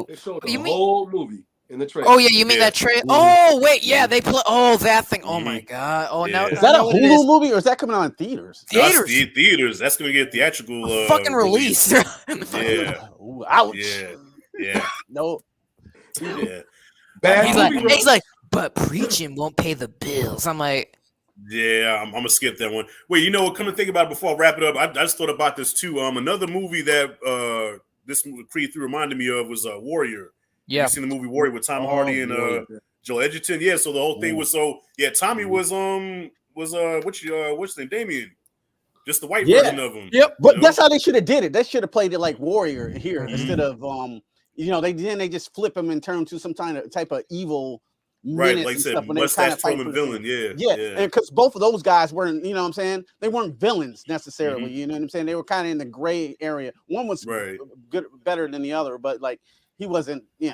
They showed the whole movie. In the trailer. Oh yeah, you mean that trailer? Oh wait, yeah, they play. Oh, that thing. Oh my god. Oh no, is that a Hulu movie or is that coming out in theaters? Theaters. That's gonna get theatrical. Fucking release. Yeah. Ooh, ouch. Yeah. No. Yeah. He's like, but preaching won't pay the bills. I'm like, yeah, I'm gonna skip that one. Wait, come to think about it before I wrap it up. I just thought about this too. Another movie that this movie Creed 3 reminded me of was Warrior. Yeah, you seen the movie Warrior with Tom Hardy and Joel Edgerton? Yeah, so the whole thing was Tommy was what's his name, Damien, just the white version of him. Yep, but that's how they should have did it. They should have played it like Warrior here instead of they just flip him and turn him to some type of evil. Right, like I said, mustache twirling villain. Yeah. Because both of those guys weren't, you know what I'm saying? They weren't villains necessarily. You know what I'm saying? They were kind of in the gray area. One was good, better than the other, but like he wasn't, they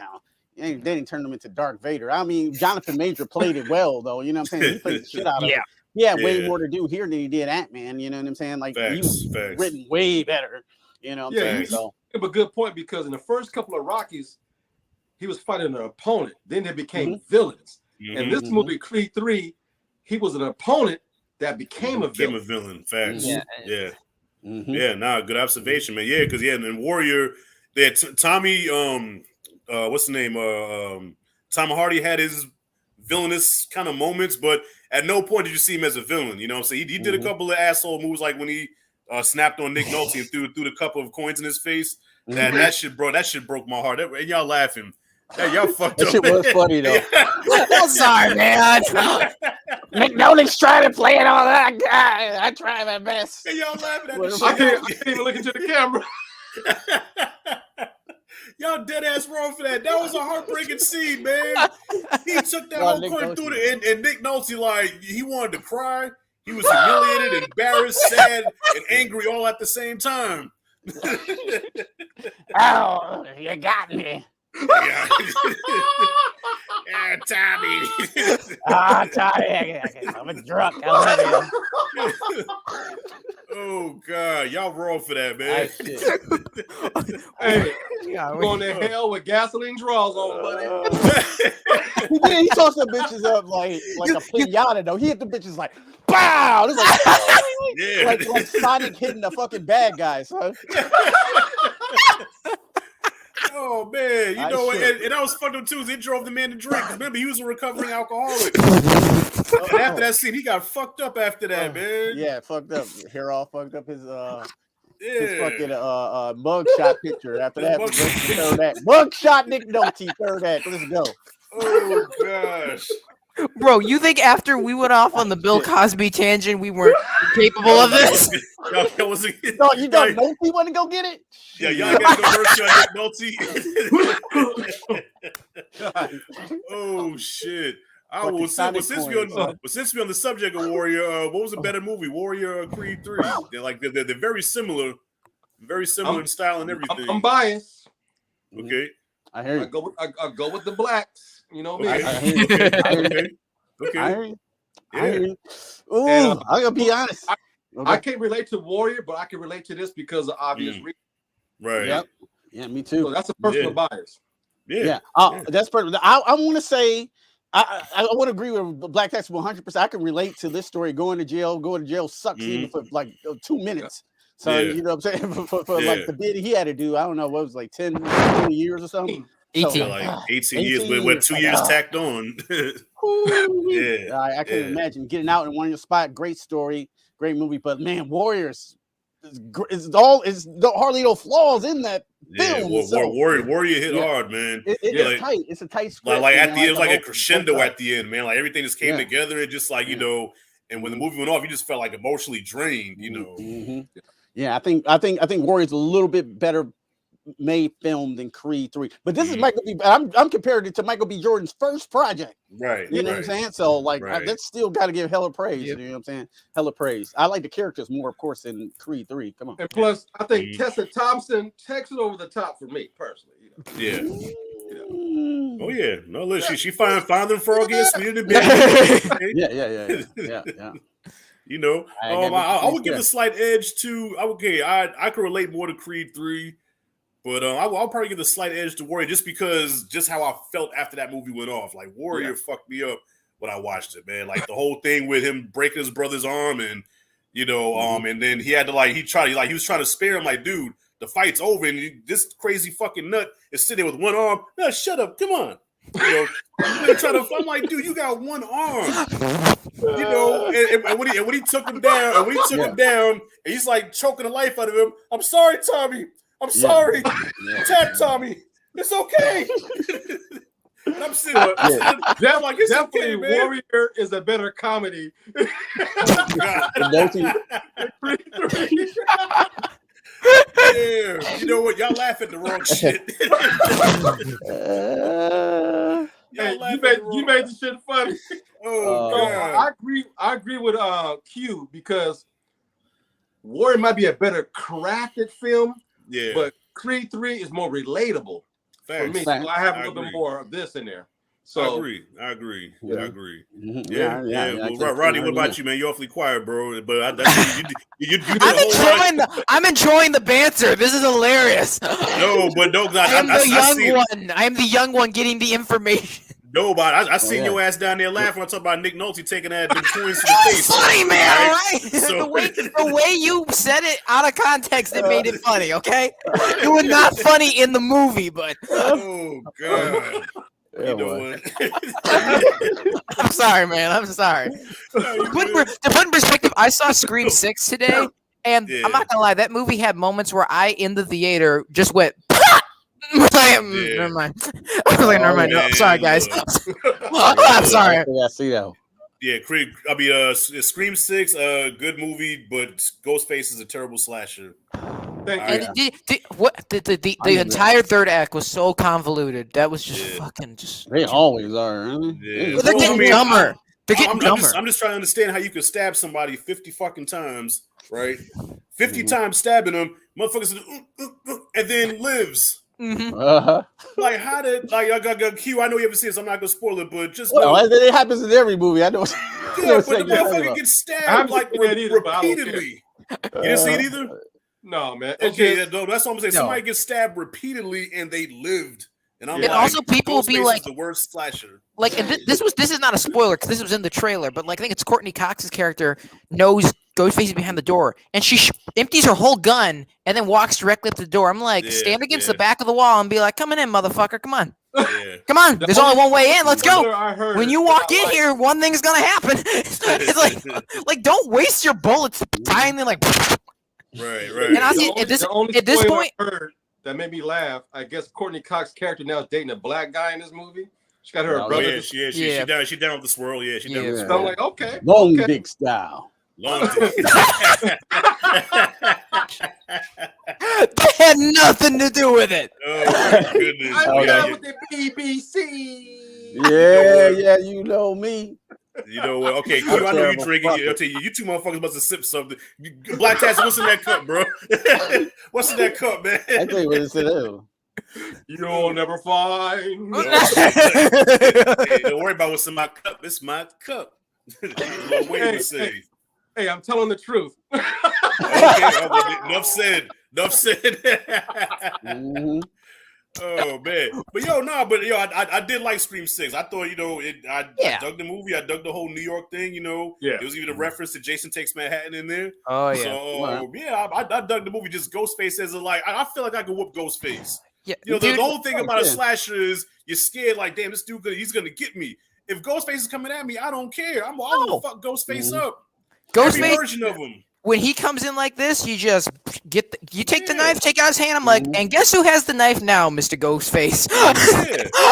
didn't turn him into Darth Vader. I mean, Jonathan Major played it well, though. You know what I'm saying? He played the shit out of it. He had way more to do here than he did Ant-Man. You know what I'm saying? Like he was written way better. You know what I'm saying? So, a good point, because in the first couple of Rockies, he was fighting an opponent. Then they became villains. And this movie, Creed 3, he was an opponent that became a villain. Facts. Good observation, man. Yeah, because in Warrior, they had Tommy. What's the name? Tom Hardy had his villainous kind of moments, but at no point did you see him as a villain. You know what I'm saying? He did a couple of asshole moves, like when he snapped on Nick Nolte and threw the cup of coins in his face. That shit broke my heart. And y'all laughing. Hey, y'all fucked up. That shit was funny though. I'm sorry, man. Nick Nolte's trying to play it all that guy. I try my best. Hey, y'all laughing at this shit. I can't even look into the camera. Y'all dead ass wrong for that. That was a heartbreaking scene, man. He took that whole coin through it, and Nick Nolte, like, he wanted to cry. He was humiliated, embarrassed, sad, and angry all at the same time. Oh, you got me. Tommy. Tommy, I'm a drunk. I love you. Oh God, y'all wrong for that, man. Hey, going to hell with gasoline draws on, buddy. He tossed the bitches up like a pinata though. He hit the bitches like, pow! Like Sonic hitting the fucking bad guy, son. Oh man, and that was fucked up too. He drove the man to drink. Remember, he was a recovering alcoholic. And after that scene, he got fucked up after that, man. Yeah, fucked up. Hair all fucked up. His fucking mugshot picture. After that, third act. Mugshot Nick Nolte, third act. Let's go. Oh gosh. Bro, you think after we went off on the Bill Cosby tangent, we weren't capable of this? No, you thought Nolte want to go get it? Yeah, y'all got no mercy on Nolte. Oh shit! Since we're on the subject of Warrior, what was a better movie, Warrior or Creed 3? They're very similar in style and everything. I'm biased. Okay, I hear you. I go with the blacks. You know me. Okay. I hear you. Ooh, I'm gonna be honest. I can't relate to Warrior, but I can relate to this because of obvious reasons. Right. Yep. Yeah, me too. So that's a personal bias. Yeah. That's personal. I want to say I want to agree with Blacktastic 100%. I can relate to this story. Going to jail sucks even for like 2 minutes. So you know what I'm saying? For like the bid he had to do, I don't know, what was like 10, 20 years or something. 18. So, like 18 years, with 2 years tacked on. I can imagine getting out in one of your spot. Great story, great movie, but man, Warriors is hardly no flaws in that film. Warrior hit hard, man. It's tight. It's a tight script. Like at the end, it was like a crescendo at the end, man. Like everything just came together and just like and when the movie went off, you just felt like emotionally drained, Yeah, I think Warrior's a little bit better made film than Creed 3, but this is Michael B. I'm comparing it to Michael B. Jordan's first project, right? You know what I'm saying? So like, that's still got to give hella praise. You know what I'm saying? Hella praise. I like the characters more, of course, than Creed 3. Come on. And plus, I think Tessa Thompson takes it over the top for me personally. Oh yeah, no, look, she found them froggies, smeared it. Yeah. I would give a slight edge to. I could relate more to Creed 3. But I'll probably give a slight edge to Warrior just because how I felt after that movie went off. Like Warrior fucked me up when I watched it, man. Like the whole thing with him breaking his brother's arm and and then he had to he was trying to spare him, like, dude, the fight's over and this crazy fucking nut is sitting there with one arm. No, shut up, come on. I'm like, dude, you got one arm. And when he took him down, and he's like choking the life out of him. I'm sorry, Tommy. I'm sorry. Tap Tommy. It's okay. And I'm sitting like, it's definitely okay, man. Warrior is a better comedy. You know what? Y'all laugh at the wrong shit. You made the shit funny. God. I agree with Q because Warrior might be a better crafted film. Yeah. But Creed 3 is more relatable for me. So I have a little bit more of this in there. So I agree. Yeah. I agree. Mhm. Yeah. Well, Rodney, what about you, man? You're awfully quiet, bro. But I'm enjoying the banter. This is hilarious. No, but no, I am the young one. I am the young one getting the information. No, but I seen your ass down there laughing when I talk about Nick Nolte taking that coins to the face. Funny, man. All right. So, the way you said it out of context, it made it funny. Okay, it was not funny in the movie, but oh god. You know what? I'm sorry, man. I'm sorry. To put in perspective, I saw Scream 6 today, and I'm not gonna lie, that movie had moments where I in the theater just went. Never mind. I was like, never mind. No, I'm sorry, guys. I'm sorry. I see that. Yeah, Creed. Scream 6, good movie, but Ghostface is a terrible slasher. The entire third act was so convoluted. That was just fucking just. They always are. Huh? Yeah. They're getting dumber. They're getting dumber. I'm just trying to understand how you could stab somebody 50 fucking times, right? 50 times stabbing them, motherfuckers, and then lives. Mm-hmm. Like how did I got Q? I know you haven't seen it, so I'm not gonna spoil it, but just it happens in every movie. I know. Yeah, but the motherfucker gets stabbed like repeatedly. You didn't see it either? No, man. Okay, no, that's what I'm saying. No. Somebody gets stabbed repeatedly and they lived. And I'm also people will be like the worst slasher. Like, and this is not a spoiler because this was in the trailer, but like I think it's Courtney Cox's character knows Ghostface is behind the door, and she empties her whole gun and then walks directly up to the door. I'm like, stand against the back of the wall and be like, "Coming in, motherfucker! Come on, come on! There's only one way in. Let's go." When you walk in here, one thing's gonna happen. It's like don't waste your bullets tying them like. Right. And at this point. That made me laugh. I guess Courtney Cox's character now is dating a black guy in this movie. She got her brother. Yeah, she down with the swirl. Yeah, she down with the swirl. So I'm like, okay. Long dick style. Long dick. That had nothing to do with it. Oh my goodness. I'm down with the BBC. Yeah, you know me. You know what? Okay, Q, I know you drinking. I'll tell you, you two motherfuckers must have sipped something. Blacktastic, what's in that cup, bro? What's in that cup, man? I tell you what it's in. You'll never find. Hey, don't worry about what's in my cup. It's my cup. Hey, I'm telling the truth. Okay, enough said. Mm-hmm. Oh man, but I did like Scream 6. I thought I dug the movie. I dug the whole New York thing. There was even a reference to Jason Takes Manhattan in there. Oh yeah. So I dug the movie. Just Ghostface as I feel like I could whoop Ghostface. Yeah, the whole thing about a slasher is you're scared. Like, damn, this dude he's gonna get me. If Ghostface is coming at me, I don't care. I'm gonna fuck Ghostface up. Ghostface Every version of him. When he comes in like this, you just you take the knife, take out his hand. I'm like, and guess who has the knife now, Mr. Ghostface?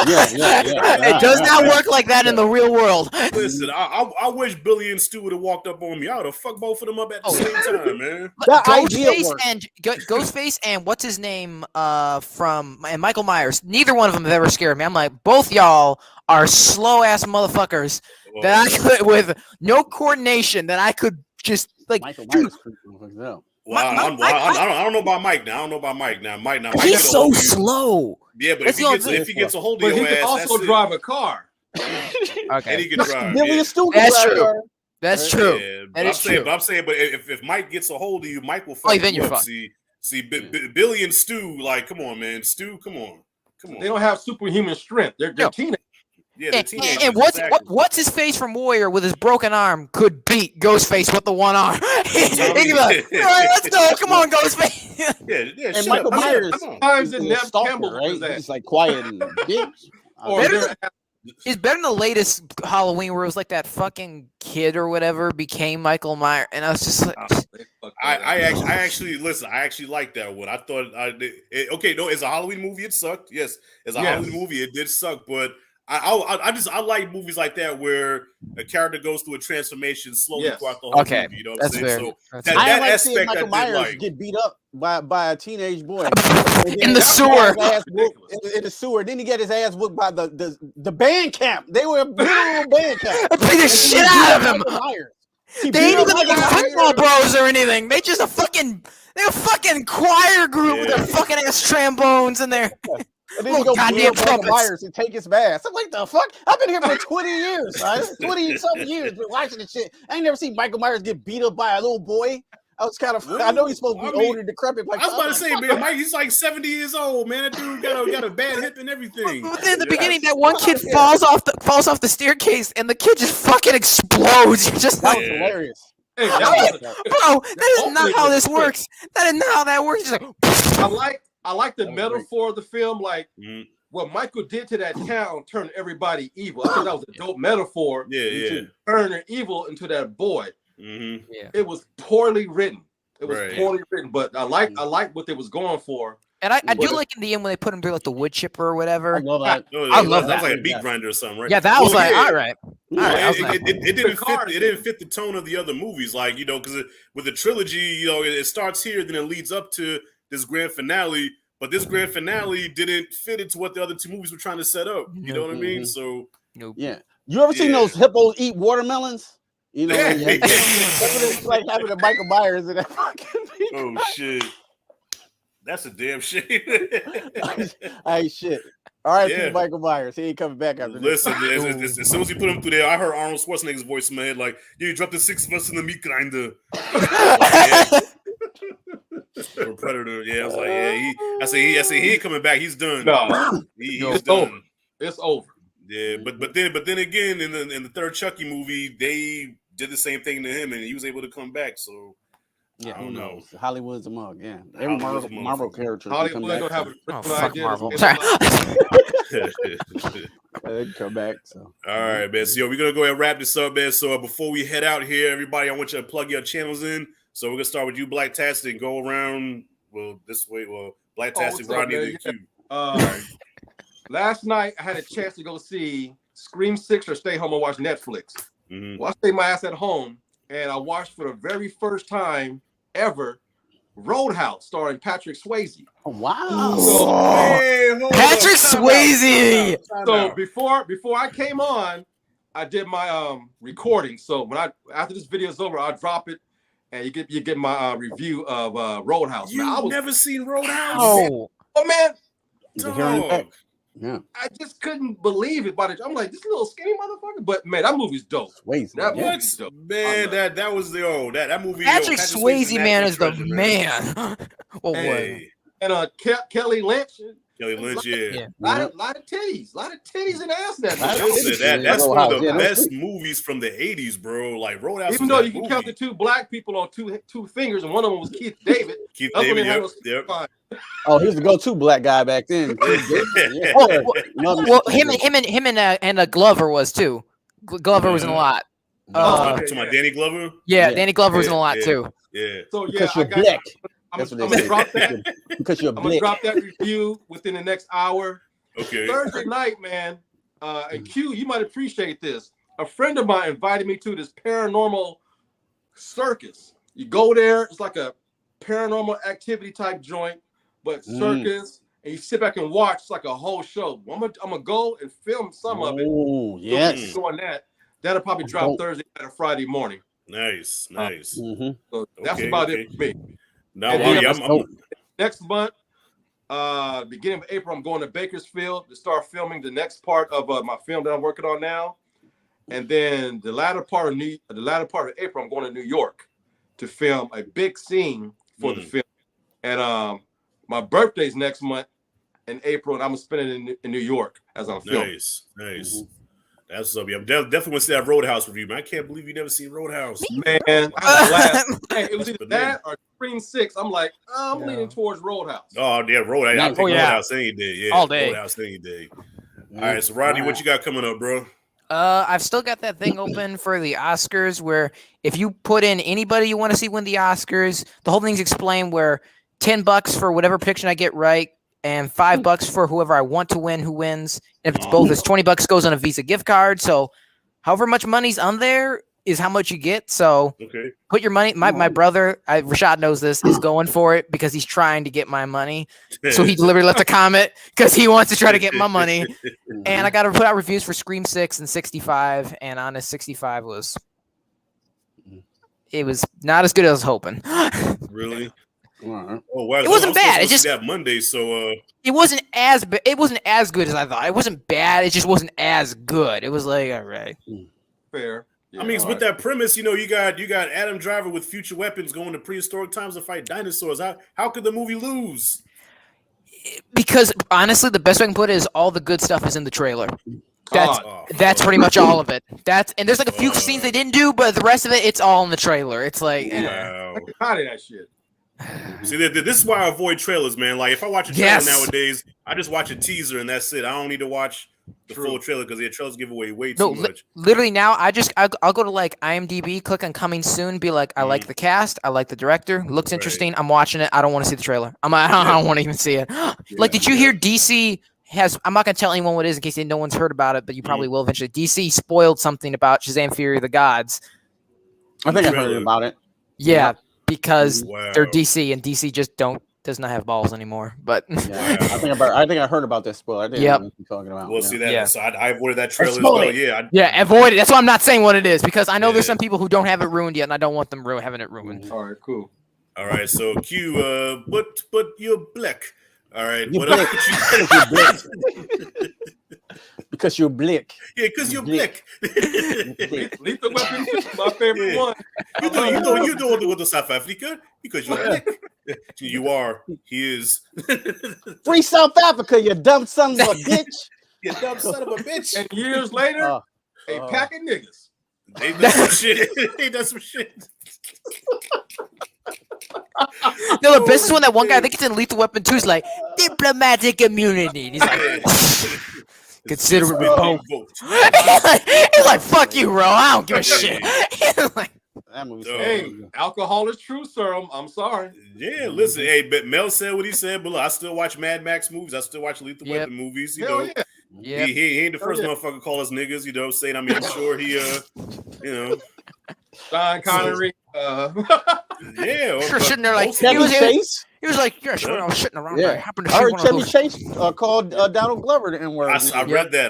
It does not work like that in the real world. Listen, I wish Billy and Stu would have walked up on me. I would have fucked both of them up at the same time, man. Ghostface and what's his name and Michael Myers. Neither one of them have ever scared me. I'm like, both y'all are slow ass motherfuckers that I could, with no coordination, that I could just like. Michael Myers. I don't know about Mike now. Mike he's so slow. Yeah, but if he gets a hold of your ass, he can also drive a car. Okay, and he can drive. That's true. That's true. Yeah, that is true. I'm saying, but if Mike gets a hold of you, Mike will fuck then you you're up. See, Billy and Stu, like, come on, man, Stu, come on. They don't have superhuman strength. They're teenagers. Yeah, they're teenagers. And what's his face from Warrior with his broken arm could beat Ghostface with the one arm. He can be like, all right, let's go. Come on, Ghostface. Yeah. And Michael Myers, sometimes in Nev Campbell, right? He's like quiet and bitch. It's better than the latest Halloween where it was like that fucking kid or whatever became Michael Myers, and I was just like, I actually like that one. I thought as a Halloween movie it sucked. Yes, as a Halloween movie it did suck, but I like movies like that where a character goes through a transformation slowly throughout the whole movie. You know what I'm saying? So that like seeing aspect Michael Myers get beat up by a teenage boy in the sewer. In the sewer. Then he get his ass whooped by the band camp. They were literal band camp. They beat the shit out of him. They ain't even like football bros or anything. They just they're a fucking choir group with their fucking ass trombones in there. And then you go goddamn Michael Myers and take his bath. I'm like, the fuck? I've been here for 20 years, right? 20-something years been watching this shit. I ain't never seen Michael Myers get beat up by a little boy. I was kind of. I know he's supposed to be older, decrepit. Like, I was about to say, man, Mike, he's like 70 years old, man. That dude got a bad hip and everything. But in the beginning, that one kid falls off the staircase, and the kid just fucking explodes. That was hilarious. Hey, bro, that is not how this works. That is not how that works. Just like, I like the metaphor of the film, like what Michael did to that town turned everybody evil. I thought that was a dope metaphor. To turn evil into that boy. Mm-hmm. Yeah. It was poorly written. But I like what they was going for. And I do like in the end when they put him through like the wood chipper or whatever. I love that. I love that. That was like a beat grinder or something, right? Yeah, that was like all right. It didn't fit the tone of the other movies, like, you know, because with the trilogy, you know, it starts here, then it leads up to this grand finale. But this grand finale didn't fit into what the other two movies were trying to set up. You know what I mean? So yeah, you ever seen those hippos eat watermelons? You know, it's like having a Michael Myers in that fucking thing. Oh shit, that's a damn shit. Hey, shit. All right, Michael Myers. He ain't coming back after this. Listen, as soon as he put him through there, I heard Arnold Schwarzenegger's voice in my head, like, "Yeah, you dropped the 6 of us in the meat grinder." Predator, I was like, I said he ain't coming back. He's done. No, he's done. It's over. Yeah, but then again, in the third Chucky movie, they did the same thing to him, and he was able to come back. So I don't know. Hollywood's a mug. Yeah, every Marvel character. Hollywood don't have fuck Marvel. Sorry. They come back. So all right, man. So we're gonna go ahead and wrap this up, man. So before we head out here, everybody, I want you to plug your channels in. So we're gonna start with you, Blacktastic, and go around. Well, this way. Well, Blacktastic, Rodney, Last night I had a chance to go see Scream 6 or stay home and watch Netflix. Well, I stayed my ass at home, and I watched for the very first time ever Roadhouse, starring Patrick Swayze. Oh, wow! Patrick Swayze. So before I came on, I did my recording. So after this video is over, I'll drop it, and you get my review of Roadhouse. You've never seen Roadhouse? Oh man, dog. Yeah, I just couldn't believe it. I'm like, this little skinny motherfucker. But man, that movie's dope. That movie's dope. Man, that was that movie. Patrick Swayze, man, is the man. And Kelly Lynch. Kelly Lynch, a lot of titties, and ass. That's one of the best movies from the '80s, bro. Like Roadhouse. Even though you can count the two black people on two fingers, and one of them was Keith David. Yep. Oh, he was the go-to black guy back then. Well, him and Glover was too. Glover was in a lot. To my Danny Glover. Yeah, Danny Glover was in a lot too. Yeah. So because you're black. I'm gonna drop that. Because you're I'm gonna drop that review within the next hour. Okay. Thursday night, man. And Q, you might appreciate this. A friend of mine invited me to this paranormal circus. You go there, it's like a paranormal activity type joint, but circus, and you sit back and watch. It's like a whole show. I'm gonna go and film some of it. Oh, yes. So doing that. That'll probably drop Thursday night or Friday morning. Nice. So that's about it for me. Next month, beginning of April, I'm going to Bakersfield to start filming the next part of my film that I'm working on now, and then the latter part of April, I'm going to New York to film a big scene for the film. And my birthday's next month in April, and I'm gonna spend it in New York as I'm filming. Nice. That's up. I'm definitely want to see that Roadhouse review, man. I can't believe you never seen Roadhouse. Man, I was glad. It was either that or Scream 6. I'm like, I'm leaning towards Roadhouse. Oh, yeah, Roadhouse. Roadhouse any day. Yeah, all day. Roadhouse any day. All right, so Rodney, what you got coming up, bro? I've still got that thing open for the Oscars where if you put in anybody you want to see win the Oscars, the whole thing's explained where $10 for whatever prediction I get right and $5 for whoever I want to win, who wins. If it's both, it's $20 goes on a Visa gift card. So however much money's on there is how much you get. So put your money. My brother, Rashad knows this, is going for it because he's trying to get my money. So he literally left a comment because he wants to try to get my money. And I got to put out reviews for Scream 6 and 65. And Honest 65 was not as good as I was hoping. Really? Oh, wow. It wasn't bad. It just that Monday, so it wasn't as good as I thought. It wasn't bad. It just wasn't as good. It was like, all right, fair. Yeah, I mean, with that premise, you got Adam Driver with future weapons going to prehistoric times to fight dinosaurs. How could the movie lose? Because honestly, the best way I can put it is all the good stuff is in the trailer. That's pretty much all of it. And there's like a few scenes they didn't do, but the rest of it, it's all in the trailer. It's like, wow. How did that shit? See, this is why I avoid trailers, man. Like, if I watch a trailer nowadays, I just watch a teaser and that's it. I don't need to watch the full trailer because the trailers give away way too much. Literally now, I'll go to like IMDb, click on coming soon, be like, I like the cast, I like the director, looks interesting. I'm watching it. I don't want to see the trailer. I don't want to even see it. Like, did you hear DC has? I'm not gonna tell anyone what it is in case no one's heard about it, but you probably will eventually. DC spoiled something about Shazam: Fury of the Gods. I think I heard about it. Yeah. Because they're DC and DC just does not have balls anymore. But I think I heard about this spoiler. I didn't know what you're talking about. We'll see that. Yeah. So I avoided that trailer as well. Yeah, avoid it. That's why I'm not saying what it is because I know there's some people who don't have it ruined yet, and I don't want them having it ruined. All right, cool. All right, so Q, but you're black. All right, you're what black. Because you're black. Yeah, because you're black. Lethal Weapon is my favorite one. You don't want to go to South Africa because you're black. You are. He is. Free South Africa, you dumb son of a bitch. You dumb son of a bitch. And years later, a pack of niggas. They done some shit. They done some shit. No, the best is when that one guy, I think it's in Lethal Weapon 2, is like, diplomatic immunity. And he's like, consider it revoked. He's like, fuck you, bro. I don't give a shit. Like, that movie's alcohol is true, sir. I'm sorry. Yeah, listen, hey, but Mel said what he said, but look, I still watch Mad Max movies. I still watch Lethal Weapon movies. You know, he ain't the first motherfucker call us niggas. You know, saying. I mean, I'm sure he, Sean Connery. Sitting there like Chevy Chase. He was like, yeah, sure, I was sitting around. I happened to I heard Chevy Chase called Donald Glover the N-word. I read that.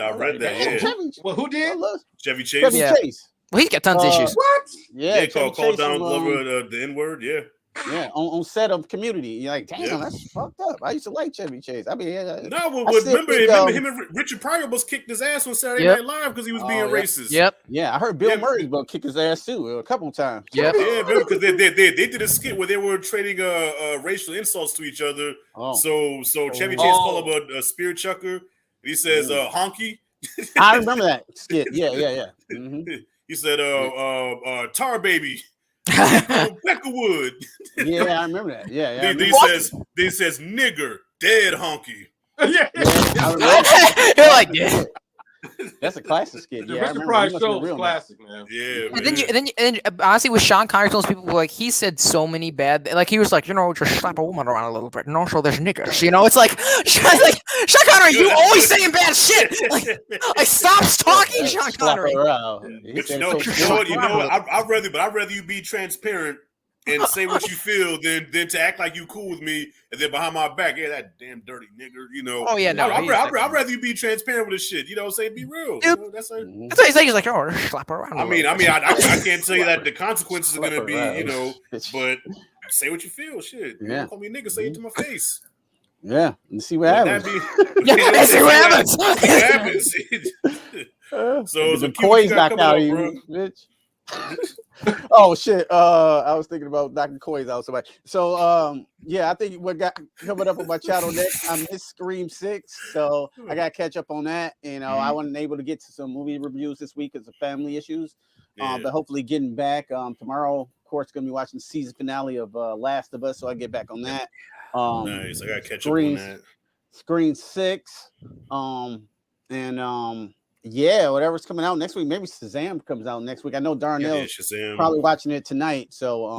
Yeah. Well, who did? Chevy Chase. Chevy Chase. Well, he's got tons of issues. What? Yeah, called Donald Glover the N-word. Yeah. Yeah, on set of Community. You're like, damn, that's fucked up. I used to like Chevy Chase. I mean, remember him and Richard Pryor was kicked his ass on Saturday Night Live because he was being racist. Yeah, I heard Bill Murray's about kick his ass too a couple of times. Yeah, because they did a skit where they were trading racial insults to each other. So Chevy Chase called him a spear chucker. He says honky. I remember that skit. Yeah. Mm-hmm. He said tar baby. Beckerwood. Yeah, I remember that. Yeah. Then he says nigger, dead honky. You're like, yeah. That's a classic skit. The Richard Pryor show was classic, man. Yeah. And then honestly, with Sean Connery, those people were like, he said so many bad, like he was like, just slap a woman around a little bit, and also there's niggers. It's like Sean Connery, you always saying bad shit. Like stop talking, Sean Connery. But you know what? I'd rather you be transparent and say what you feel than to act like you cool with me and then behind my back, that damn dirty nigger, Oh yeah, no. I'd rather you be transparent with this shit. You know what I'm saying? Be real. That's what he's like. He's like, oh, slap her around. I can't tell you that the consequences are gonna be, but say what you feel. Shit. You don't call me a nigga, say it to my face. Yeah, and see what happens. See what happens. So the Coy's back out of you, bitch. Oh shit! I was thinking about knocking coins out somebody. So I think what got coming up on my channel next, I missed Scream 6, so I got to catch up on that. I wasn't able to get to some movie reviews this week because of family issues. But hopefully getting back tomorrow. Of course, gonna be watching the season finale of Last of Us, so I get back on that. Nice. I got to catch up on that. Scream 6, whatever's coming out next week. Maybe Shazam comes out next week. I know Darnell's probably watching it tonight. So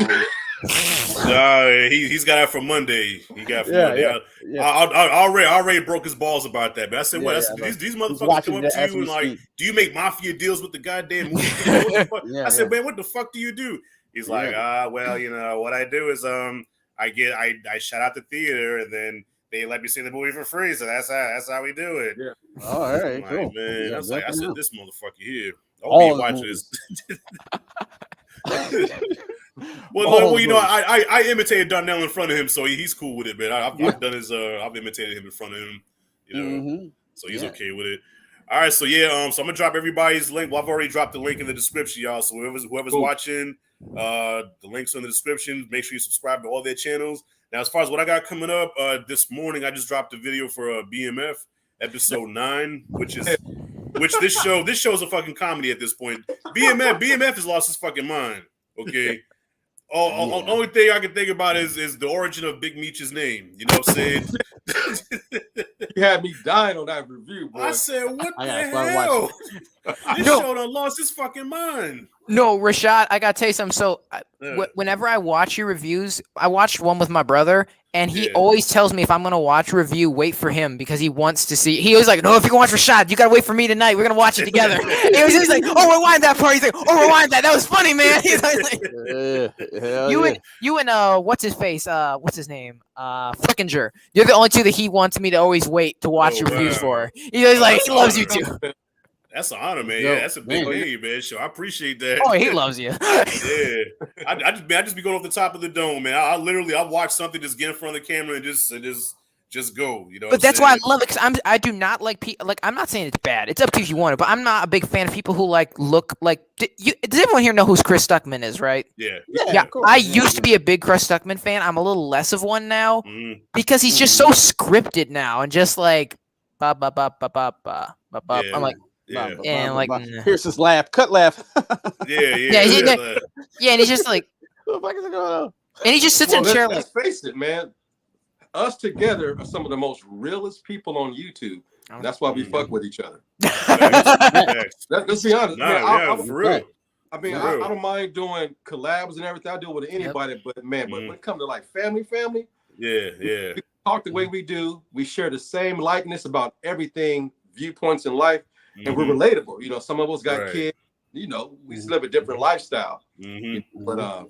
He's got it for Monday. He got it for Monday. I already broke his balls about that. But I said, "What? These motherfuckers come up to you and like, do you make mafia deals with the goddamn movie? I said, man, what the fuck do you do? He's like, well, you know, what I do is I shut out the theater and then they let me see the movie for free. So that's how we do it. Yeah. All right, like, cool. Man, Yeah, I said, this motherfucker here. All watching this. Well, you know, I imitated Darnell in front of him, so he's cool with it, man. I've done his I've imitated him in front of him, you know, so he's okay with it. All right, so so I'm gonna drop everybody's link. Well, I've already dropped the link in the description, y'all. So whoever's watching, the links are in the description. Make sure you subscribe to all their channels. Now, as far as what I got coming up, this morning I just dropped a video for BMF episode 9, which this show's a fucking comedy at this point. BMF has lost his fucking mind. Okay. Only thing I can think about is the origin of Big Meech's name. You know what I'm saying? You had me dying on that review, bro. I said, what the hell? This show done lost his fucking mind. No, Rashad, I gotta tell you something. So, whenever I watch your reviews, I watched one with my brother, and he always tells me if I'm gonna watch a review, wait for him because he wants to see. He always like, no, if you're gonna watch Rashad, you gotta wait for me tonight. We're gonna watch it together. He was just like, oh, rewind that part. He's like, oh, rewind that. That was funny, man. He's like, you and what's his face? What's his name? Flickinger. You're the only two that he wants me to always wait to watch your reviews for. He's like, he loves you too. That's an honor, man. Yeah, that's a big name, man. So I appreciate that. Oh, he loves you. Yeah, I just be going off the top of the dome, man. I watch something, just get in front of the camera and just go. You know. But that's why I love it because I do not like people. Like I'm not saying it's bad. It's up to you if you want it. But I'm not a big fan of people who look like. Does everyone here know who Chris Stuckman is? Right? Yeah. I used to be a big Chris Stuckman fan. I'm a little less of one now because he's just so scripted now and just like ba ba ba ba ba ba ba ba. I'm like. Yeah, and like here's his laugh, cut laugh. Yeah, and he's just like, what the fuck is going on? And he just sits in a chair. Let's face it, man. Us together are some of the most realest people on YouTube. That's why we fuck with each other. Let's be honest. For real. I mean, I don't mind doing collabs and everything. I do it with anybody, but man, but when it comes to like family, we talk the way we do. We share the same likeness about everything, viewpoints in life. And we're relatable. You know, some of us got kids, you know, we live a different lifestyle. But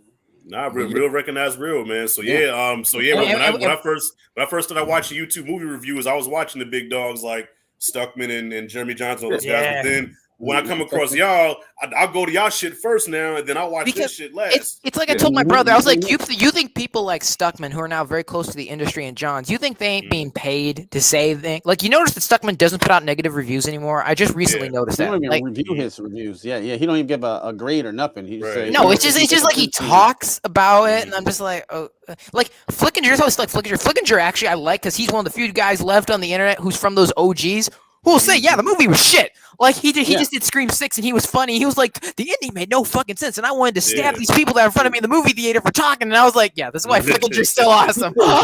real recognize real, man. So when I first started watching YouTube movie reviews, I was watching the big dogs like Stuckman and Jeremy Johnson, all those guys. But then when I come across y'all, I'll go to y'all shit first now, and then I'll watch this shit last. It's like I told my brother, I was like, you think people like Stuckman, who are now very close to the industry, and Johns, you think they ain't being paid to say things? Like, you notice that Stuckman doesn't put out negative reviews anymore? I just recently noticed that. He don't even review his reviews. Yeah. He don't even give a grade or nothing. He just no, it's just like he talks about it, and I'm just like, oh, like Flickinger's always like Flickinger. Flickinger actually I like because he's one of the few guys left on the internet who's from those OGs. Who will say, yeah, the movie was shit. Like he just did Scream 6 and he was funny. He was like, the ending made no fucking sense. And I wanted to stab these people that are in front of me in the movie theater for talking. And I was like, yeah, this is why Flickinger's still awesome. I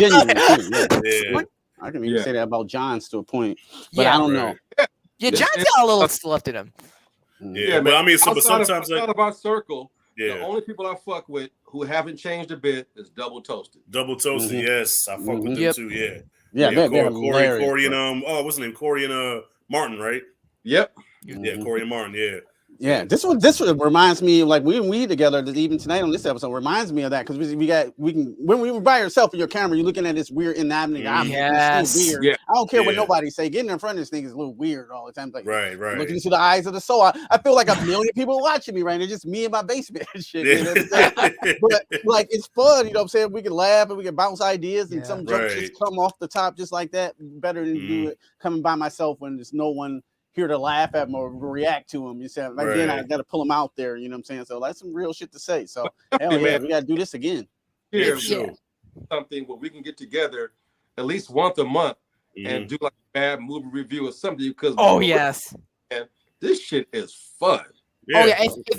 can even say that about Johns to a point. But I don't know. Yeah, John's got a little still left in him. Yeah, but I mean, sometimes outside of our circle, the only people I fuck with who haven't changed a bit is Double Toasted. Double Toasted, yes. I fuck with them too, Corey and what's his name? Corey and Martin, right? Yep. Yeah, Corey and Martin, Yeah, this one reminds me of like we together even tonight on this episode reminds me of that because we can when we were by yourself in your camera, you're looking at this weird inanimate object. It's weird. Yeah. I don't care what nobody say. Getting in front of this thing is a little weird all the time. Like right. Looking into the eyes of the soul. I feel like a million people watching me right now. Just me in my basement and shit. You know what I'm saying? But like it's fun, you know what I'm saying? We can laugh and we can bounce ideas and some jokes just come off the top just like that. Better than do it coming by myself when there's no one here to laugh at them or react to them. You said like then I got to pull them out there. You know what I'm saying? So that's some real shit to say. So hell yeah, we got to do this again. Something where we can get together at least once a month and do like a bad movie review or something. Because and this shit is fun. Yeah. Oh yeah, if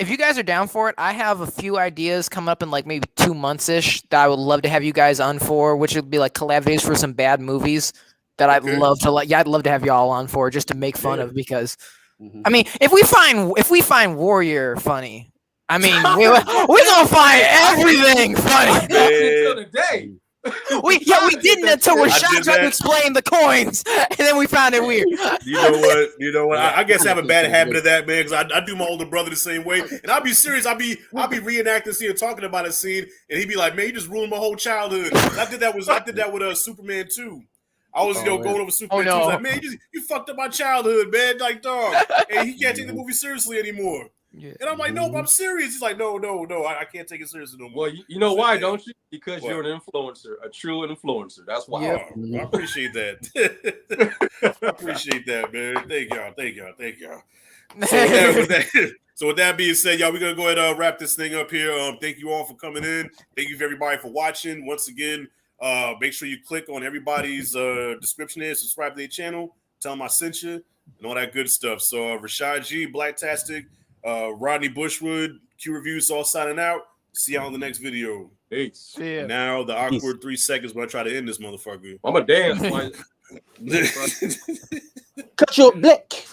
you guys are down for it, I have a few ideas coming up in like maybe 2 months ish that I would love to have you guys on for, which would be like collab videos for some bad movies. That I'd love to I'd love to have y'all on for just to make fun of because I mean if we find Warrior funny, I mean, we're gonna find everything funny. Until today. We didn't until Rashad tried to explain the coins, and then we found it weird. You know what? I guess I have a bad habit of that, man, because I do my older brother the same way. And I'll be serious. I'll be reenacting scene, talking about a scene, and he'd be like, "Man, you just ruined my whole childhood." I did that with Superman 2. I was going over Superman 2. I was like, "Man, you fucked up my childhood, man." Like, dog, and he can't take the movie seriously anymore. Yeah. And I'm like, "No, but I'm serious." He's like, "No, I can't take it seriously no more." Well, you know why, don't you? Because you're an influencer, a true influencer. That's why. I appreciate that. I appreciate that, man. Thank y'all. So with that being said, y'all, we're gonna go ahead and wrap this thing up here. Thank you all for coming in. Thank you everybody for watching. Once again, make sure you click on everybody's description there, subscribe to their channel, tell them I sent you, and all that good stuff. So Rashad G, Blacktastic, Rodney Bushwood, Q Reviews, all signing out. See y'all in the next video. Peace. Yeah. Now the awkward 3 seconds when I try to end this motherfucker. I'm a dance. Cut your blick.